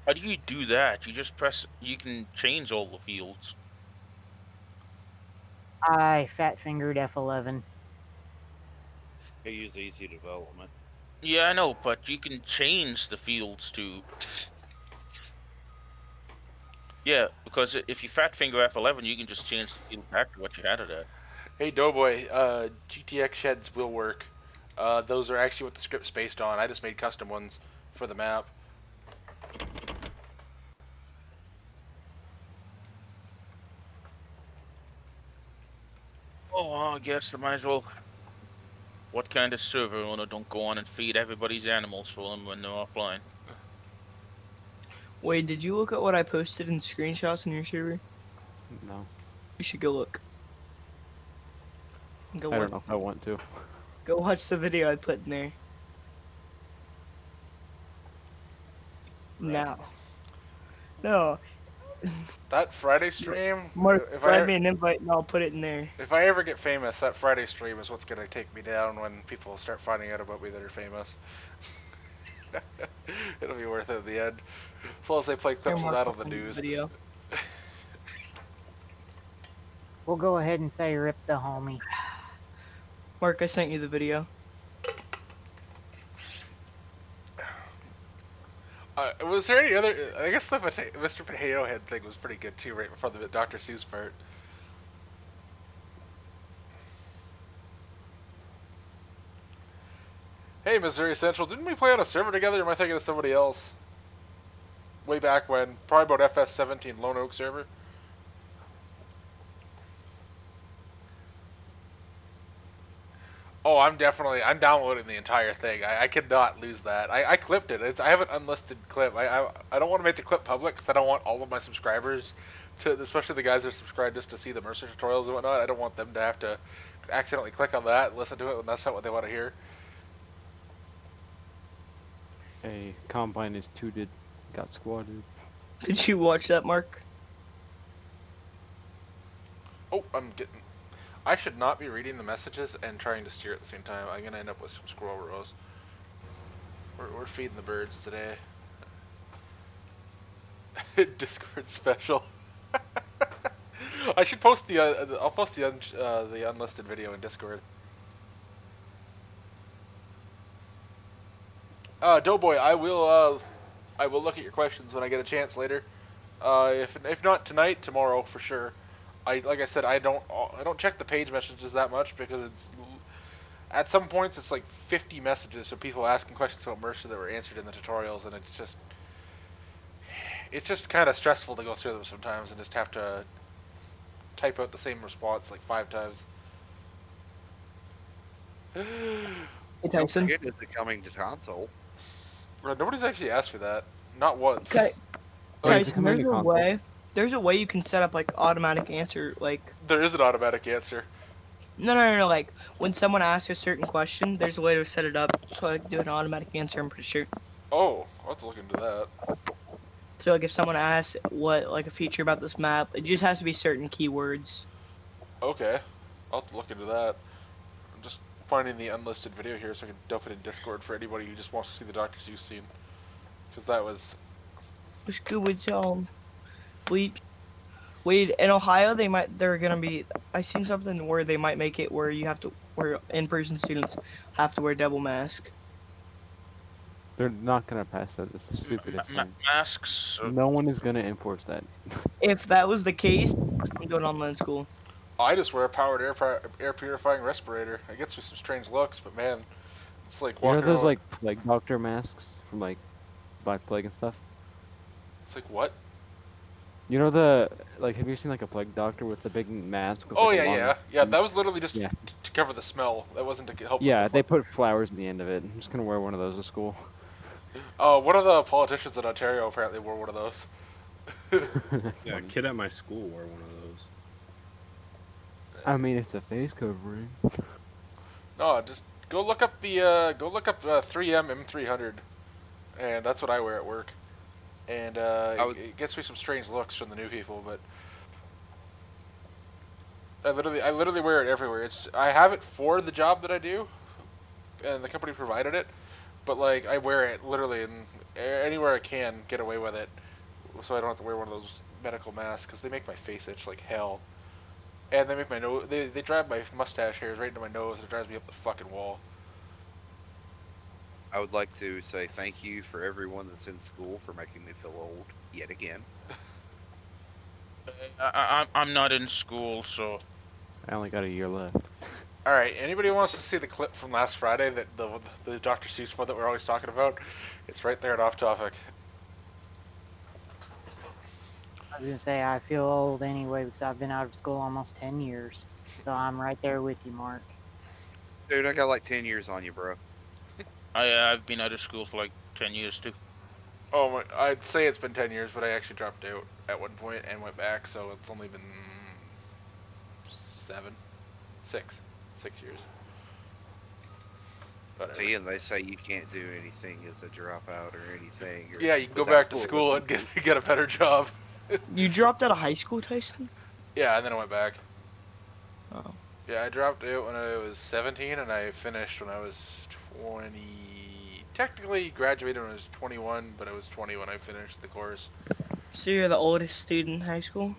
How do you do that? You just press. You can change all the fields. I fat fingered F11. I use easy development. Yeah, I know, but you can change the fields to. Yeah, because if you fat finger F11, you can just change the field back to what you had it at. Hey Doughboy, GTX sheds will work. Those are actually what the script's based on. I just made custom ones for the map. Oh, I guess I might as well. What kind of server owner don't go on and feed everybody's animals for them when they're offline? Wait, did you look at what I posted in screenshots on your server? No. You should go look. I don't know if I want to. Go watch the video I put in there. Now. No. That Friday stream. Mark, send me an invite and I'll put it in there. If I ever get famous, that Friday stream is what's gonna take me down when people start finding out about me that are famous. It'll be worth it at the end. As long as they play clips of that on the news. Video. We'll go ahead and say rip the homie. Mark, I sent you the video. Was there any other? I guess the Mr. Potato Head thing was pretty good too, right before the Dr. Seuss part. Hey, Missouri Central, didn't we play on a server together, or am I thinking of somebody else? Way back when, probably about FS19 Lone Oak server. Oh, I'm downloading the entire thing. I could not lose that. I clipped it. I have an unlisted clip. I don't want to make the clip public because I don't want all of my subscribers to, especially the guys that are subscribed just to see the Mercer tutorials and whatnot. I don't want them to have to accidentally click on that and listen to it when that's not what they want to hear. A combine is tooted, got squatted. Did you watch that, Mark? Oh, I should not be reading the messages and trying to steer at the same time. I'm gonna end up with some squirrel rows. We're feeding the birds today. Discord special. I should post I'll post the unlisted video in Discord. Doughboy, I will look at your questions when I get a chance later. If not tonight, tomorrow for sure. Like I said, I don't check the page messages that much because it's at some points it's like 50 messages of people asking questions about Mercer that were answered in the tutorials, and it's just kind of stressful to go through them sometimes and just have to type out the same response like 5 times. Hey, Tyson. Don't forget, is it coming to console? Nobody's actually asked for that. Not once. Okay. Tyson, coming there's a way you can set up like automatic answer, like. There is an automatic answer. No. Like when someone asks a certain question, there's a way to set it up so I can do an automatic answer. I'm pretty sure. Oh, I'll have to look into that. So like if someone asks what like a feature about this map, it just has to be certain keywords. Okay, I'll have to look into that. I'm just finding the unlisted video here so I can dump it in Discord for anybody who just wants to see the Dr. Seuss scene. Because that was... What's good with y'all? Wait, in Ohio they're gonna be, I seen something where they might make it where in-person students have to wear double mask. They're not gonna pass that. It's the stupidest thing. Masks. No one is gonna enforce that. If that was the case, I'm going online school. I just wear a powered air purifying respirator. It gets me some strange looks, but man, it's like You know walking those around. like plague doctor masks from like Black Plague and stuff? It's like what? You know have you seen like a plague doctor with the big mask? With, Oh like, a yeah, long... yeah. That was literally just Yeah. to cover the smell. That wasn't to help. Yeah, they put flowers in the end of it. I'm just gonna wear one of those to school. One of the politicians in Ontario apparently wore one of those. Yeah, a kid at my school wore one of those. I mean, it's a face covering. No, just go look up 3M M300, and that's what I wear at work. And it gets me some strange looks from the new people, but I literally wear it everywhere. I have it for the job that I do, and the company provided it. But like I wear it literally anywhere I can get away with it, so I don't have to wear one of those medical masks because they make my face itch like hell, and they make my nose. They drive my mustache hairs right into my nose and it drives me up the fucking wall. I would like to say thank you for everyone that's in school for making me feel old yet again. I'm not in school, so I only got a year left. All right, anybody who wants to see the clip from last Friday, that the Dr. Seuss one that we're always talking about? It's right there at Off Topic. I was gonna say I feel old anyway because I've been out of school almost 10 years, so I'm right there with you, Mark. Dude, I got like 10 years on you, bro. I've been out of school for like 10 years too. Oh my, I'd say it's been 10 years, but I actually dropped out at one point and went back, so it's only been 6 years. Whatever. See, and they say you can't do anything as a dropout or anything. Or Yeah, you can go without back to full school and get a better job. You dropped out of high school, Tyson? Yeah, and then I went back. Oh. Yeah, I dropped out when I was 17, and I finished when I was 20. Technically graduated when I was 21, but I was 20 when I finished the course. So you're the oldest student in high school?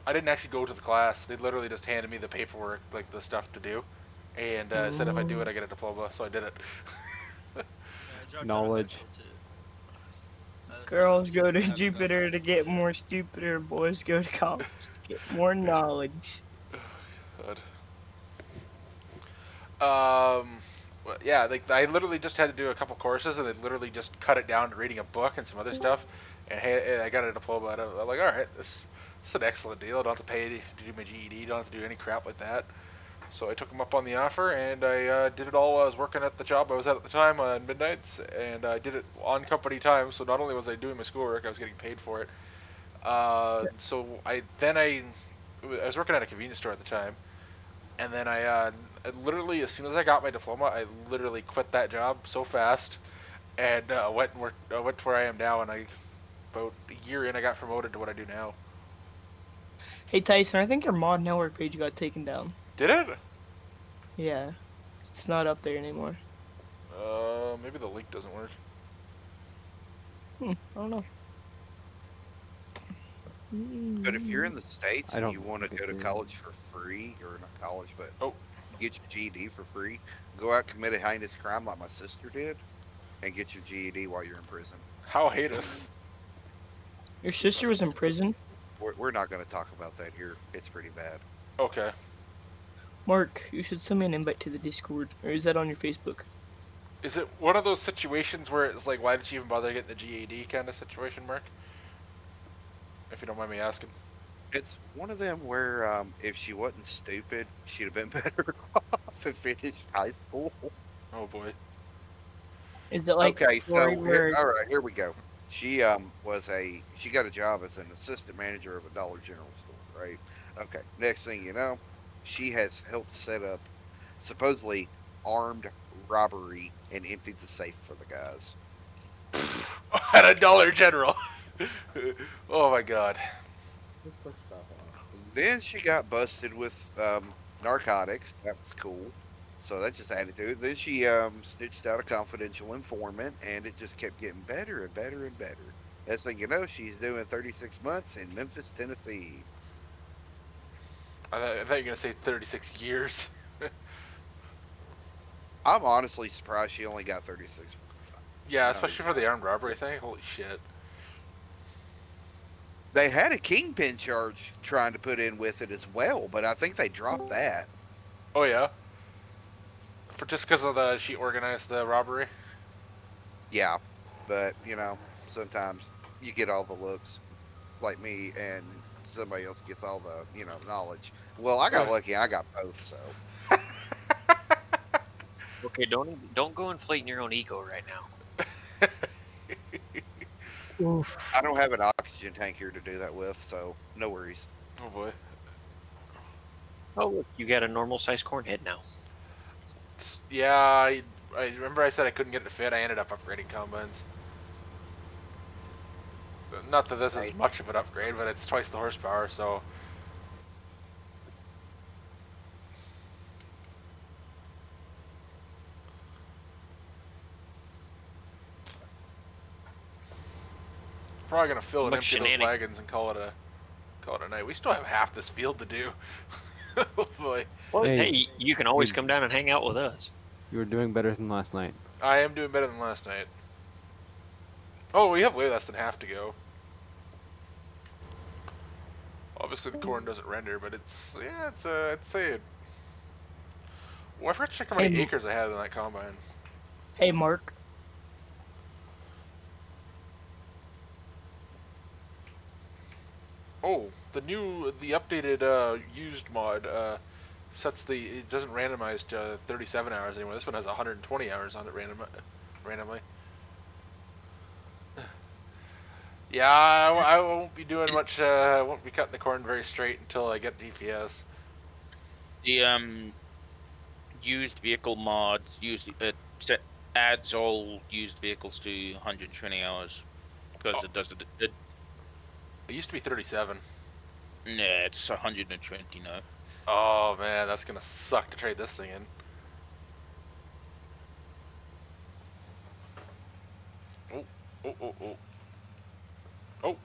I didn't actually go to the class. They literally just handed me the paperwork, like the stuff to do, and said if I do it, I get a diploma. So I did it. Knowledge. Girls go to Jupiter to get more stupider. Boys go to college to get more knowledge. God. Yeah, like I literally just had to do a couple courses, and they literally just cut it down to reading a book and some other stuff, and hey, I got a diploma out of it. I'm like, all right, this is an excellent deal. I don't have to pay to do my GED. Don't have to do any crap like that. So I took him up on the offer, and I did it all while I was working at the job I was at the time on midnights, and I did it on company time. So not only was I doing my schoolwork, I was getting paid for it. So I was working at a convenience store at the time, and then I literally, as soon as I got my diploma, I literally quit that job so fast, and went to where I am now, and about a year in, I got promoted to what I do now. Hey Tyson, I think your mod network page got taken down. Did it? Yeah, it's not up there anymore. Maybe the link doesn't work. I don't know. But if you're in the States I and don't you want to think go to it is. college for free, or not college, but Oh, get your GED for free, go out, commit a heinous crime like my sister did, and get your GED while you're in prison. how heinous. Your sister was in prison? We're not going to talk about that here. It's pretty bad. Okay. Mark, you should send me an invite to the Discord. Or is that on your Facebook? Is it one of those situations where it's like, why did you even bother getting the GAD kind of situation, Mark? If you don't mind me asking. It's one of them where if she wasn't stupid, she'd have been better off and finished high school. Oh boy. Is it like Okay, the story so where... all right, here we go. She she got a job as an assistant manager of a Dollar General store, right? Okay. Next thing you know, she has helped set up supposedly armed robbery and emptied the safe for the guys. At a Dollar General. Oh my god. Then she got busted with narcotics. That was cool. So that just added to it. Then she snitched out a confidential informant, and it just kept getting better and better and better. Next thing you know, she's doing 36 months in Memphis, Tennessee. I thought you were going to say 36 years. I'm honestly surprised she only got 36 months. Yeah, especially for the armed robbery thing. Holy shit. They had a kingpin charge trying to put in with it as well, but I think they dropped that. Oh yeah? For just because of she organized the robbery? Yeah, but you know, sometimes you get all the looks, like me, and somebody else gets all the knowledge. Well, I got lucky. I got both, so. Okay, don't go inflating your own ego right now. Oof. I don't have an oxygen tank here to do that with, so no worries. Oh boy. Oh, look, you got a normal sized corn head now. Yeah, I remember I said I couldn't get it to fit. I ended up upgrading combines. Not that this is much of an upgrade, but it's twice the horsepower, so. Probably gonna fill and empty those wagons and call it a night. We still have half this field to do. Oh boy. Well, hey, you can always come down and hang out with us. You were doing better than last night. I am doing better than last night. Oh, we have way less than half to go. Obviously the corn doesn't render, but it's, yeah, it's I'd say it. Well, I forgot to check how many acres I had in that combine. Hey, Mark. Oh, the updated used mod sets it doesn't randomize to 37 hours anymore. This one has 120 hours on it randomly. Yeah, I won't be doing much. I won't be cutting the corn very straight until I get GPS. The used vehicle mod adds all used vehicles to 120 hours because it does it. It used to be 37. Nah, it's 120 now. Oh man, that's gonna suck to trade this thing in. Oh, oh, oh, oh. Oh.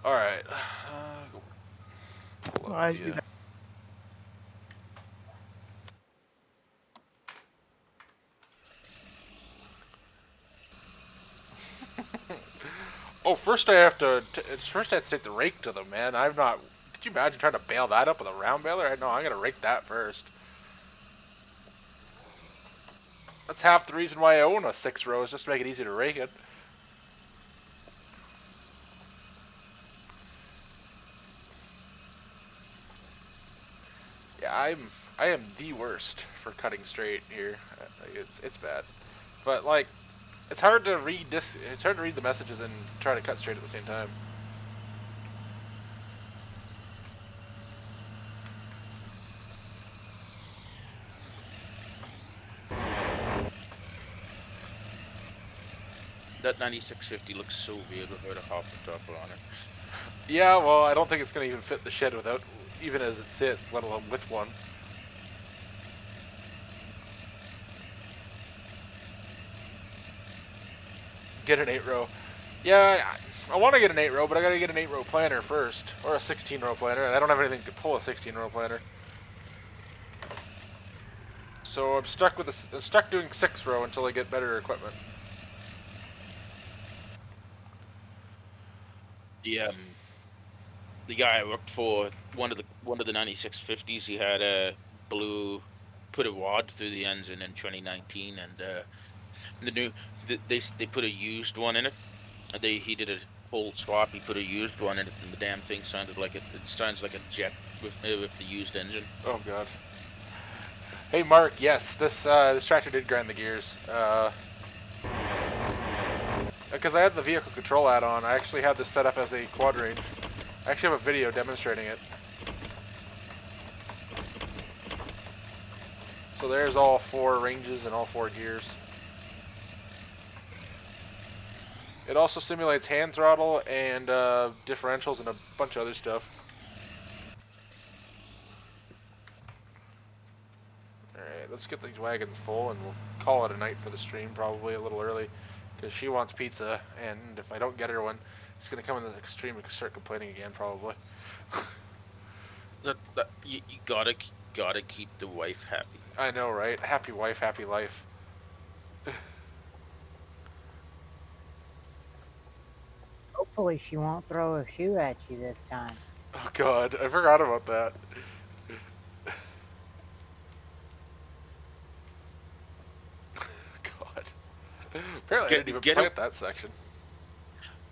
Alright. Pull up the, Oh, first I have to take the rake to them, man. I'm not. Could you imagine trying to bail that up with a round baler? No, I'm gonna rake that first. That's half the reason why I own a 6 rows, just to make it easy to rake it. I am the worst for cutting straight here. It's bad, but like it's hard to read this. It's hard to read the messages and try to cut straight at the same time. That 9650 looks so weird without a hopper topper on it. Yeah, well, I don't think it's gonna even fit the shed without, even as it sits, let alone with one. Get an 8-row. Yeah, I want to get an 8-row, but I gotta get an 8-row planter first, or a 16-row planter, and I don't have anything to pull a 16-row planter. So I'm stuck with stuck doing 6-row until I get better equipment. The guy I worked for, one of the 9650s, he had a put a rod through the engine in 2019, and they put a used one in it. He did a whole swap. He put a used one in it, and the damn thing sounded like it sounds like a jet with the used engine. Oh god. Hey Mark, yes, this tractor did grind the gears. Because I had the vehicle control add-on, I actually had this set up as a quad range. I actually have a video demonstrating it. So there's all 4 ranges and all 4 gears. It also simulates hand throttle and differentials and a bunch of other stuff. Alright, let's get these wagons full and we'll call it a night for the stream, probably a little early. Because she wants pizza, and if I don't get her one, she's going to come in the extreme and start complaining again, probably. You gotta keep the wife happy. I know, right? Happy wife, happy life. Hopefully she won't throw a shoe at you this time. Oh god, I forgot about that. God. Apparently I didn't even plant that section.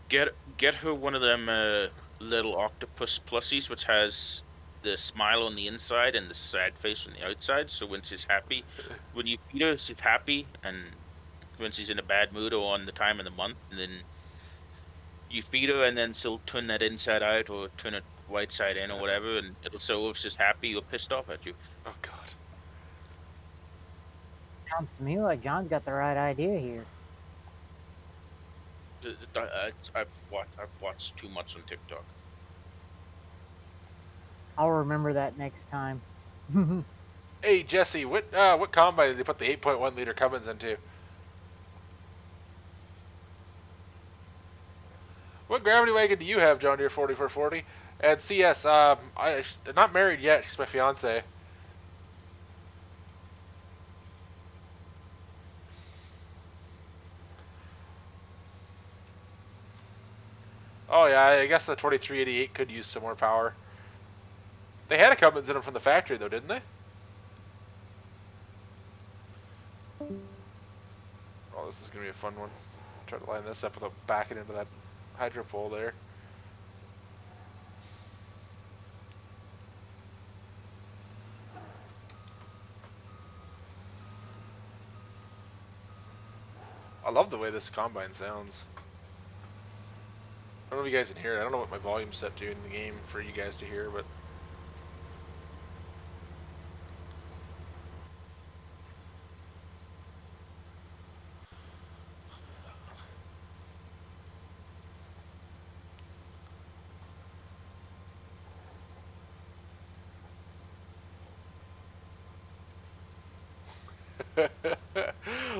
Get her one of them little octopus plussies, which has the smile on the inside and the sad face on the outside. So when she's happy, when you feed her, she's happy, and when she's in a bad mood or on the time of the month, and then you feed her, and then she'll turn that inside out or turn it right side in or whatever, and it'll show if she's happy or pissed off at you. Oh god. Sounds to me like John's got the right idea here. I've watched too much on TikTok. I'll remember that next time. Hey Jesse, what combine did they put the 8.1 liter Cummins into? What gravity wagon do you have, John Deere 4440? And CS, I'm not married yet. She's my fiance. Oh yeah, I guess the 2388 could use some more power. They had a Cummins in them from the factory though, didn't they? Oh, this is gonna be a fun one. Try to line this up without backing into that hydro pole there. I love the way this combine sounds. I don't know if you guys can hear it. I don't know what my volume's set to in the game for you guys to hear, but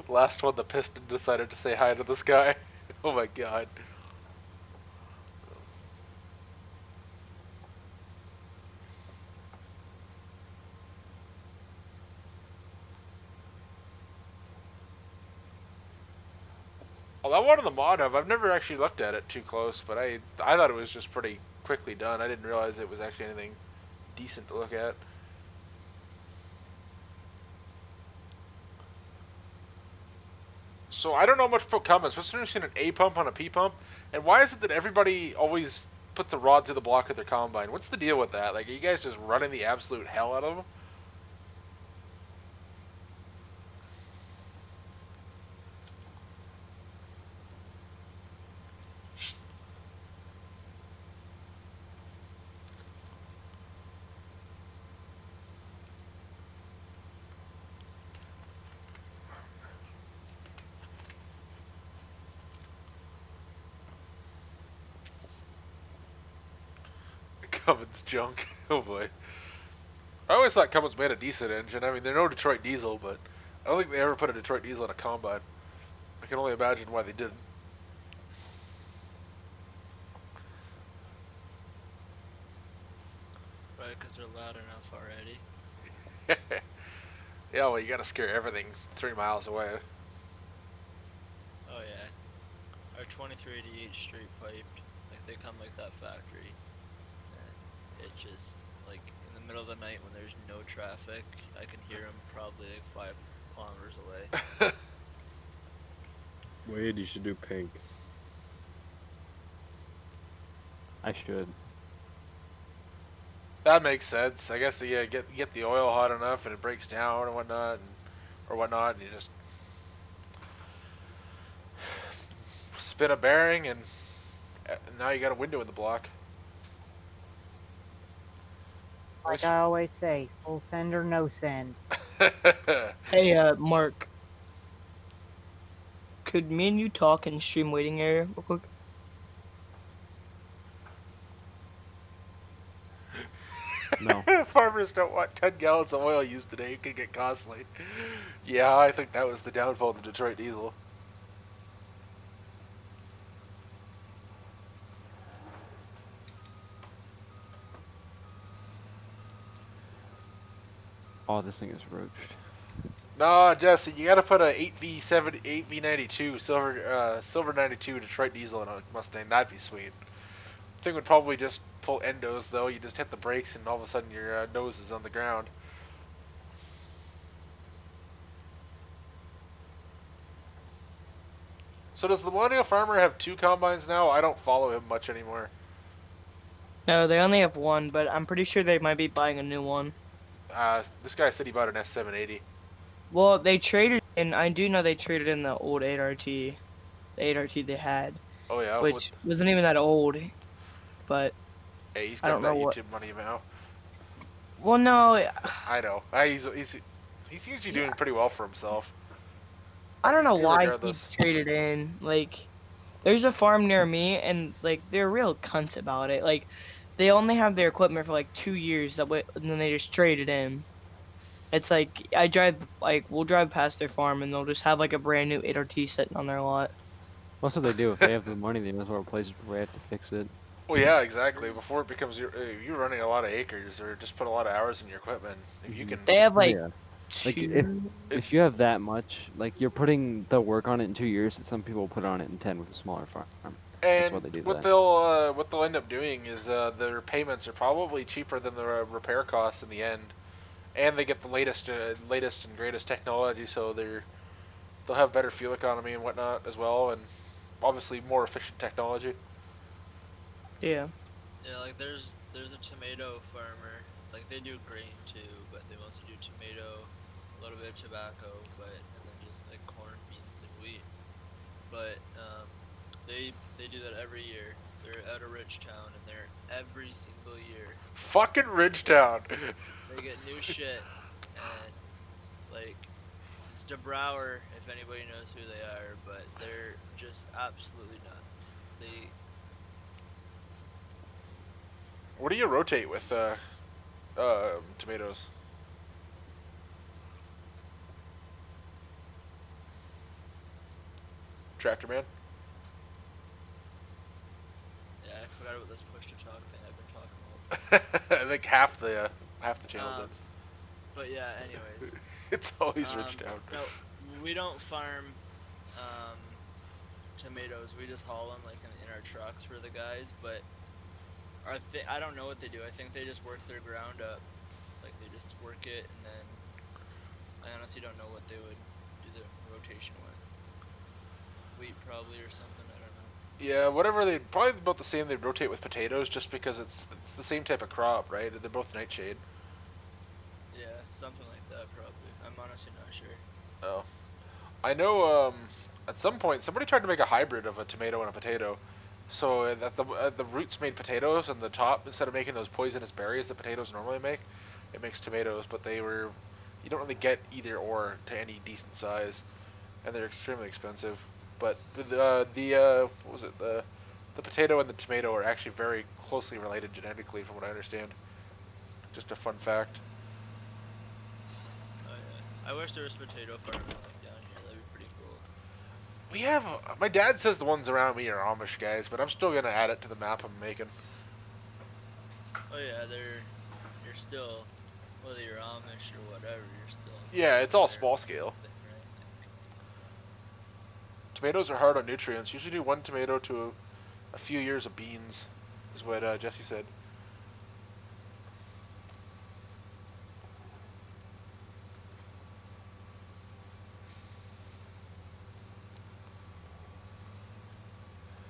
last one, the piston decided to say hi to this guy. Oh my god. Well, that one on the mod hub, I've never actually looked at it too close, but I thought it was just pretty quickly done. I didn't realize it was actually anything decent to look at. So I don't know much about Cummins. What's the difference between an A pump and a P pump? And why is it that everybody always puts a rod through the block of their combine? What's the deal with that? Like, are you guys just running the absolute hell out of them? Cummins junk. Oh boy. I always thought Cummins made a decent engine. I mean, they're no Detroit diesel, but I don't think they ever put a Detroit diesel in a combine. I can only imagine why they didn't. Right, because they're loud enough already. Yeah, well, you gotta scare everything 3 miles away. Oh yeah. Our 2388 straight piped. Like they come like that factory. And it just, like, in the middle of the night when there's no traffic, I can hear them probably like 5 kilometers away. Wade, you should do pink. I should. That makes sense. I guess yeah, get the oil hot enough and it breaks down and whatnot, and you just spin a bearing and now you got a window in the block. Like I always say, full send or no send. Hey, Mark. Could me and you talk in stream waiting area real quick? No. Farmers don't want 10 gallons of oil used today. It could get costly. Yeah, I think that was the downfall of the Detroit diesel. Oh, this thing is roached. No, Jesse, you gotta put a 8V7, 8V92 silver 92 Detroit diesel in a Mustang. That'd be sweet. Thing would probably just pull endos though. You just hit the brakes and all of a sudden your nose is on the ground. So does the Millennial Farmer have 2 combines now? I don't follow him much anymore. No, they only have one, but I'm pretty sure they might be buying a new one. This guy said he bought an S780. Well, they traded in. I do know they traded in the old 8RT, the 8RT they had. Oh yeah, which wasn't even that old, but hey, he's I got don't that know what. YouTube money now. Well, no, I know. He seems to be doing pretty well for himself. I don't know why he Regardless. traded in. Like, there's a farm near me, and like they're real cunts about it. Like, they only have their equipment for like 2 years, and then they just trade it in. It's like we'll drive past their farm, and they'll just have like a brand new 8RT sitting on their lot. That's what they do. If they have the money, they might as well replace it before they have to fix it. Well, yeah, exactly. Before it becomes you're running a lot of acres or just put a lot of hours in your equipment. If you can, They have like Yeah. Like two. if you have that much, like you're putting the work on it in 2 years that some people put on it in 10 with a smaller farm. That's and why they do what that. they'll end up doing is their payments are probably cheaper than the repair costs in the end, and they get the latest and greatest technology, so they'll have better fuel economy and whatnot as well, and obviously more efficient technology. Yeah. Yeah, like there's a tomato farmer. Like they do grain too, but they mostly do tomato, a little bit of tobacco, and then just like corn, beans, and wheat. But they do that every year. They're out of Ridgetown, and they're every single year. Fucking Ridgetown. They get new shit, and like it's DeBrouwer, if anybody knows who they are, but they're just absolutely nuts. They What do you rotate with tomatoes? Tractor man. Yeah, I forgot about this push to talk thing I've been talking all the time. I think half the channel did. But yeah, anyways. It's always Ridgetown. No, we don't farm tomatoes. We just haul them like in our trucks for the guys. But I don't know what they do. I think they just work their ground up. Like they just work it, and then I honestly don't know what they would do the rotation with. Wheat probably or something. I don't know. Yeah, whatever they probably about the same they rotate with potatoes, just because it's the same type of crop, right? They're both nightshade. Yeah, something like that probably. I'm honestly not sure. Oh, I know. At some point, somebody tried to make a hybrid of a tomato and a potato. So that the roots made potatoes, and the top, instead of making those poisonous berries that potatoes normally make, it makes tomatoes. But you don't really get either or to any decent size, and they're extremely expensive. But what was it, the the potato and the tomato are actually very closely related genetically, from what I understand. Just a fun fact. Oh yeah. I wish there was potato farming like down here. That'd be pretty cool. We have. My dad says the ones around me are Amish guys, but I'm still gonna add it to the map I'm making. Oh yeah, you're still, whether you're Amish or whatever, you're still. Yeah, it's all there. small scale. Thing, right? Tomatoes are hard on nutrients. Usually do one tomato to a few years of beans, is what Jesse said.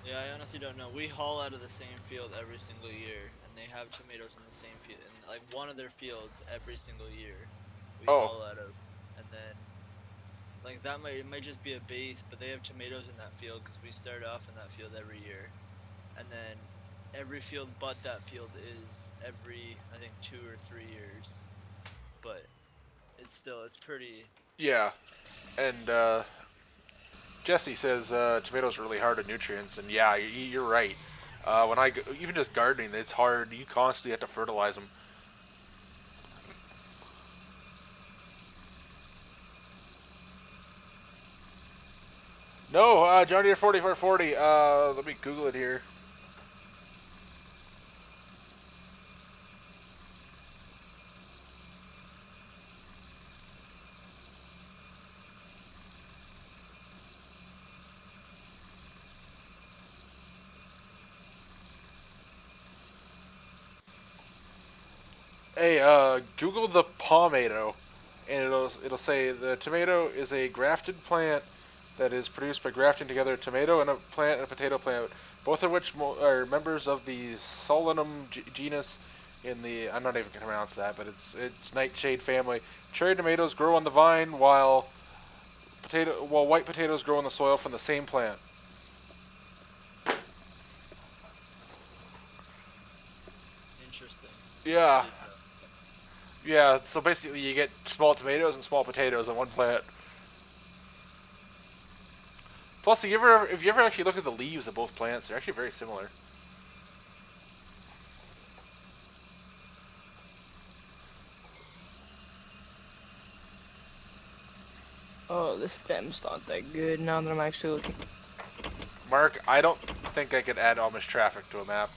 Yeah, I honestly don't know. We haul out of the same field every single year, and they have tomatoes in the same field, in like one of their fields every single year. We haul out of, and then like that might just be a base, but they have tomatoes in that field because we start off in that field every year, and then every field but that field is every I think 2 or 3 years, but it's pretty. Yeah, and Jesse says tomatoes are really hard on nutrients, and yeah, you're right. When even just gardening, it's hard. You constantly have to fertilize them. No, John Deere 4440. Let me Google it here. Hey, Google the palmato, and it'll say the tomato is a grafted plant that is produced by grafting together a tomato and a plant and a potato plant, both of which are members of the Solanum genus in the, I'm not even gonna pronounce that, but it's Nightshade family. Cherry tomatoes grow on the vine while white potatoes grow in the soil from the same plant. Interesting. Yeah. Yeah, so basically you get small tomatoes and small potatoes on one plant. Plus, if you ever actually look at the leaves of both plants, they're actually very similar. Oh, the stem's not that good now that I'm actually looking. Mark, I don't think I could add Amish traffic to a map.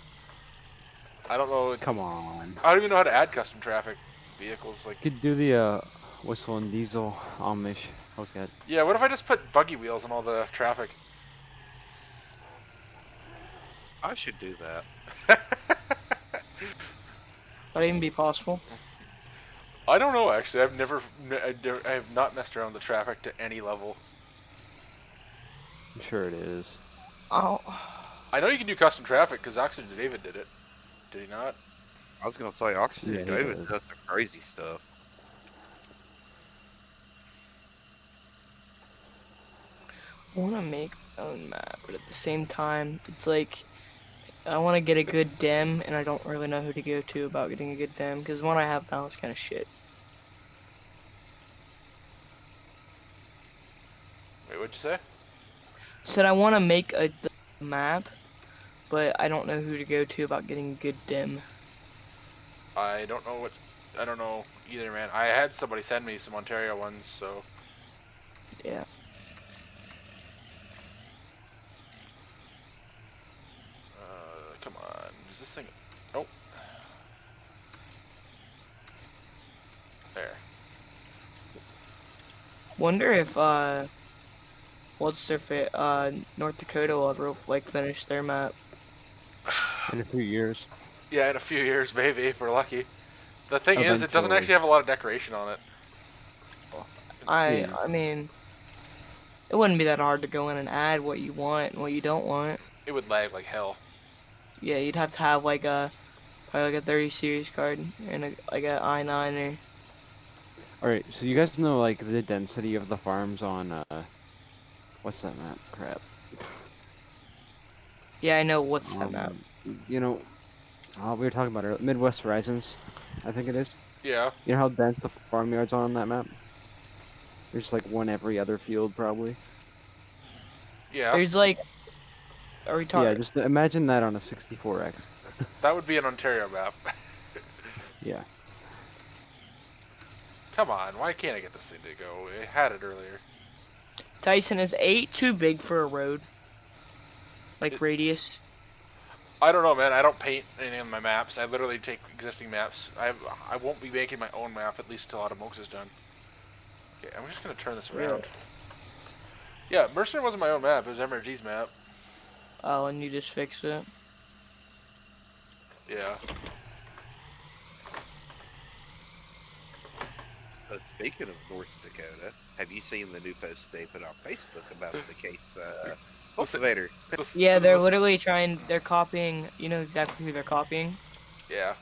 I don't know. Come on. I don't even know how to add custom traffic vehicles. Like, You could do the whistle and diesel Amish. Okay. yeah, what if I just put buggy wheels on all the traffic? I should do that. Would that even be possible? I don't know, actually. I have not messed around with the traffic to any level. I'm sure it is. Oh. I know you can do custom traffic because Oxygen David did it. Did he not? I was gonna say Oxygen Yeah, David does. does some crazy stuff. I want to make my own map, but at the same time, it's like I want to get a good dem, and I don't really know who to go to about getting a good dem because the one I have now is kind of shit. Wait, what'd you say? Said I want to make a map, but I don't know who to go to about getting a good dem. I don't know either, man. I had somebody send me some Ontario ones, so. Yeah. Come on. Is this thing? Oh. There. Wonder if what's their North Dakota will ever like finish their map. In a few years. Yeah, in a few years, maybe, if we're lucky. The thing is, it doesn't actually have a lot of decoration on it. I mean, it wouldn't be that hard to go in and add what you want and what you don't want. It would lag like hell. Yeah, you'd have to have like probably like a 30 series card and like a I9 or. Alright, so you guys know like the density of the farms on what's that map? Crap. Yeah, I know what's that map. You know, we were talking about earlier, Midwest Horizons, I think it is. Yeah. You know how dense the farmyards are on that map? There's like one every other field, probably. Yeah. There's like Are we talking? Yeah, just imagine that on a 64X. That would be an Ontario map. Yeah. Come on, why can't I get this thing to go? I had it earlier. Tyson, is 8 too big for a road? Like radius? I don't know, man. I don't paint any of my maps. I literally take existing maps. I won't be making my own map at least till Automokes is done. Okay, I'm just gonna turn this around. Yeah, Mercer wasn't my own map. It was MRG's map. Oh, and you just fixed it? Yeah. But speaking of North Dakota, have you seen the new post they put on Facebook about the case cultivator? Yeah, they're literally they're copying, you know exactly who they're copying? Yeah.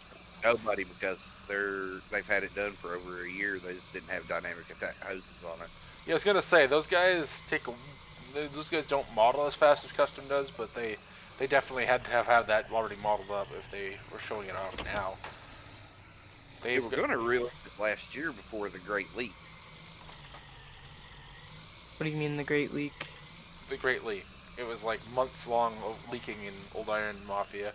Nobody, because they've had it done for over a year. They just didn't have dynamic attack hoses on it. Yeah, I was gonna say those guys those guys don't model as fast as custom does, but they definitely had to have that already modeled up if they were showing it off now. They were going to release it last year before the Great Leak. What do you mean the Great Leak? The Great Leak. It was like months long of leaking in Old Iron Mafia.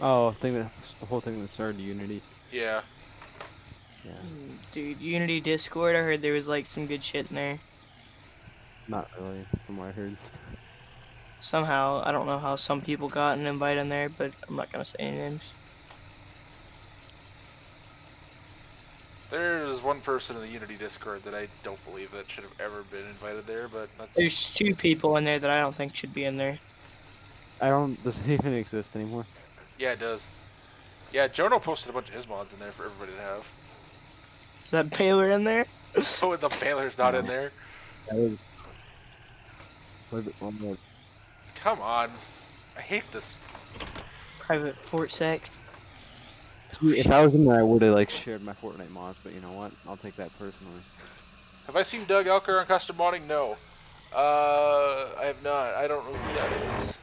Oh, the whole thing that started Unity. Yeah. Yeah. Dude, Unity Discord, I heard there was like some good shit in there. Not really, from what I heard. Somehow, I don't know how some people got an invite in there, but I'm not gonna say any names. There's one person in the Unity Discord that I don't believe that should have ever been invited there, but that's... There's 2 people in there that I don't think should be in there. Does it even exist anymore? Yeah, it does. Yeah, Jono posted a bunch of his mods in there for everybody to have. Is that Baylor in there? Oh, the Baylor's not in there. Come on. I hate this. Private Fort Sex. If I was in there, I would have like shared my Fortnite mods, but you know what? I'll take that personally. Have I seen Doug Elker on custom modding? No. I have not. I don't know who that is.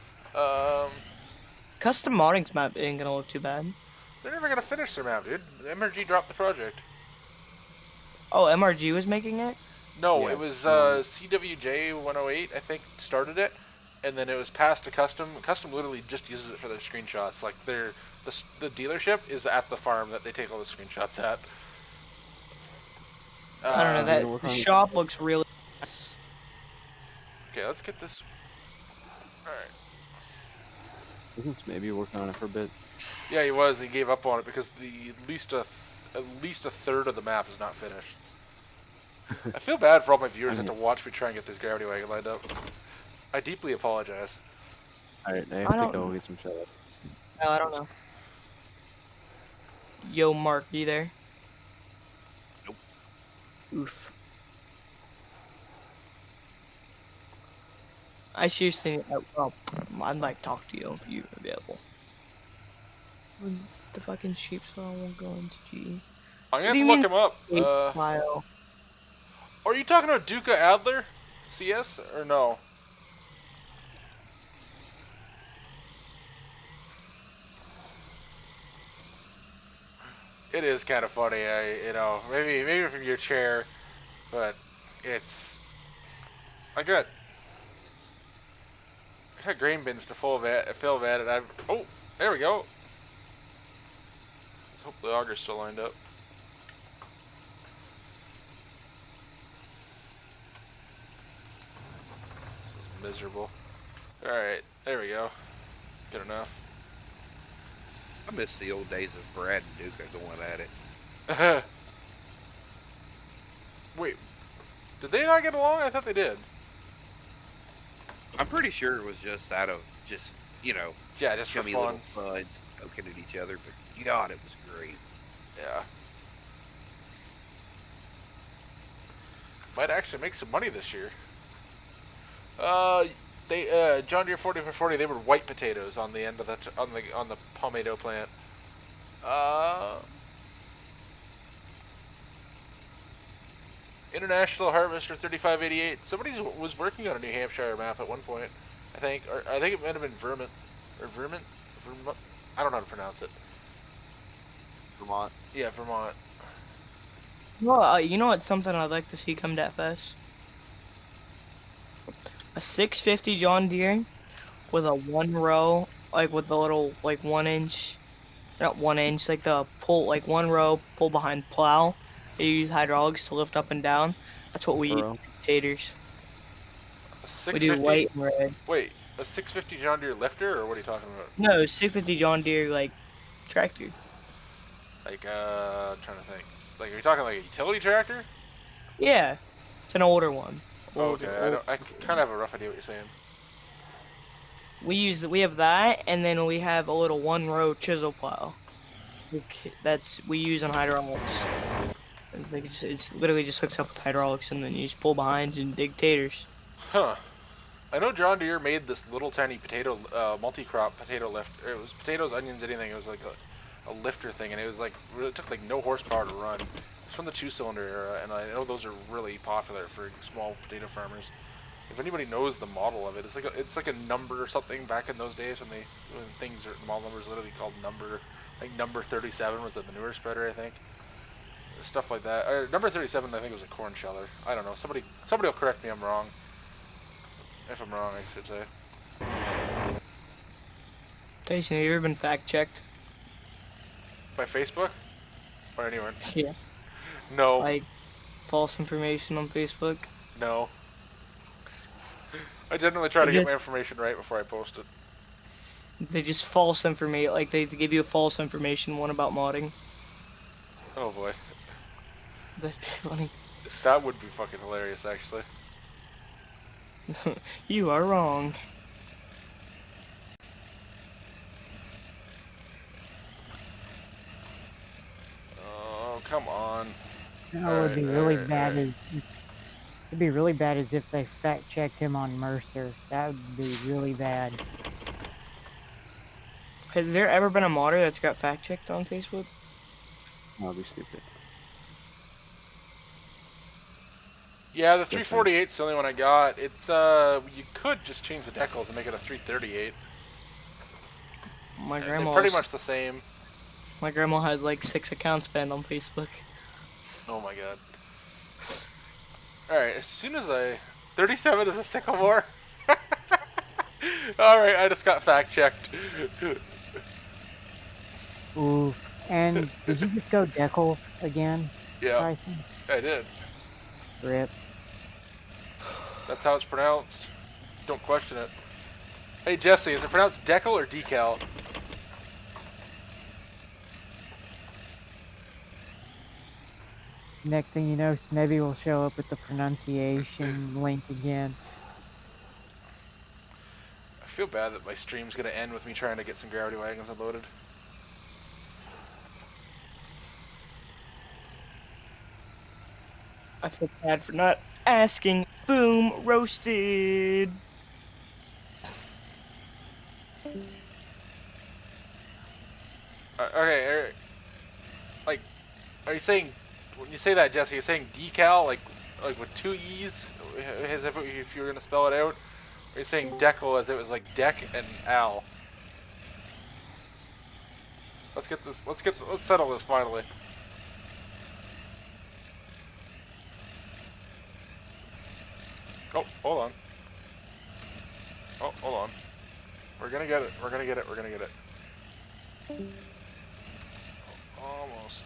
Custom modding's map ain't gonna look too bad. They're never gonna finish their map, dude. MRG dropped the project. Oh, MRG was making it? No, Yeah. it was CWJ 108, I think, started it, and then it was passed to Custom. Custom literally just uses it for their screenshots. Like the dealership is at the farm that they take all the screenshots at. I don't know, the shop looks really nice. Okay, let's get this. Alright. Isn't maybe working on it for a bit? Yeah, he was. He gave up on it because at least a third of the map is not finished. I feel bad for all my viewers that have to watch me try and get this gravity wagon lined up. I deeply apologize. Alright, I have to go get some shut up. No, I don't know. Yo, Mark, you there? Nope. Oof. I seriously, well, I'd like to talk to you if you're available. The fucking sheep saw won't go into G. I'm gonna have to look him up. File. Are you talking about Duca Adler? CS or no? It is kind of funny, maybe from your chair, but it's I got grain bins to fill of it, and oh, there we go. Let's hope the auger's still lined up. This is miserable. All right, there we go. Good enough. I miss the old days of Brad and Duca going at it. Wait, did they not get along? I thought they did. I'm pretty sure it was just out of yeah, just for chummy fun. little fun, poking at each other. But God, it was great. Yeah. Might actually make some money this year. They John Deere 40 for 40. They were white potatoes on the end of on the palmetto plant. International Harvester 3588. Somebody was working on a New Hampshire map at one point, I think. Or I think it might have been Vermont. I don't know how to pronounce it. Vermont. Yeah, Vermont. Well, you know what's something I'd like to see come to FS? A 650 John Deere with a 1 row, like with the little like 1 inch, not 1 inch, like the pull, like 1 row pull behind plow. You use hydraulics to lift up and down. That's what we use Furrow. for taters. A We do 650. white and red. Wait, a 650 John Deere lifter, or what are you talking about? No, 650 John Deere like tractor. Like, I'm trying to think. Like, are you talking like a utility tractor? Yeah, it's an older one. Oh, Older, okay, I kind of have a rough idea what you're saying. We have that, and then we have a little 1 row chisel plow. We use on hydraulics. Like it's literally just hooks up with hydraulics, and then you just pull behind and dig taters. Huh. I know John Deere made this little tiny potato, multi-crop potato lift. It was potatoes, onions, anything. It was like a lifter thing, and it was like, it took like no horsepower to run. It's from the 2-cylinder era, and I know those are really popular for small potato farmers. If anybody knows the model of it, it's like a number or something back in those days when things are, the model numbers literally called number, like number 37 was a manure spreader, I think. Stuff like that. Number 37 I think was a corn sheller. I don't know. Somebody will correct me if I'm wrong. If I'm wrong, I should say. Tyson, have you ever been fact checked? By Facebook? Or anyone? Yeah. No. Like false information on Facebook? No. I generally try to get my information right before I post it. They just false information, like they give you a false information one about modding. Oh boy. That'd be funny. That would be fucking hilarious, actually. You are wrong. Oh, come on. That would be really bad. It'd be really bad as if they fact checked him on Mercer. That would be really bad. Has there ever been a modder that's got fact checked on Facebook? That'd be stupid. Yeah, the 348's the only one I got. It's you could just change the decals and make it a 338. My They're grandma. pretty much the same. My grandma has like 6 accounts banned on Facebook. Oh my god. Alright, as soon as 37 is a sycamore? Alright, I just got fact checked. Oof. And did you just go decal again, Yeah, Tyson? I did. Rip. That's how it's pronounced. Don't question it. Hey Jesse, is it pronounced decal or decal? Next thing you know, maybe we'll show up with the pronunciation link again. I feel bad that my stream's gonna end with me trying to get some gravity wagons unloaded. I feel bad for not asking. Boom, roasted. Okay, like, are you saying, when you say that, Jesse, you're saying decal, like with 2 E's, as if you were gonna spell it out? Or are you saying decal as it was like deck and al? Let's settle this finally. Oh, hold on. Oh, hold on. We're gonna get it. We're gonna get it. We're gonna get it. Almost.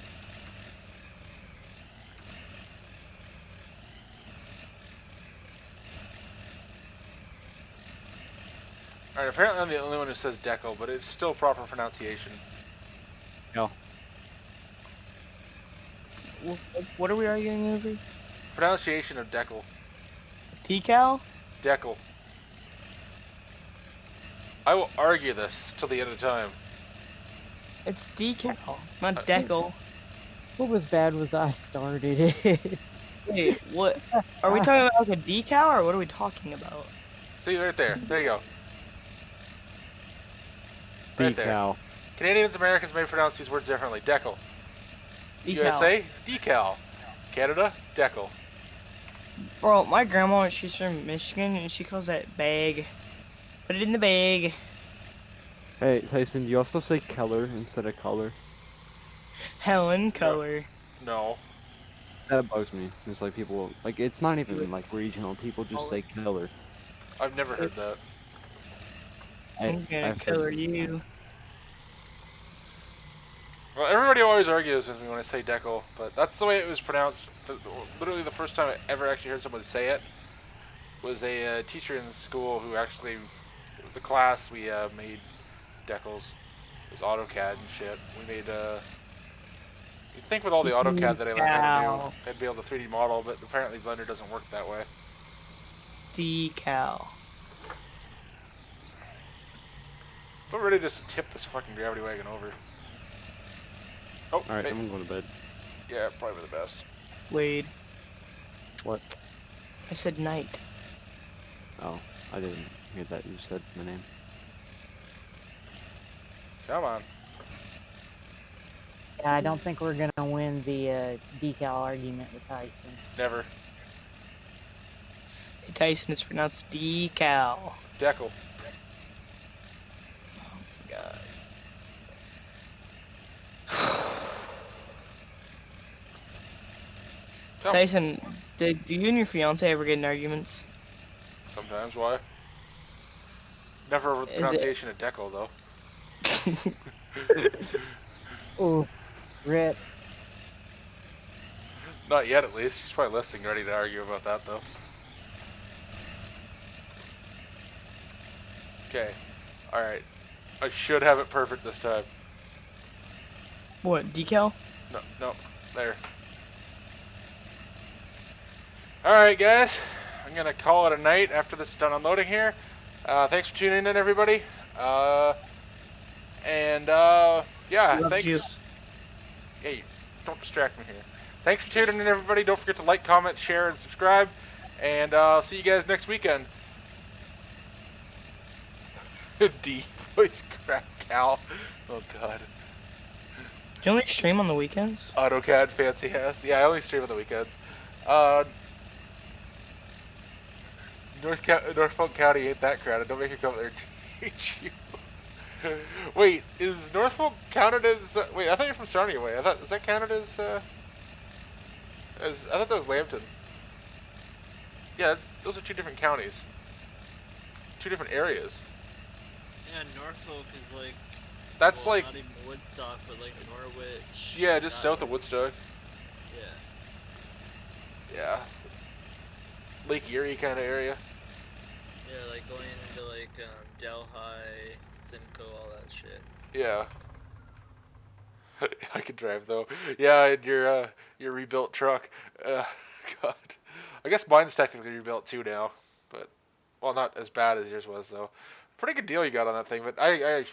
Alright, apparently I'm the only one who says decal, but it's still proper pronunciation. Yeah. What are we arguing over? Pronunciation of decal. Decal? Decal. I will argue this till the end of time. It's decal, not decal. What was bad was I started it. Wait, what? Are we talking about like a decal, or what are we talking about? See, right there. There you go. Right there. Decal. Canadians, Americans may pronounce these words differently. Decal. Decal. USA, decal. Canada, decal. Bro, my grandma, she's from Michigan, and she calls that bag. Put it in the bag. Hey, Tyson, do you also say Keller instead of color? Helen color. No. That bugs me. It's like people, like, it's not even like regional. People just say Keller. I've never heard that. I'm gonna I've color heard. you. Well, everybody always argues with me when I say Deckle, but that's the way it was pronounced. Literally, the first time I ever actually heard someone say it was a teacher in school who actually, the class we made Deckles. It was AutoCAD and shit. We made you'd think with all the AutoCAD that I learned how to do, Decal. I'd be able to 3D model, but apparently Blender doesn't work that way. Decal. But ready just to tip this fucking gravity wagon over. Oh, All right, I'm going to bed. yeah, probably the best. Wade. What? I said night. Oh, I didn't hear that you said my name. Come on. Yeah, I don't think we're gonna win the decal argument with Tyson. Never. Hey, Tyson, it's pronounced decal. Deckle. God. Tyson, do you and your fiance ever get in arguments? Sometimes, why? Never over the pronunciation of Deckle, though. Ooh, rip. Not yet, at least. She's probably listening, ready to argue about that, though. Okay. Alright. I should have it perfect this time. What, decal? No. There. Alright, guys. I'm going to call it a night after this is done unloading here. Thanks for tuning in, everybody. Yeah, Love thanks. you. Hey, don't distract me here. Thanks for tuning in, everybody. Don't forget to like, comment, share, and subscribe. And see you guys next weekend. D voice crack Cal. Oh god. Do you only stream on the weekends? AutoCAD fancy ass. Yeah, I only stream on the weekends. Norfolk County ain't that crowded. Don't make her come there and teach you. Wait, is Norfolk counted as? Wait, I thought you're from Sarnia way. Is that counted as? I thought that was Lambton. Yeah, those are two different counties. Two different areas. Yeah, Norfolk is like. That's well, like. not even Woodstock, but like Norwich. Yeah, just south of Woodstock. Yeah. Yeah. Lake Erie kind of area. Yeah, like going into like Delhi, Simcoe, all that shit. Yeah. I could drive though. Yeah, and your rebuilt truck. God. I guess mine's technically rebuilt too now, but well, not as bad as yours was though. Pretty good deal you got on that thing, but I